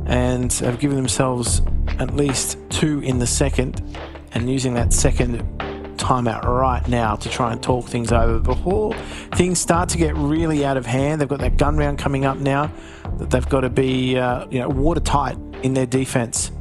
and have given themselves at least 2 in the second, and using that second timeout right now to try and talk things over before things start to get really out of hand. They've got that gun round coming up now that they've got to be watertight in their defense.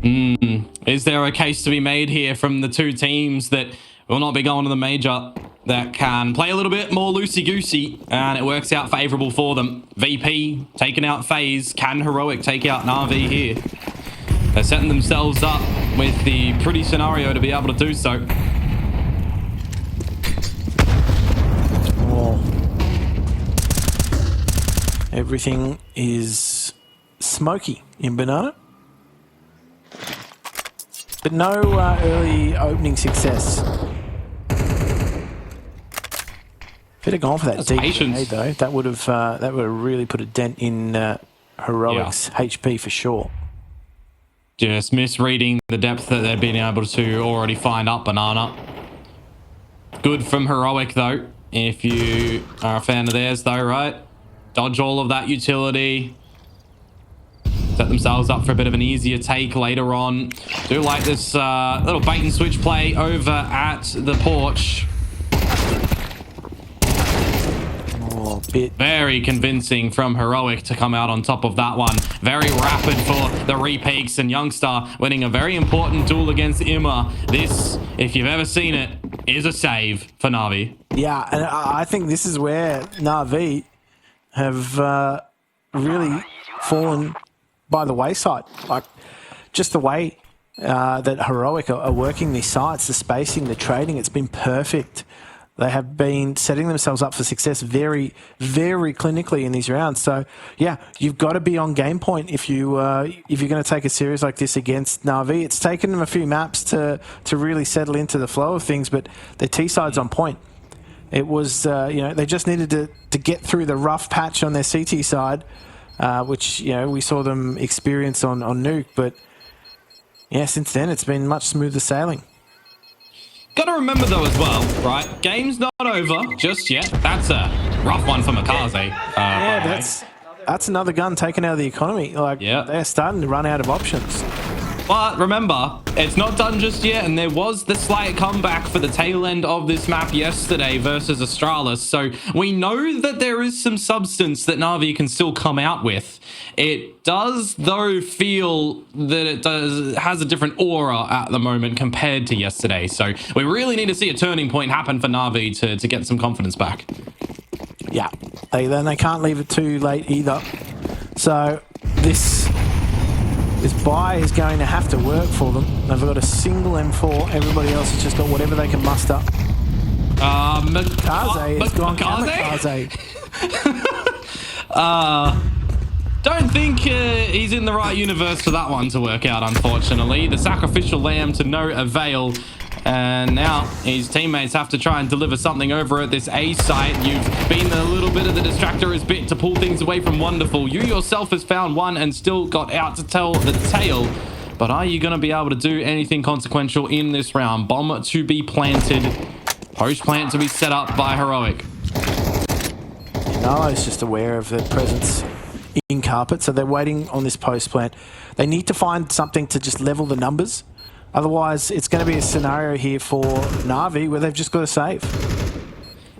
Is there a case to be made here from the two teams that will not be going to the major, that can play a little bit more loosey-goosey and it works out favorable for them? VP taking out FaZe. Can Heroic take out NAVI here? They're setting themselves up with the pretty scenario to be able to do so. Oh. Everything is smoky in Banana. But no early opening success. If it had gone for that deep grenade, though, that would have really put a dent in Heroic's HP for sure. Just misreading the depth that they've been able to already find up Banana. Good from Heroic, though, if you are a fan of theirs, though, right? Dodge all of that utility. Set themselves up for a bit of an easier take later on. Do like this little bait and switch play over at the porch. Very convincing from Heroic to come out on top of that one. Very rapid for the repeaks, and Youngster winning a very important duel against Imma. This, if you've ever seen it, is a save for NAVI. Yeah, and I think this is where NAVI have really fallen by the wayside. Like, just the way that Heroic are working these sites, the spacing, the trading, it's been perfect. They have been setting themselves up for success very, very clinically in these rounds. So, yeah, you've got to be on game point if you're going to take a series like this against NAVI. It's taken them a few maps to really settle into the flow of things, but their T side's on point. It was, they just needed to get through the rough patch on their CT side, which, we saw them experience on Nuke. But, yeah, since then, it's been much smoother sailing. Gotta remember, though, as well, right? Game's not over just yet. That's a rough one for makazze. Yeah, that's another gun taken out of the economy. They're starting to run out of options. But remember, it's not done just yet, and there was the slight comeback for the tail end of this map yesterday versus Astralis. So we know that there is some substance that NAVI can still come out with. It does, though, feel that it has a different aura at the moment compared to yesterday. So we really need to see a turning point happen for NAVI to get some confidence back. Yeah, they can't leave it too late either. So this buy is going to have to work for them. They've got a single M4. Everybody else has just got whatever they can muster. Makazze has gone kamikaze. Don't think he's in the right universe for that one to work out, unfortunately. The sacrificial lamb to no avail. And now his teammates have to try and deliver something over at this A site. You've been a little bit of the distractor's bit to pull things away from Wonderful. You yourself has found one and still got out to tell the tale. But are you going to be able to do anything consequential in this round? Bomb to be planted. Post plant to be set up by Heroic. Nalo's just aware of their presence in carpet, so they're waiting on this post plant. They need to find something to just level the numbers. Otherwise, it's going to be a scenario here for NAVI where they've just got to save.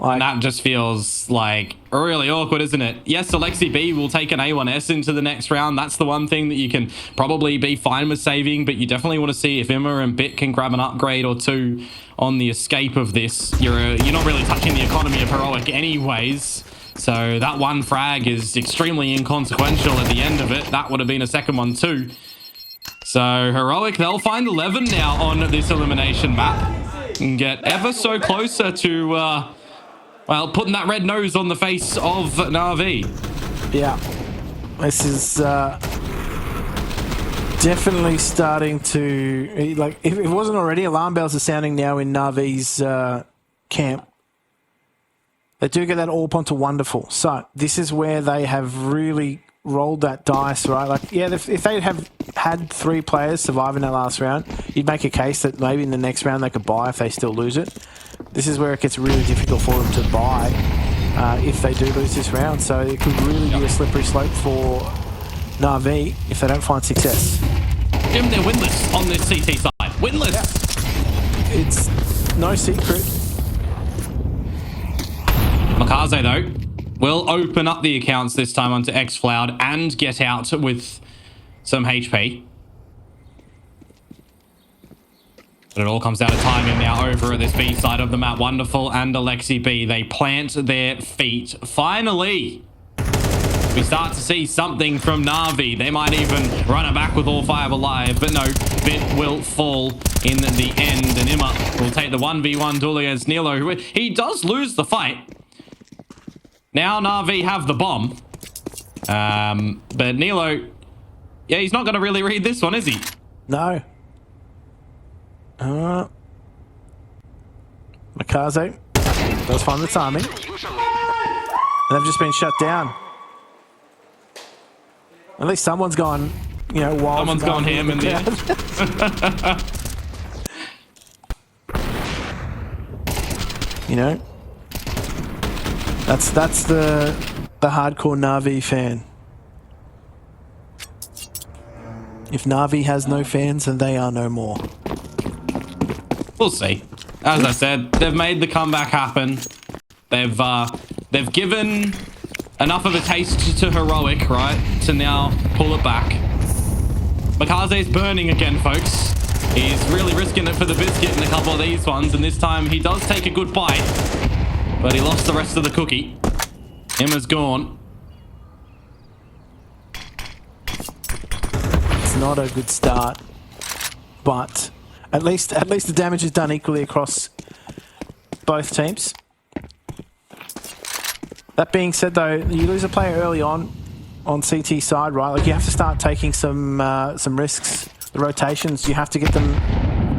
And that just feels like really awkward, isn't it? Yes, Alexi B will take an A1S into the next round. That's the one thing that you can probably be fine with saving, but you definitely want to see if Emma and Bit can grab an upgrade or two on the escape of this. You're not really touching the economy of Heroic anyways. So that one frag is extremely inconsequential at the end of it. That would have been a second one too. So Heroic, they'll find 11 now on this elimination map and get ever so closer to... well, putting that red nose on the face of NAVI. Yeah. This is definitely starting to... Like, if it wasn't already, alarm bells are sounding now in Navi's camp. They do get that AWP onto Wonderful. So, this is where they have really rolled that dice, right? Like, yeah, if they have had 3 players survive in that last round, you'd make a case that maybe in the next round they could buy if they still lose it. This is where it gets really difficult for them to buy if they do lose this round. So it could really be a slippery slope for NAVI if they don't find success. Jim, they're winless on this CT side. Winless! Yeah. It's no secret. Makazze, though, will open up the accounts this time onto xFloud and get out with some HP. But it all comes down to timing now over at this B side of the map. Wonderful and Alexi B, they plant their feet. Finally, we start to see something from NAVI. They might even run it back with all 5 alive, but no, Bit will fall in the end. And Emma will take the 1v1 duel against Nilo, who he does lose the fight. Now NAVI have the bomb. But Nilo, yeah, he's not going to really read this one, is he? No. makazze does find the timing. And they've just been shut down. At least someone's gone, you know, wild. Someone's gone ham in the end. You know, that's the hardcore NAVI fan. If NAVI has no fans, then they are no more. We'll see. As I said, they've made the comeback happen. They've given enough of a taste to Heroic, right, to now pull it back. Makazze's burning again, folks. He's really risking it for the biscuit in a couple of these ones, and this time he does take a good bite, but he lost the rest of the cookie. Emma's gone. It's not a good start, but at least the damage is done equally across both teams. That being said, though, you lose a player early on CT side, right? Like, you have to start taking some risks. The rotations, you have to get them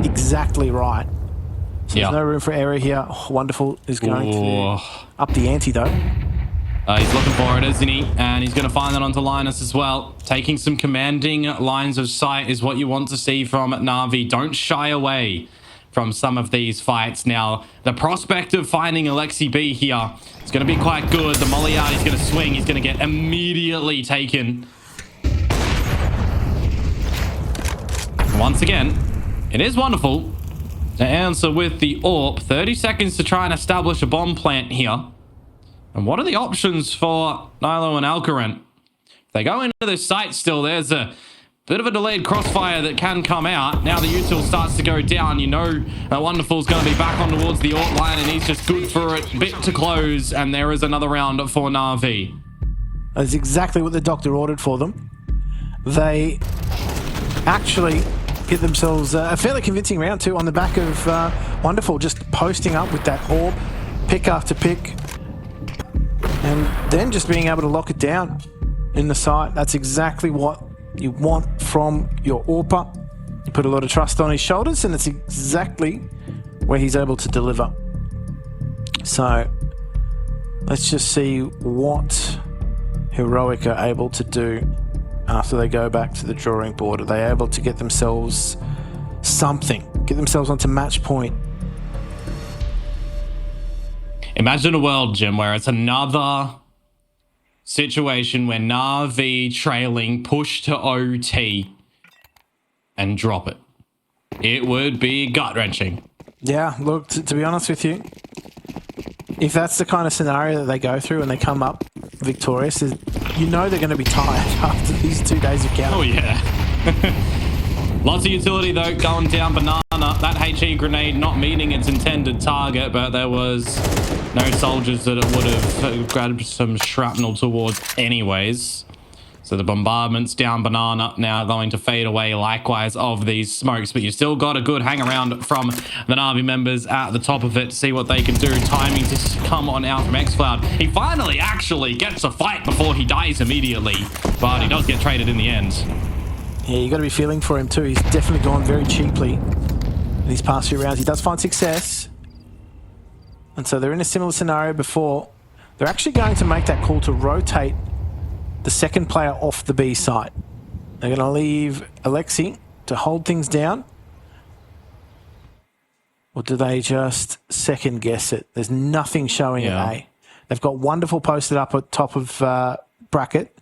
exactly right. So there's no room for error here. Oh, Wonderful is going to up the ante, though. He's looking for it, isn't he? And he's going to find that onto Linus as well. Taking some commanding lines of sight is what you want to see from NAVI. Don't shy away from some of these fights. Now, the prospect of finding Alexi B here is going to be quite good. The molly out, he's going to swing. He's going to get immediately taken. Once again, it is Wonderful to answer with the AWP. 30 seconds to try and establish a bomb plant here. And what are the options for Nilo and Alcaran? If they go into this site still, there's a bit of a delayed crossfire that can come out. Now the util starts to go down. You know Wonderful's going to be back on towards the AWP line, and he's just good for it. Bit to close, and there is another round for NAVI. That's exactly what the doctor ordered for them. They actually get themselves a fairly convincing round too on the back of Wonderful, just posting up with that AWP, pick after pick, and then just being able to lock it down in the site. That's exactly what you want from your AWPer. You put a lot of trust on his shoulders, and it's exactly where he's able to deliver. So let's just see what Heroic are able to do after they go back to the drawing board. Are they able to get themselves something, get themselves onto match point? Imagine a world, Jim, where it's another situation where NAVI trailing, push to OT, and drop it. It would be gut-wrenching. Yeah, look, to be honest with you, if that's the kind of scenario that they go through and they come up victorious, you know they're going to be tired after these 2 days of counting. Oh, yeah. Lots of utility, though, going down banana. That HE grenade not meeting its intended target, but there was no soldiers that it would have grabbed some shrapnel towards anyways. So the bombardment's down banana now going to fade away likewise of these smokes, but you still got a good hang around from the NAVI members at the top of it to see what they can do. Timing to come on out from xCloud. He finally actually gets a fight before he dies immediately, but he does get traded in the end. Yeah, you got to be feeling for him too. He's definitely gone very cheaply in these past few rounds. He does find success. And so they're in a similar scenario before. They're actually going to make that call to rotate the second player off the B site. They're going to leave Alexi to hold things down. Or do they just second guess it? There's nothing showing at A. They've got Wonderful posted up at top of bracket.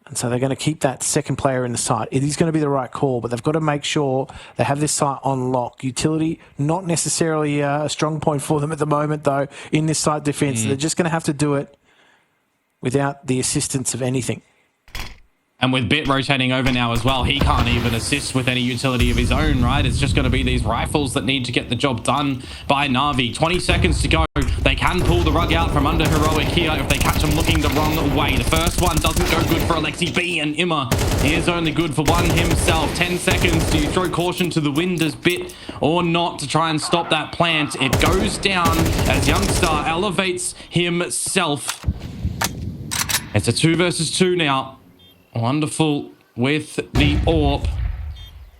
And so they're going to keep that second player in the site. It is going to be the right call, but they've got to make sure they have this site on lock. Utility, not necessarily a strong point for them at the moment, though, in this site defense. They're just going to have to do it without the assistance of anything. And with Bit rotating over now as well, he can't even assist with any utility of his own, right? It's just going to be these rifles that need to get the job done by NAVI. 20 seconds to go. They can pull the rug out from under Heroic here if they catch him looking the wrong way. The first one doesn't go good for Alexi B, and Imma is only good for one himself. 10 seconds. Do you throw caution to the wind as Bit or not to try and stop that plant? It goes down as Youngstar elevates himself. It's a 2 versus 2 now. Wonderful with the AWP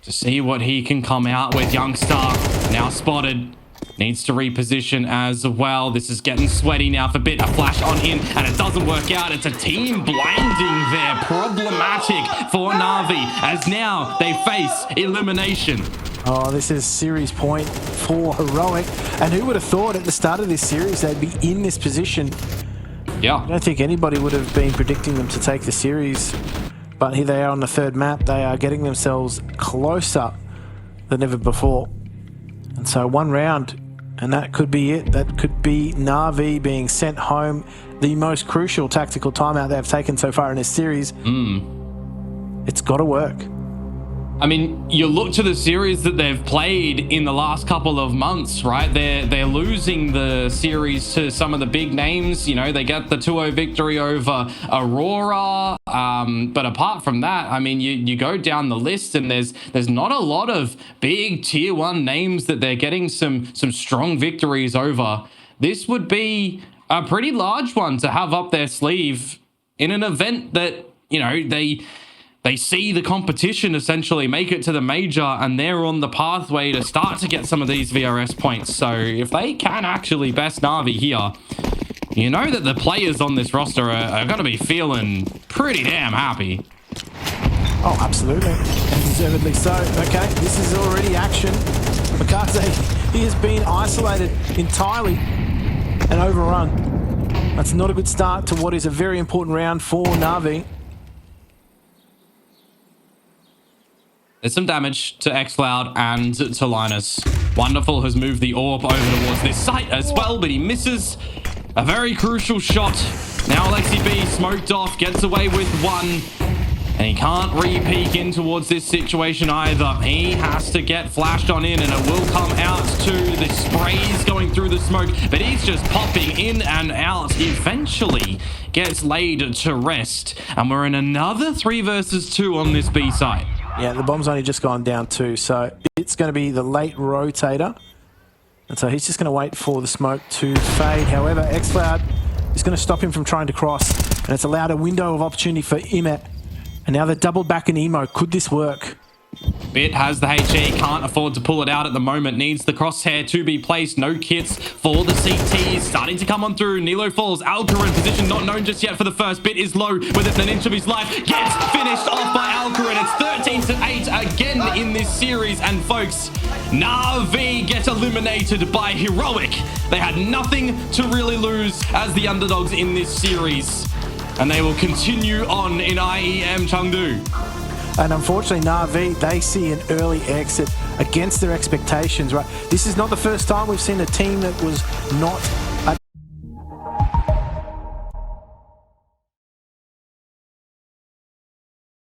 to see what he can come out with. Youngstar now spotted. Needs to reposition as well. This is getting sweaty now for Bit. A flash on in, and it doesn't work out. It's a team blinding there. Problematic for NAVI, as now they face elimination. Oh, this is series point for Heroic. And who would have thought at the start of this series they'd be in this position? Yeah. I don't think anybody would have been predicting them to take the series. But here they are on the third map. They are getting themselves closer than ever before. And so one round, and that could be it. That could be NAVI being sent home. The most crucial tactical timeout they've taken so far in this series. It's got to work. I mean, you look to the series that they've played in the last couple of months, right? They're losing the series to some of the big names. You know, they get the 2-0 victory over Aurora. But apart from that, I mean, you go down the list and there's not a lot of big tier 1 names that they're getting some strong victories over. This would be a pretty large one to have up their sleeve in an event that, you know, they see the competition essentially make it to the major, and they're on the pathway to start to get some of these VRS points. So if they can actually best NAVI here, you know that the players on this roster are going to be feeling pretty damn happy. Oh, absolutely. And deservedly so. Okay, this is already action. Makazze, he has been isolated entirely and overrun. That's not a good start to what is a very important round for NAVI. There's some damage to xCloud and to Linus. Wonderful has moved the AWP over towards this site as well, but he misses a very crucial shot. Now Alexi B smoked off, gets away with one, and he can't re-peek in towards this situation either. He has to get flashed on in, and it will come out to the sprays going through the smoke, but he's just popping in and out. Eventually gets laid to rest, and we're in another 3 versus 2 on this B site. Yeah, the bomb's only just gone down too, so it's going to be the late rotator. And so he's just going to wait for the smoke to fade. However, xCloud is going to stop him from trying to cross, and it's allowed a window of opportunity for Imet. And now they're doubled back in emo. Could this work? Bit has the HE, can't afford to pull it out at the moment, needs the crosshair to be placed. No kits for the CTs, starting to come on through. Nilo falls, Alcarin position not known just yet for the first. Bit is low within an inch of his life, gets finished off by Alcarin. It's 13-8 again in this series, and folks, NAVI get eliminated by Heroic. They had nothing to really lose as the underdogs in this series, and they will continue on in IEM Chengdu. And unfortunately, NAVI, they see an early exit against their expectations, right? This is not the first time we've seen a team that was not